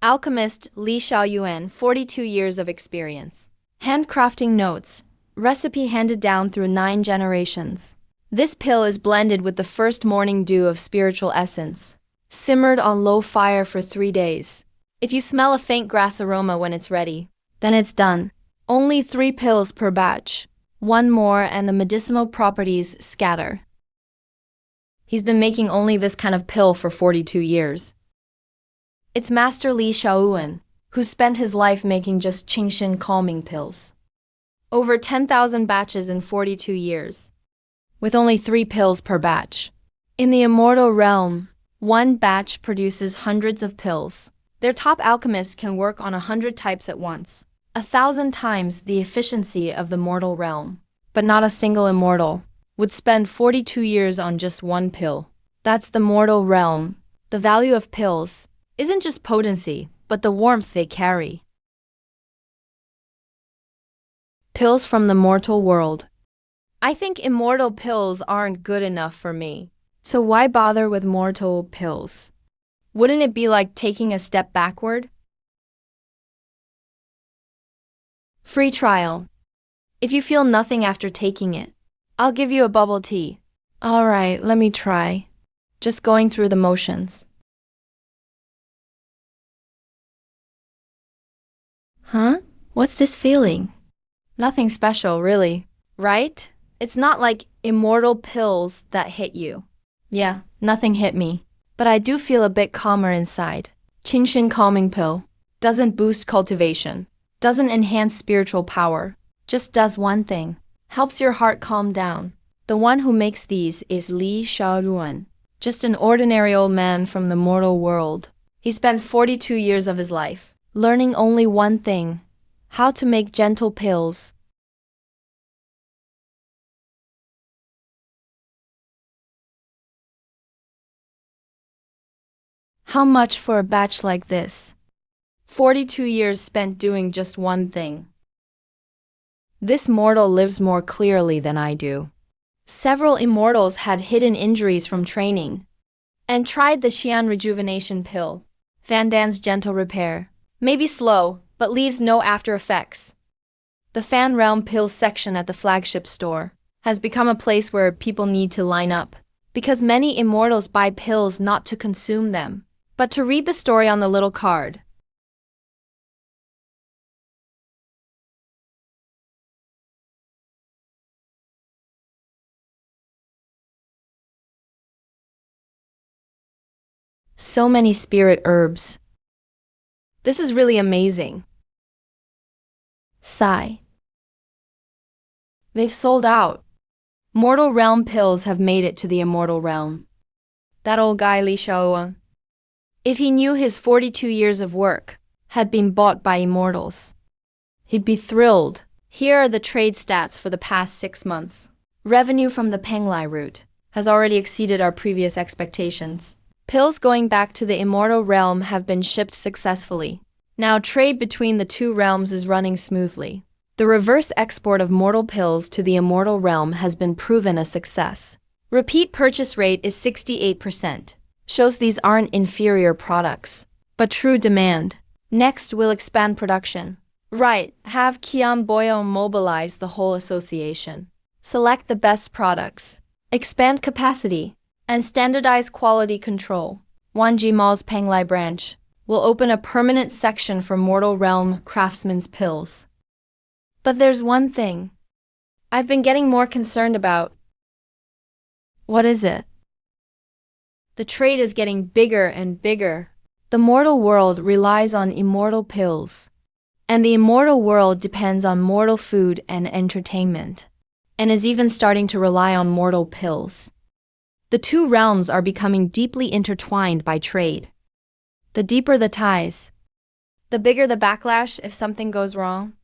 Alchemist Li Xiaoyuan, 42 years of experience. Handcrafting notes. Recipe handed down through 9 generations. This pill is blended with the first morning dew of spiritual essence, simmered on low fire for 3 days. If you smell a faint grass aroma when it's ready, then it's done. Only 3 pills per batch. One more and the medicinal properties scatter. He's been making only this kind of pill for 42 years. It's Master Li Xiaoyuan, who spent his life making just Qingxin calming pills. Over 10,000 batches in 42 years, with only 3 pills per batch. In the immortal realm, one batch produces hundreds of pills. Their top alchemists can work on 100 types at once, 1,000 times the efficiency of the mortal realm. But not a single immortal would spend 42 years on just one pill. That's the mortal realm. The value of pills isn't just potency, but the warmth they carry. Pills from the mortal world. I think immortal pills aren't good enough for me. So why bother with mortal pills? Wouldn't it be like taking a step backward? Free trial. If you feel nothing after taking it, I'll give you a bubble tea. All right, let me try. Just going through the motions. Huh? What's this feeling? Nothing special, really. Right? It's not like immortal pills that hit you. Yeah, nothing hit me. But I do feel a bit calmer inside. Qingxin calming pill doesn't boost cultivation, doesn't enhance spiritual power, just does one thing. Helps your heart calm down. The one who makes these is Li Xiaoyuan, just an ordinary old man from the mortal world. He spent 42 years of his life learning only one thing: how to make gentle pills. How much for a batch like this? 42 years spent doing just one thing. This mortal lives more clearly than I do. Several immortals had hidden injuries from training and tried the Xian rejuvenation pill. Fandan's gentle repair. Maybe slow, but leaves no after effects. The Fan Realm pills section at the flagship store has become a place where people need to line up, because many immortals buy pills not to consume them, but to read the story on the little card. So many spirit herbs. This is really amazing. Sigh. They've sold out. Mortal realm pills have made it to the immortal realm. That old guy Li Xiaoyuan, if he knew his 42 years of work had been bought by immortals, he'd be thrilled. Here are the trade stats for the past 6 months. Revenue from the Penglai route has already exceeded our previous expectations. Pills going back to the immortal realm have been shipped successfully. Now trade between the two realms is running smoothly. The reverse export of mortal pills to the immortal realm has been proven a success. Repeat purchase rate is 68%. Shows these aren't inferior products, but true demand. Next, we'll expand production. Right, have Kian Boyo mobilize the whole association. Select the best products. Expand capacity. And standardize quality control. Wanji Mall's Penglai branch will open a permanent section for Mortal Realm Craftsman's pills. But there's one thing I've been getting more concerned about. What is it? The trade is getting bigger and bigger. The mortal world relies on immortal pills. And the immortal world depends on mortal food and entertainment. And is even starting to rely on mortal pills. The two realms are becoming deeply intertwined by trade. The deeper the ties, the bigger the backlash if something goes wrong.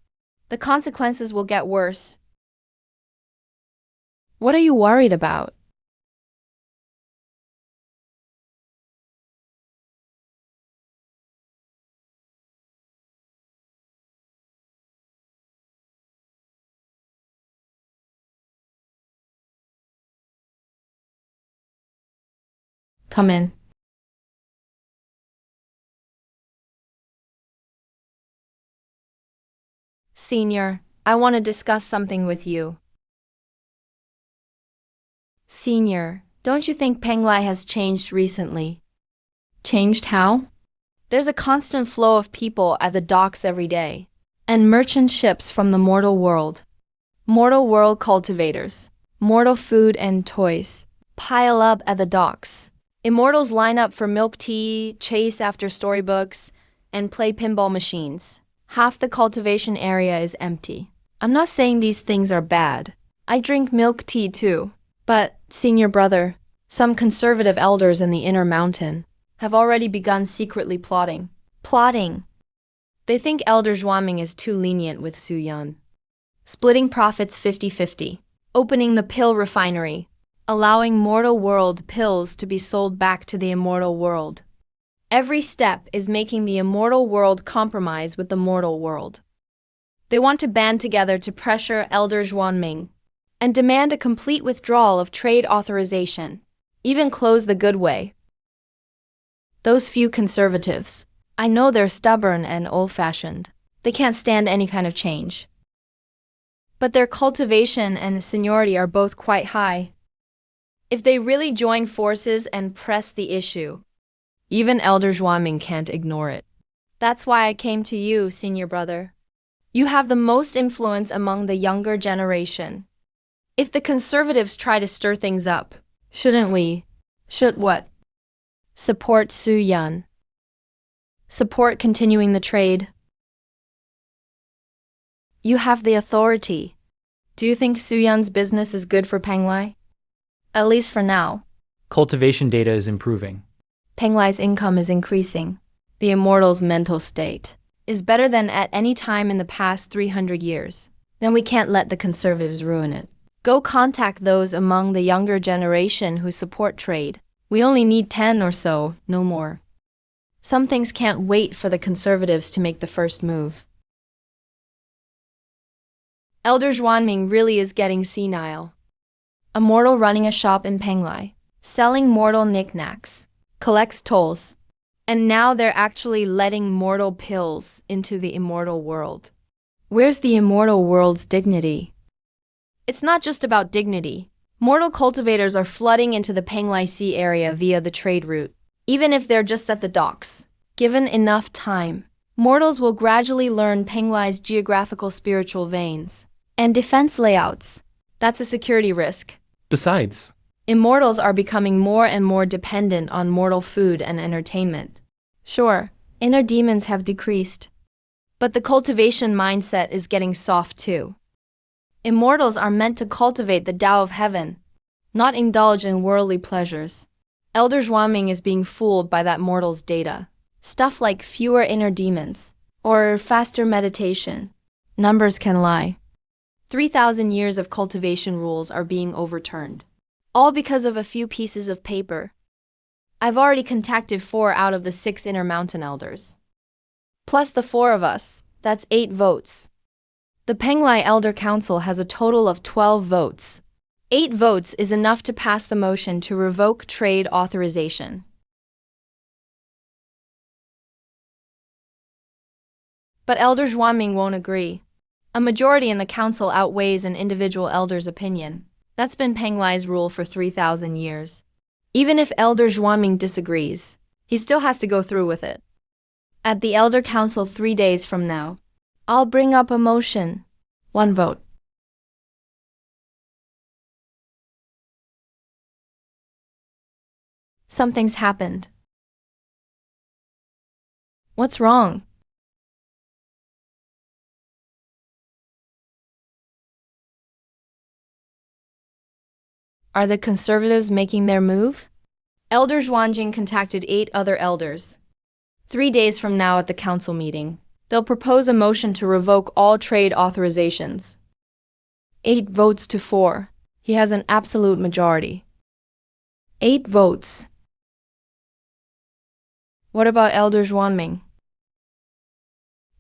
The consequences will get worse. What are you worried about? Come in. Senior, I want to discuss something with you. Senior, don't you think Penglai has changed recently? Changed how? There's a constant flow of people at the docks every day, and merchant ships from the mortal world. Mortal world cultivators, mortal food and toys, pile up at the docks. Immortals line up for milk tea, chase after storybooks, and play pinball machines. Half the cultivation area is empty. I'm not saying these things are bad. I drink milk tea too. But, senior brother, some conservative elders in the inner mountain have already begun secretly plotting. Plotting. They think Elder Zhuangming is too lenient with Su Yan. Splitting profits 50-50. Opening the pill refinery. Allowing mortal world pills to be sold back to the immortal world. Every step is making the immortal world compromise with the mortal world. They want to band together to pressure Elder Zhuangming and demand a complete withdrawal of trade authorization, even close the good way. Those few conservatives, I know they're stubborn and old-fashioned. They can't stand any kind of change. But their cultivation and seniority are both quite high. If they really join forces and press the issue, even Elder Zhuangming can't ignore it. That's why I came to you, senior brother. You have the most influence among the younger generation. If the conservatives try to stir things up, shouldn't we? Should what? Support Su Yan. Support continuing the trade. You have the authority. Do you think Su Yan's business is good for Penglai? At least for now. Cultivation data is improving. Penglai's income is increasing. The immortal's mental state is better than at any time in the past 300 years. Then we can't let the conservatives ruin it. Go contact those among the younger generation who support trade. We only need 10 or so, no more. Some things can't wait for the conservatives to make the first move. Elder Zhuangming really is getting senile. A mortal running a shop in Penglai, selling mortal knickknacks, collects tolls, and now they're actually letting mortal pills into the immortal world. Where's the immortal world's dignity? It's not just about dignity. Mortal cultivators are flooding into the Penglai Sea area via the trade route, even if they're just at the docks. Given enough time, mortals will gradually learn Penglai's geographical spiritual veins and defense layouts. That's a security risk. Besides, Immortals are becoming more and more dependent on mortal food and entertainment. Sure, inner demons have decreased, but the cultivation mindset is getting soft too. Immortals are meant to cultivate the Tao of heaven, not indulge in worldly pleasures. Elder Zhuangming is being fooled by that mortal's data. Stuff like fewer inner demons, or faster meditation. Numbers can lie. 3,000 years of cultivation rules are being overturned. All because of a few pieces of paper. I've already contacted 4 out of the 6 inner mountain elders. Plus the 4 of us, that's 8 votes. The Penglai Elder Council has a total of 12 votes. 8 votes is enough to pass the motion to revoke trade authorization. But Elder Zhuanming won't agree. A majority in the council outweighs an individual elder's opinion. That's been Penglai's rule for 3,000 years. Even if Elder Zhuanming disagrees, he still has to go through with it. At the Elder Council 3 days from now, I'll bring up a motion. 1 vote. Something's happened. What's wrong? Are the conservatives making their move? Elder Zhuanjing contacted 8 other elders. 3 days from now at the council meeting, they'll propose a motion to revoke all trade authorizations. 8 votes to 4. He has an absolute majority. 8 votes. What about Elder Zhuanming?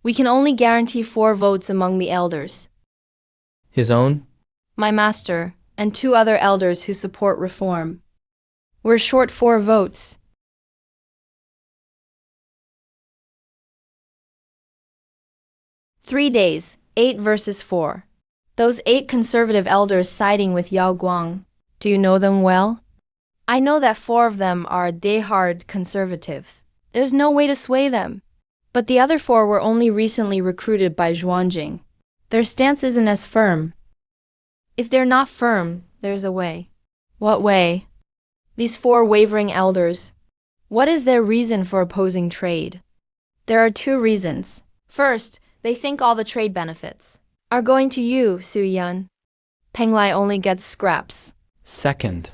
We can only guarantee 4 votes among the elders. His own? My master, and 2 other elders who support reform. We're short 4 votes. "3 days, 8 versus 4. Those 8 conservative elders siding with Yao Guang. Do you know them well? I know that 4 of them are diehard conservatives. There's no way to sway them. But the other 4 were only recently recruited by Zhuanjing. Their stance isn't as firm. If they're not firm, there's a way." What way? These 4 wavering elders. What is their reason for opposing trade? There are 2 reasons. First, they think all the trade benefits are going to you, Su Yan. Penglai only gets scraps. Second,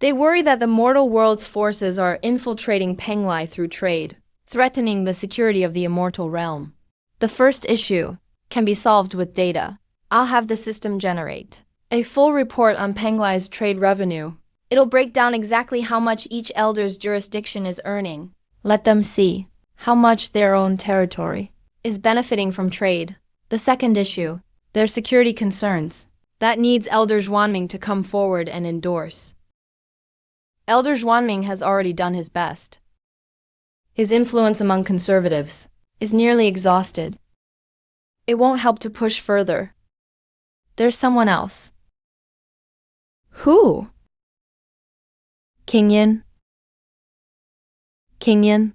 They worry that the mortal world's forces are infiltrating Penglai through trade, threatening the security of the immortal realm. The first issue can be solved with data. I'll have the system generate a full report on Penglai's trade revenue. It'll break down exactly how much each elder's jurisdiction is earning. Let them see how much their own territory is benefiting from trade. The second issue, their security concerns. That needs Elder Zhuanming to come forward and endorse. Elder Zhuanming has already done his best. His influence among conservatives is nearly exhausted. It won't help to push further. There's someone else. Who? Qingyan. Qingyan?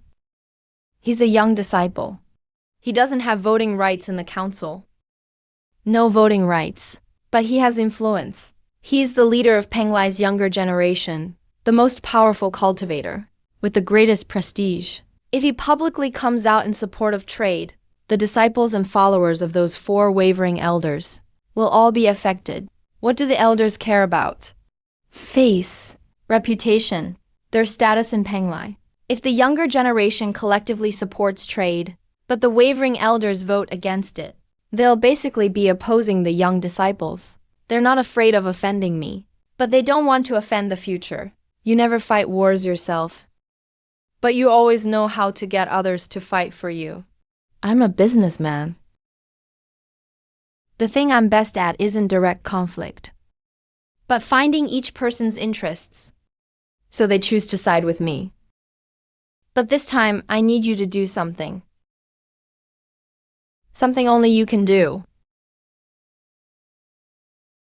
He's a young disciple. He doesn't have voting rights in the council. No voting rights, but he has influence. He's the leader of Penglai's younger generation, the most powerful cultivator, with the greatest prestige. If he publicly comes out in support of trade, the disciples and followers of those 4 wavering elders will all be affected. What do the elders care about? Face, reputation, their status in Penglai. If the younger generation collectively supports trade, but the wavering elders vote against it, they'll basically be opposing the young disciples. They're not afraid of offending me, but they don't want to offend the future. You never fight wars yourself, but you always know how to get others to fight for you. I'm a businessman. The thing I'm best at isn't direct conflict, but finding each person's interests, so they choose to side with me. But this time, I need you to do something. Something only you can do.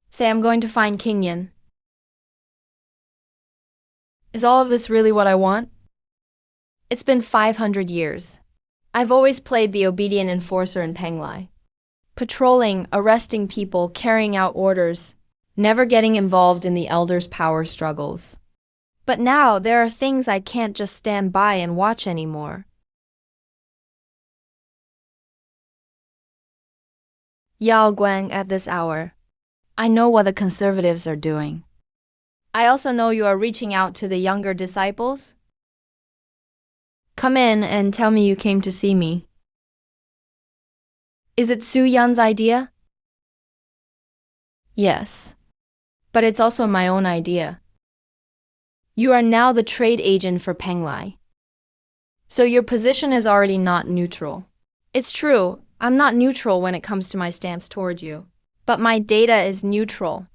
Say I'm going to find Qingyan. Is all of this really what I want? It's been 500 years. I've always played the obedient enforcer in Penglai. Patrolling, arresting people, carrying out orders, never getting involved in the elders' power struggles. But now there are things I can't just stand by and watch anymore. Yao Guang at this hour. I know what the conservatives are doing. I also know you are reaching out to the younger disciples. Come in and tell me you came to see me. Is it Su Yan's idea? Yes, but it's also my own idea. You are now the trade agent for Penglai, so your position is already not neutral. It's true, I'm not neutral when it comes to my stance toward you. But my data is neutral.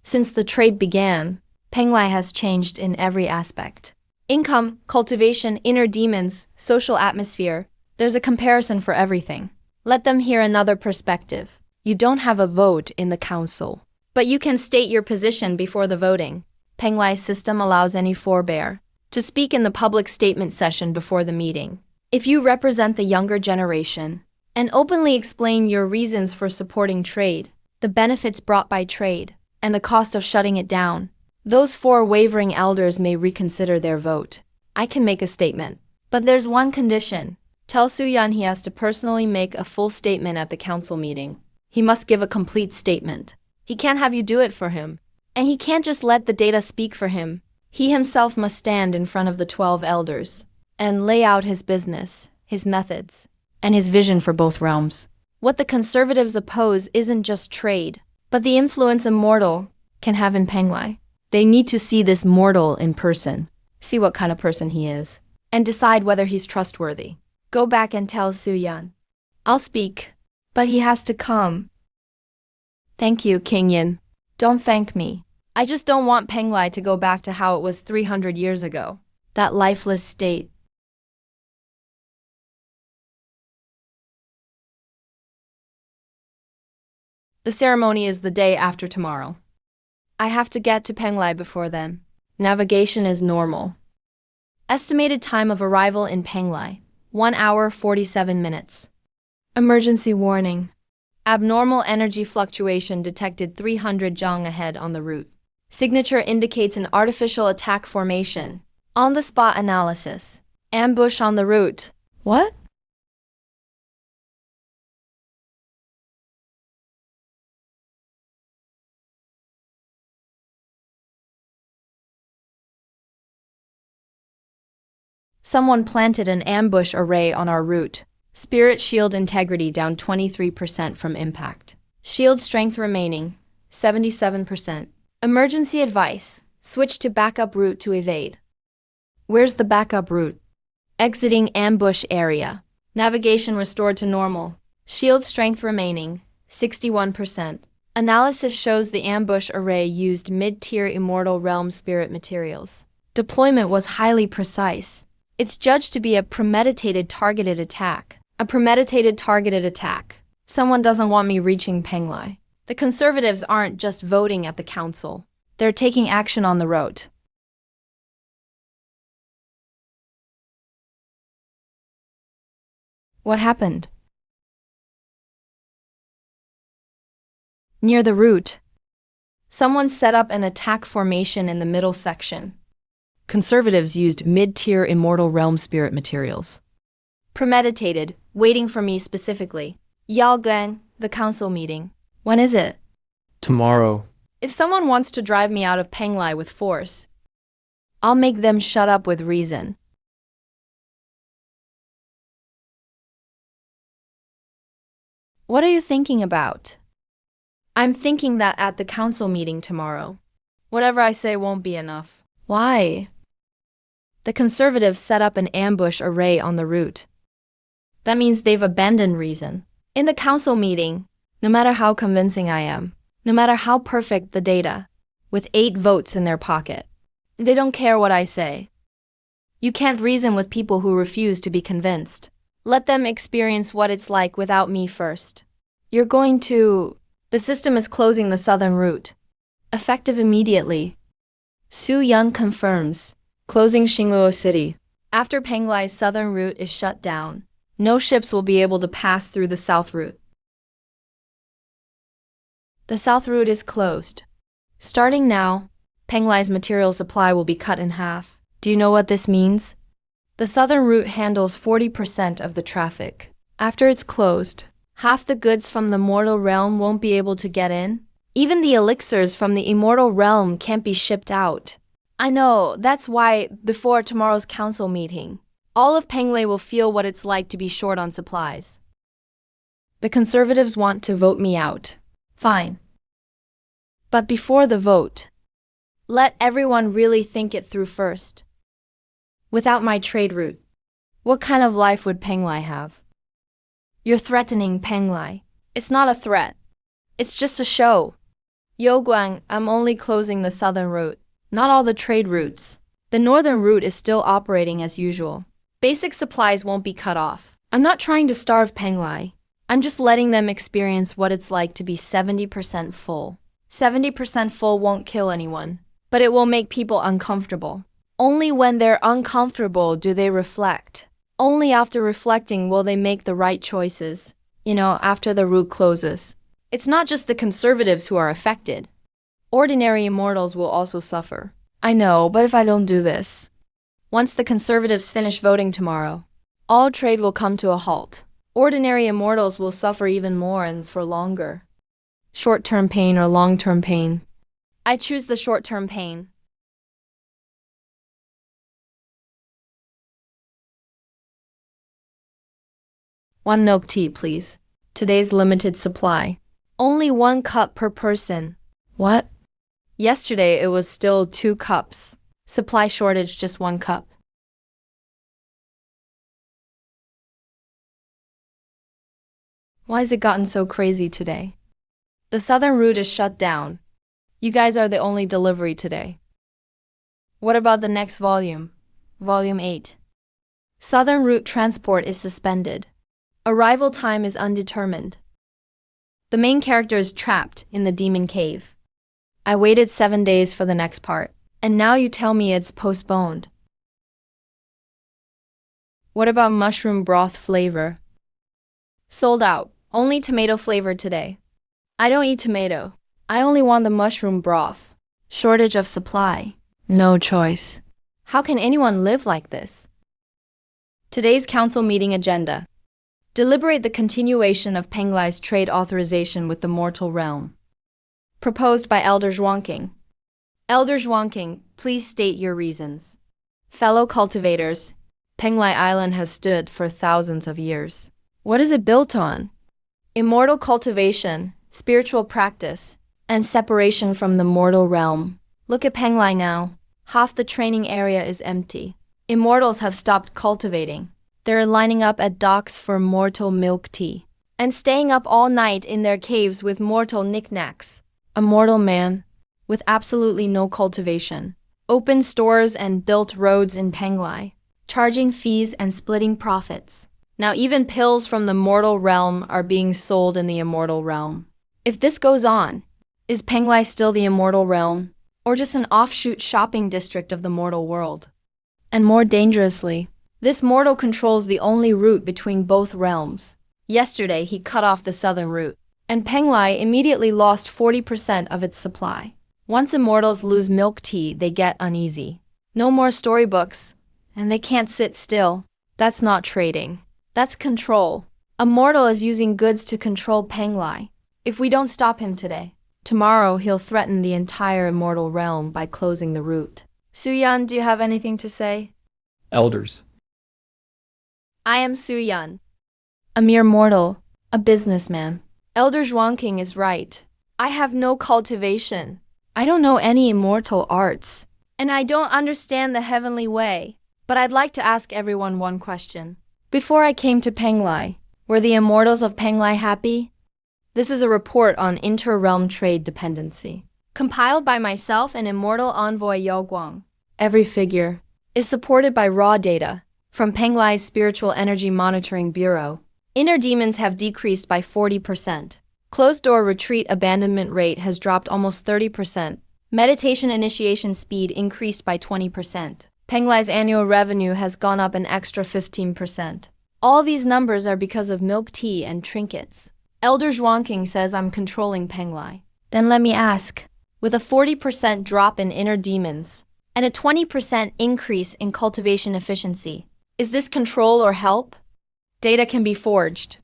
Since the trade began, Penglai has changed in every aspect. Income, cultivation, inner demons, social atmosphere. There's a comparison for everything. Let them hear another perspective. You don't have a vote in the council, but you can state your position before the voting. Penglai's system allows any forebear to speak in the public statement session before the meeting. If you represent the younger generation and openly explain your reasons for supporting trade, the benefits brought by trade, and the cost of shutting it down, those 4 wavering elders may reconsider their vote. I can make a statement, but there's one condition. Tell Su-yan he has to personally make a full statement at the council meeting. He must give a complete statement. He can't have you do it for him. And he can't just let the data speak for him. He himself must stand in front of the 12 elders and lay out his business, his methods, and his vision for both realms. What the conservatives oppose isn't just trade, but the influence a mortal can have in Penglai. They need to see this mortal in person, see what kind of person he is, and decide whether he's trustworthy. Go back and tell Su-yan. I'll speak, but he has to come. Thank you, King Yin. Don't thank me. I just don't want Penglai to go back to how it was 300 years ago. That lifeless state. The ceremony is the day after tomorrow. I have to get to Penglai before then. Navigation is normal. Estimated time of arrival in Penglai, 1 hour 47 minutes. Emergency warning. Abnormal energy fluctuation detected 300 jong ahead on the route. Signature indicates an artificial attack formation. On-the-spot analysis. Ambush on the route. What? Someone planted an ambush array on our route. Spirit shield integrity down 23% from impact. Shield strength remaining, 77%. Emergency advice. Switch to backup route to evade. Where's the backup route? Exiting ambush area. Navigation restored to normal. Shield strength remaining, 61%. Analysis shows the ambush array used mid-tier immortal realm spirit materials. Deployment was highly precise. It's judged to be a premeditated targeted attack. A premeditated targeted attack. Someone doesn't want me reaching Penglai. The conservatives aren't just voting at the council. They're taking action on the road. What happened? Near the route, someone set up an attack formation in the middle section. Conservatives used mid-tier immortal realm spirit materials. Premeditated, waiting for me specifically. Yao Gang, the council meeting. When is it? Tomorrow. If someone wants to drive me out of Penglai with force, I'll make them shut up with reason. What are you thinking about? I'm thinking that at the council meeting tomorrow, whatever I say won't be enough. Why? The conservatives set up an ambush array on the route. That means they've abandoned reason. In the council meeting, no matter how convincing I am, no matter how perfect the data, with 8 votes in their pocket, they don't care what I say. You can't reason with people who refuse to be convinced. Let them experience what it's like without me first. You're going to... The system is closing the southern route. Effective immediately. Su-yan confirms. Closing Xingluo City. After Penglai's southern route is shut down, no ships will be able to pass through the south route. The south route is closed. Starting now, Penglai's material supply will be cut in half. Do you know what this means? The southern route handles 40% of the traffic. After it's closed, half the goods from the mortal realm won't be able to get in. Even the elixirs from the immortal realm can't be shipped out. I know, that's why, before tomorrow's council meeting, all of Penglai will feel what it's like to be short on supplies. The conservatives want to vote me out. Fine. But before the vote, let everyone really think it through first. Without my trade route, what kind of life would Penglai have? You're threatening Penglai. It's not a threat. It's just a show. Yo Guang, I'm only closing the southern route, not all the trade routes. The northern route is still operating as usual. Basic supplies won't be cut off. I'm not trying to starve Penglai. I'm just letting them experience what it's like to be 70% full. 70% full won't kill anyone, but it will make people uncomfortable. Only when they're uncomfortable do they reflect. Only after reflecting will they make the right choices. After the route closes. It's not just the conservatives who are affected. Ordinary immortals will also suffer. I know, but if I don't do this, once the conservatives finish voting tomorrow, all trade will come to a halt. Ordinary immortals will suffer even more and for longer. Short-term pain or long-term pain? I choose the short-term pain. One milk tea, please. Today's limited supply. Only 1 cup per person. What? Yesterday it was still 2 cups. Supply shortage, just 1 cup. Why has it gotten so crazy today? The southern route is shut down. You guys are the only delivery today. What about the next volume? Volume 8. Southern route transport is suspended. Arrival time is undetermined. The main character is trapped in the demon cave. I waited 7 days for the next part, and now you tell me it's postponed. What about mushroom broth flavor? Sold out. Only tomato flavor today. I don't eat tomato. I only want the mushroom broth. Shortage of supply. No choice. How can anyone live like this? Today's council meeting agenda. Deliberate the continuation of Penglai's trade authorization with the mortal realm. Proposed by Elder Zhuangking. Elder Zhuangking, please state your reasons. Fellow cultivators, Penglai Island has stood for thousands of years. What is it built on? Immortal cultivation, spiritual practice, and separation from the mortal realm. Look at Penglai now. Half the training area is empty. Immortals have stopped cultivating. They're lining up at docks for mortal milk tea, and staying up all night in their caves with mortal knickknacks. A mortal man, with absolutely no cultivation, opened stores and built roads in Penglai, charging fees and splitting profits. Now even pills from the mortal realm are being sold in the immortal realm. If this goes on, is Penglai still the immortal realm, or just an offshoot shopping district of the mortal world? And more dangerously, this mortal controls the only route between both realms. Yesterday, he cut off the southern route, and Penglai immediately lost 40% of its supply. Once immortals lose milk tea, they get uneasy. No more storybooks, and they can't sit still. That's not trading. That's control. A mortal is using goods to control Penglai. If we don't stop him today, tomorrow he'll threaten the entire immortal realm by closing the route. Suyan, do you have anything to say? Elders. I am Suyan, a mere mortal, a businessman. Elder Zhuangking is right. I have no cultivation. I don't know any immortal arts, and I don't understand the heavenly way. But I'd like to ask everyone one question. Before I came to Penglai, were the immortals of Penglai happy? This is a report on inter-realm trade dependency, compiled by myself and immortal envoy Yao Guang. Every figure is supported by raw data from Penglai's Spiritual Energy Monitoring Bureau. Inner demons have decreased by 40%. Closed-door retreat abandonment rate has dropped almost 30%. Meditation initiation speed increased by 20%. Penglai's annual revenue has gone up an extra 15%. All these numbers are because of milk tea and trinkets. Elder Zhuangking says I'm controlling Penglai. Then let me ask, with a 40% drop in inner demons and a 20% increase in cultivation efficiency, is this control or help? Data can be forged.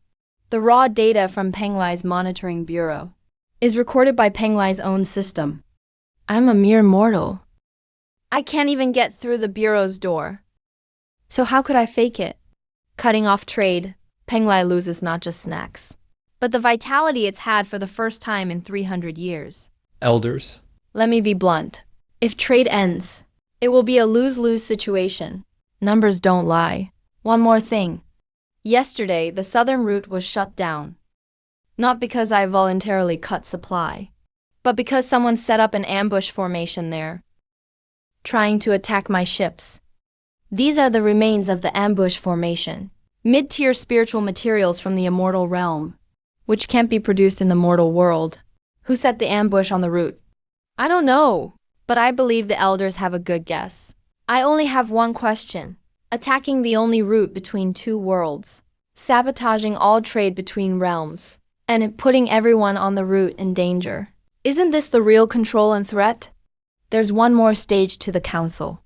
The raw data from Penglai's Monitoring Bureau is recorded by Penglai's own system. I'm a mere mortal. I can't even get through the Bureau's door. So how could I fake it? Cutting off trade, Penglai loses not just snacks, but the vitality it's had for the first time in 300 years. Elders. Let me be blunt. If trade ends, it will be a lose-lose situation. Numbers don't lie. One more thing. Yesterday, the southern route was shut down. Not because I voluntarily cut supply, but because someone set up an ambush formation there, trying to attack my ships. These are the remains of the ambush formation, mid-tier spiritual materials from the immortal realm, which can't be produced in the mortal world. Who set the ambush on the route? I don't know, but I believe the elders have a good guess. I only have one question. Attacking the only route between two worlds, sabotaging all trade between realms, and putting everyone on the route in danger. Isn't this the real control and threat? There's one more stage to the council.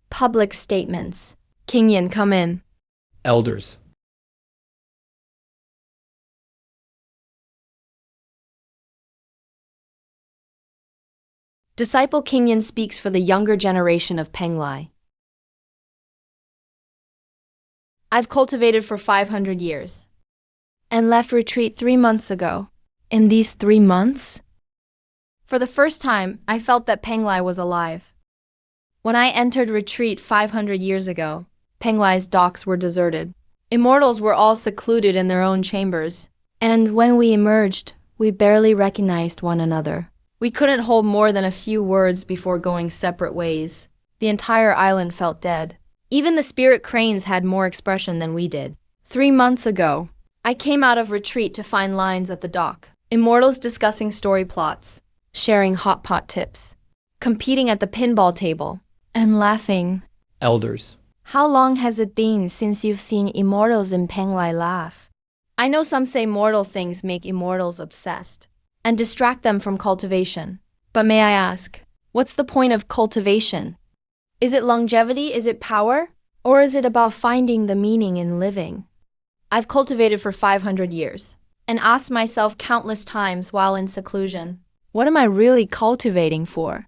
Public statements. King Yin, come in. Elders. Disciple King Yin speaks for the younger generation of Penglai. I've cultivated for 500 years and left retreat 3 months ago. In these 3 months, for the first time, I felt that Penglai was alive. When I entered retreat 500 years ago, Penglai's docks were deserted. Immortals were all secluded in their own chambers, and when we emerged, we barely recognized one another. We couldn't hold more than a few words before going separate ways. The entire island felt dead. Even the spirit cranes had more expression than we did. 3 months ago, I came out of retreat to find lines at the dock. Immortals discussing story plots, sharing hot pot tips, competing at the pinball table, and laughing. Elders. How long has it been since you've seen immortals in Penglai laugh? I know some say mortal things make immortals obsessed and distract them from cultivation. But may I ask, what's the point of cultivation? Is it longevity? Is it power? Or is it about finding the meaning in living? I've cultivated for 500 years and asked myself countless times while in seclusion, what am I really cultivating for?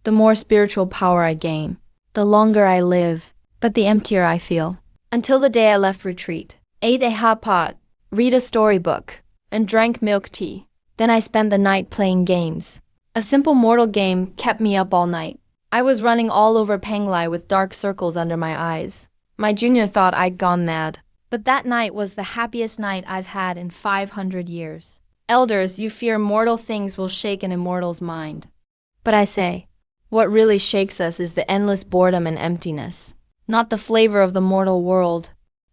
The more spiritual power I gain, the longer I live, but the emptier I feel. Until the day I left retreat, ate a hot pot, read a storybook, and drank milk tea. Then I spent the night playing games. A simple mortal game kept me up all night. I was running all over Penglai with dark circles under my eyes. My junior thought I'd gone mad. But that night was the happiest night I've had in 500 years. Elders, you fear mortal things will shake an immortal's mind. But I say, what really shakes us is the endless boredom and emptiness, not the flavor of the mortal world.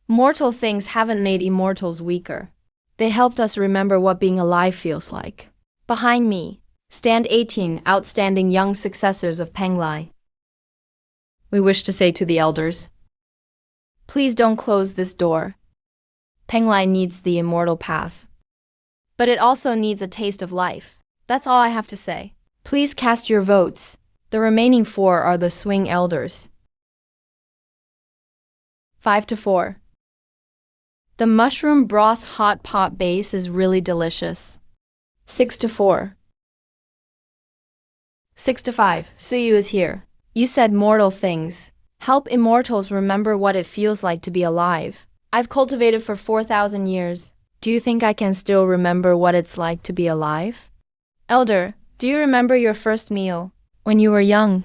Mortal things haven't made immortals weaker. They helped us remember what being alive feels like. Behind me stand 18 outstanding young successors of Penglai. We wish to say to the elders, please don't close this door. Penglai needs the immortal path. But it also needs a taste of life. That's all I have to say. Please cast your votes. The remaining 4 are the swing elders. 5-4. The mushroom broth hot pot base is really delicious. 6-4. 6-5. Suyu is here. You said mortal things. Help immortals remember what it feels like to be alive. I've cultivated for 4,000 years. Do you think I can still remember what it's like to be alive? Elder, do you remember your first meal when you were young?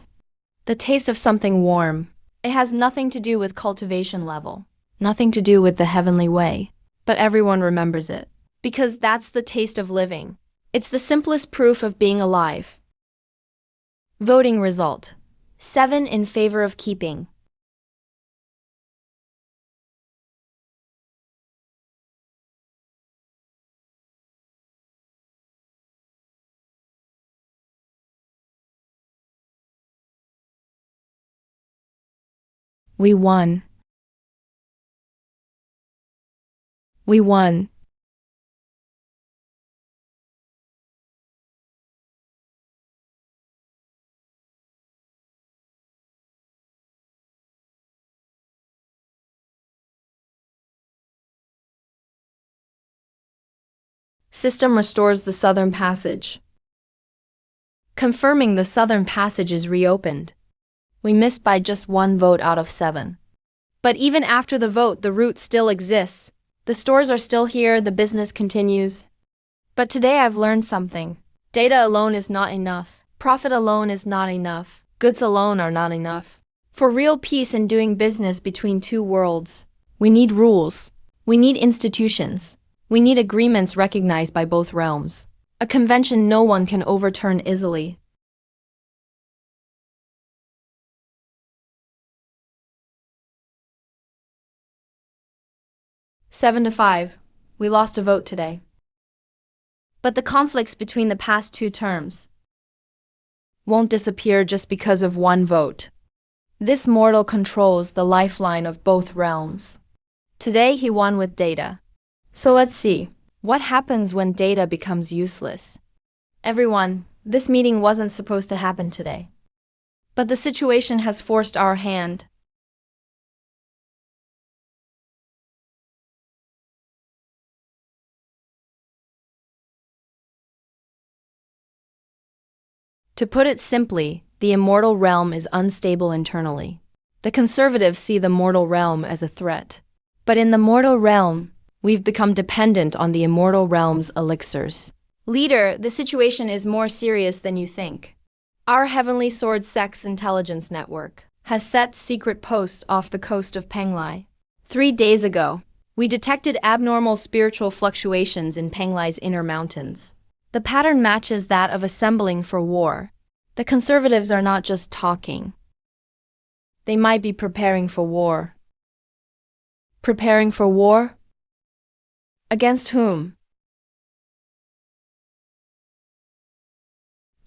The taste of something warm. It has nothing to do with cultivation level, nothing to do with the heavenly way, but everyone remembers it. Because that's the taste of living. It's the simplest proof of being alive. Voting result. 7 in favor of keeping. We won. We won. System restores the southern passage. Confirming the southern passage is reopened. We missed by just 1 vote out of 7. But even after the vote, the route still exists. The stores are still here, the business continues. But today I've learned something. Data alone is not enough. Profit alone is not enough. Goods alone are not enough. For real peace in doing business between two worlds, we need rules. We need institutions. We need agreements recognized by both realms. A convention no one can overturn easily. Seven to 5. We lost a vote today. But the conflicts between the past two terms won't disappear just because of one vote. This mortal controls the lifeline of both realms. Today he won with data. So let's see. What happens when data becomes useless? Everyone, this meeting wasn't supposed to happen today. But the situation has forced our hand. To put it simply, the immortal realm is unstable internally. The conservatives see the mortal realm as a threat. But in the mortal realm, we've become dependent on the immortal realm's elixirs. Leader, the situation is more serious than you think. Our Heavenly Sword Sex Intelligence Network has set secret posts off the coast of Penglai. 3 days ago, we detected abnormal spiritual fluctuations in Penglai's inner mountains. The pattern matches that of assembling for war. The conservatives are not just talking. They might be preparing for war. Preparing for war? Against whom?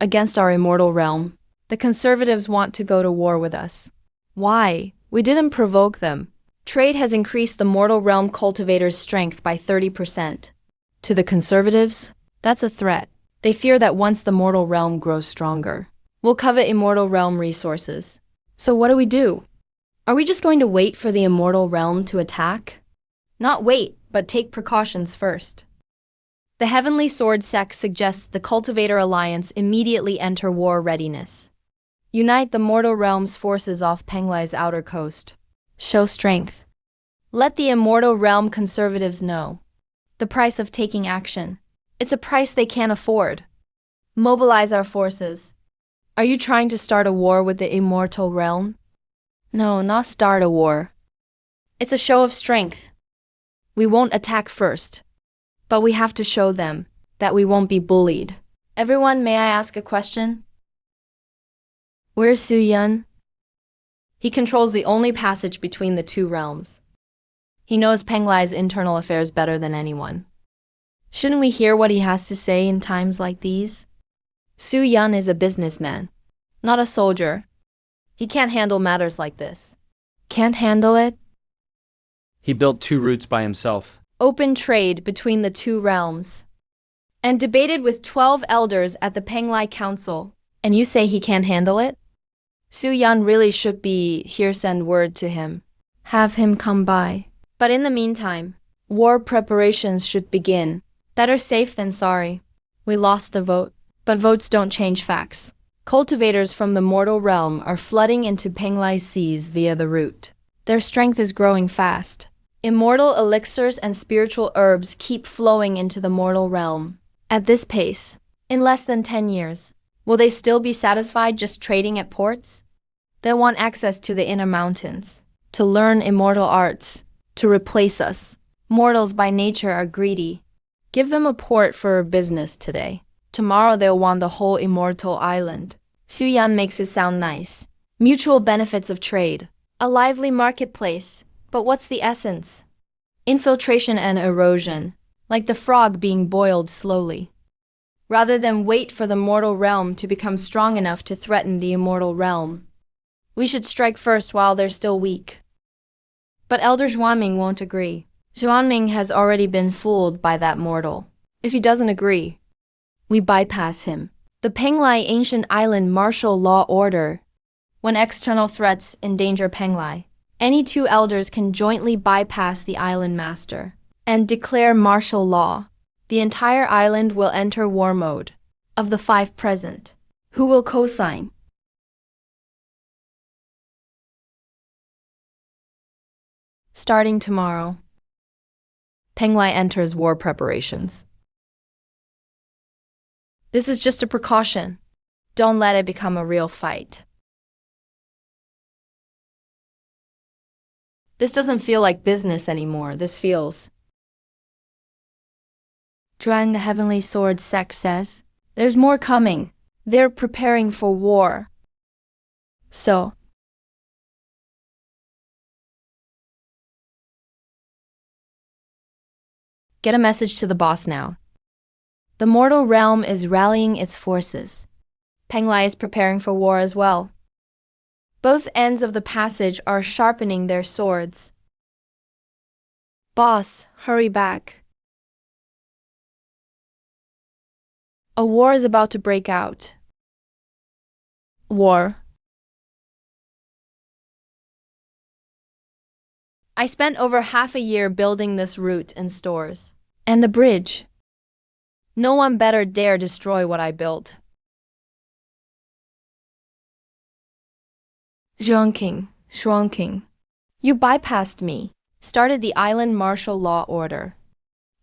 Against our immortal realm. The conservatives want to go to war with us. Why? We didn't provoke them. Trade has increased the mortal realm cultivators' strength by 30%. To the conservatives, that's a threat. They fear that once the mortal realm grows stronger, we'll covet immortal realm resources. So what do? Are we just going to wait for the immortal realm to attack? Not wait, but take precautions first. The Heavenly Sword Sect suggests the Cultivator Alliance immediately enter war readiness. Unite the mortal realm's forces off Penglai's outer coast. Show strength. Let the immortal realm conservatives know the price of taking action. It's a price they can't afford. Mobilize our forces. Are you trying to start a war with the immortal realm? No, not start a war. It's a show of strength. We won't attack first, but we have to show them that we won't be bullied. Everyone, may I ask a question? Where's Su Yun? He controls the only passage between the two realms. He knows Penglai's internal affairs better than anyone. Shouldn't we hear what he has to say in times like these? Su Yun is a businessman, not a soldier. He can't handle matters like this. Can't handle it? He built 2 routes by himself. Open trade between the two realms. And debated with 12 elders at the Penglai Council. And you say he can't handle it? Su Yan really should be here. Send word to him. Have him come by. But in the meantime, war preparations should begin. Better safe than sorry. We lost the vote. But votes don't change facts. Cultivators from the mortal realm are flooding into Penglai's seas via the route. Their strength is growing fast. Immortal elixirs and spiritual herbs keep flowing into the mortal realm. At this pace, in less than 10 years, will they still be satisfied just trading at ports? They'll want access to the inner mountains, to learn immortal arts, to replace us. Mortals by nature are greedy. Give them a port for business today. Tomorrow they'll want the whole immortal island. Su Yan makes it sound nice. Mutual benefits of trade. A lively marketplace. But what's the essence? Infiltration and erosion, like the frog being boiled slowly. Rather than wait for the mortal realm to become strong enough to threaten the immortal realm, we should strike first while they're still weak. But Elder Zhuanming won't agree. Zhuanming has already been fooled by that mortal. If he doesn't agree, we bypass him. The Penglai Ancient Island Martial Law Order. When external threats endanger Penglai, any 2 elders can jointly bypass the island master and declare martial law. The entire island will enter war mode. Of the 5 present, who will co-sign? Starting tomorrow, Penglai enters war preparations. This is just a precaution. Don't let it become a real fight. This doesn't feel like business anymore. This feels Zhuang the Heavenly Sword sect says. There's more coming. They're preparing for war. So, get a message to the boss now. The mortal realm is rallying its forces. Penglai is preparing for war as well. Both ends of the passage are sharpening their swords. Boss, hurry back. A war is about to break out. War. I spent over half a year building this route and stores. And the bridge. No one better dare destroy what I built. Zhongking, Shuangking. You bypassed me. Started the island martial law order.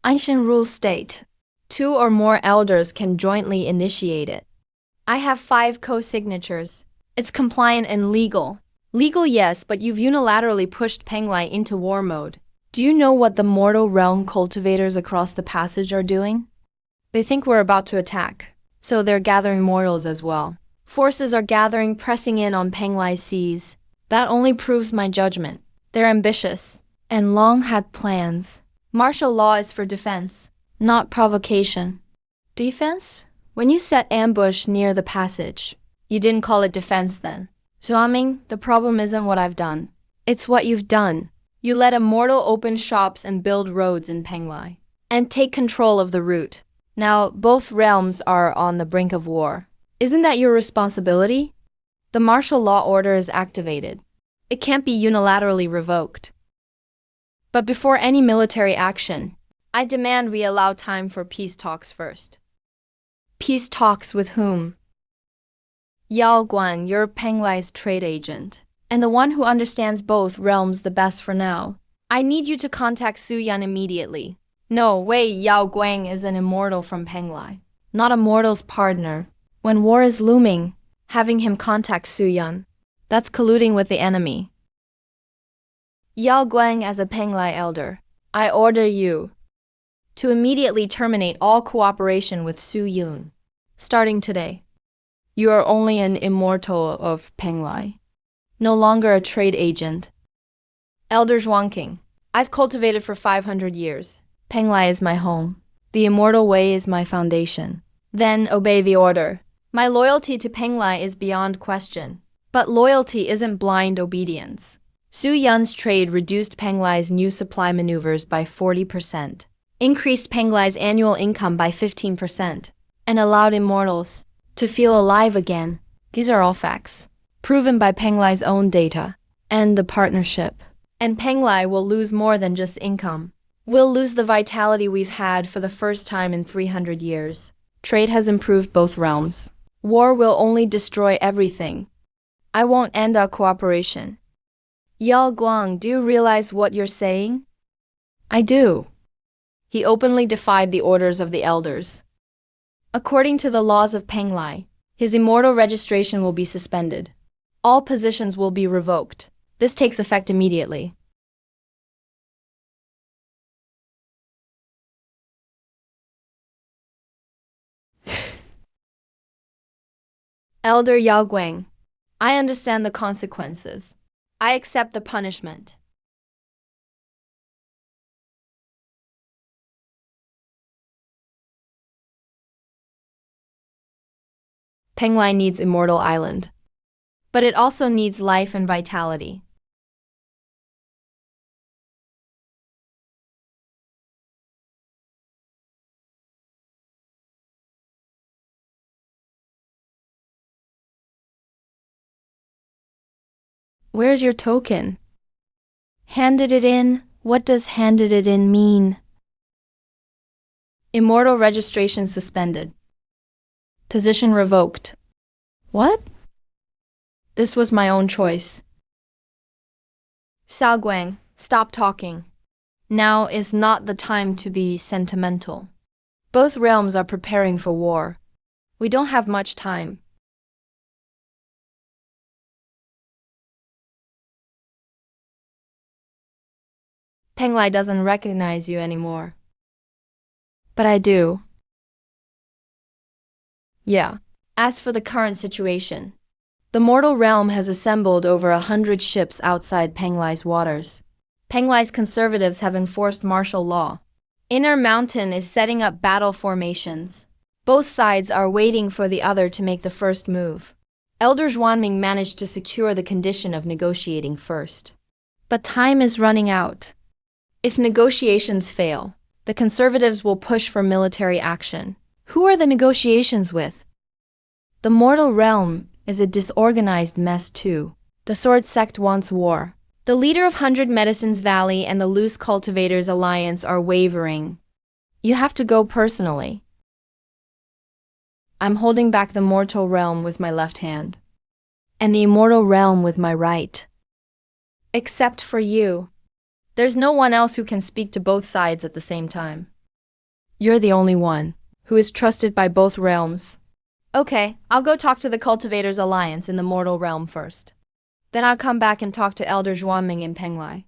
Ancient rules state, 2 or more elders can jointly initiate it. I have 5 co-signatures. It's compliant and legal. Legal, yes, but you've unilaterally pushed Penglai into war mode. Do you know what the mortal realm cultivators across the passage are doing? They think we're about to attack, so they're gathering mortals as well. Forces are gathering, pressing in on Penglai's seas. That only proves my judgment. They're ambitious, and long had plans. Martial law is for defense, not provocation. Defense? When you set ambush near the passage, you didn't call it defense then. Zhuangming, the problem isn't what I've done. It's what you've done. You let a mortal open shops and build roads in Penglai, and take control of the route. Now, both realms are on the brink of war. Isn't that your responsibility? The martial law order is activated. It can't be unilaterally revoked. But before any military action, I demand we allow time for peace talks first. Peace talks with whom? Yao Guan, you're Penglai's trade agent, and the one who understands both realms the best for now. I need you to contact Su Yan immediately. No, wait, Yao Guang is an immortal from Penglai, not a mortal's partner. When war is looming, having him contact Su Yan, that's colluding with the enemy. Yao Guang as a Penglai elder, I order you to immediately terminate all cooperation with Su Yun. Starting today, you are only an immortal of Penglai, no longer a trade agent. Elder Zhuangking, I've cultivated for 500 years. Penglai is my home. The immortal way is my foundation. Then obey the order. My loyalty to Penglai is beyond question. But loyalty isn't blind obedience. Su Yan's trade reduced Penglai's new supply maneuvers by 40%, increased Penglai's annual income by 15%, and allowed immortals to feel alive again. These are all facts, proven by Penglai's own data and the partnership. And Penglai will lose more than just income. We'll lose the vitality we've had for the first time in 300 years. Trade has improved both realms. War will only destroy everything. I won't end our cooperation. Yao Guang, do you realize what you're saying? I do. He openly defied the orders of the elders. According to the laws of Penglai, his immortal registration will be suspended. All positions will be revoked. This takes effect immediately. Elder Yao Guang, I understand the consequences. I accept the punishment. Penglai needs Immortal Island, but it also needs life and vitality. Where's your token? Handed it in? What does handed it in mean? Immortal registration suspended. Position revoked. What? This was my own choice. Xiao Guang, stop talking. Now is not the time to be sentimental. Both realms are preparing for war. We don't have much time. Penglai doesn't recognize you anymore. But I do. Yeah. As for the current situation, the mortal realm has assembled over 100 ships outside Penglai's waters. Penglai's conservatives have enforced martial law. Inner Mountain is setting up battle formations. Both sides are waiting for the other to make the first move. Elder Zhuanming managed to secure the condition of negotiating first. But time is running out. If negotiations fail, the conservatives will push for military action. Who are the negotiations with? The mortal realm is a disorganized mess too. The Sword Sect wants war. The leader of 100 Medicines Valley and the Loose Cultivators Alliance are wavering. You have to go personally. I'm holding back the mortal realm with my left hand, and the immortal realm with my right. Except for you. There's no one else who can speak to both sides at the same time. You're the only one who is trusted by both realms. Okay, I'll go talk to the Cultivators Alliance in the mortal realm first. Then I'll come back and talk to Elder Zhuanming in Penglai.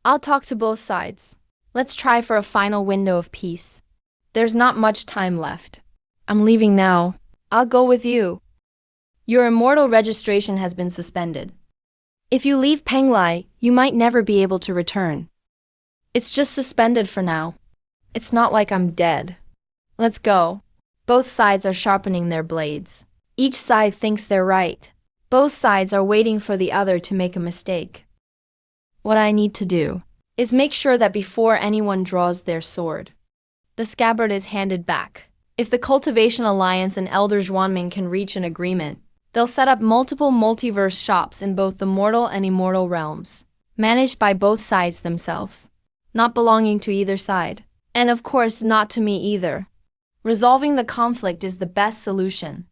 I'll talk to both sides. Let's try for a final window of peace. There's not much time left. I'm leaving now. I'll go with you. Your immortal registration has been suspended. If you leave Penglai, you might never be able to return. It's just suspended for now. It's not like I'm dead. Let's go. Both sides are sharpening their blades. Each side thinks they're right. Both sides are waiting for the other to make a mistake. What I need to do is make sure that before anyone draws their sword, the scabbard is handed back. If the Cultivation Alliance and Elder Zhuanming can reach an agreement, they'll set up multiple multiverse shops in both the mortal and immortal realms, managed by both sides themselves, not belonging to either side. And of course, not to me either. Resolving the conflict is the best solution.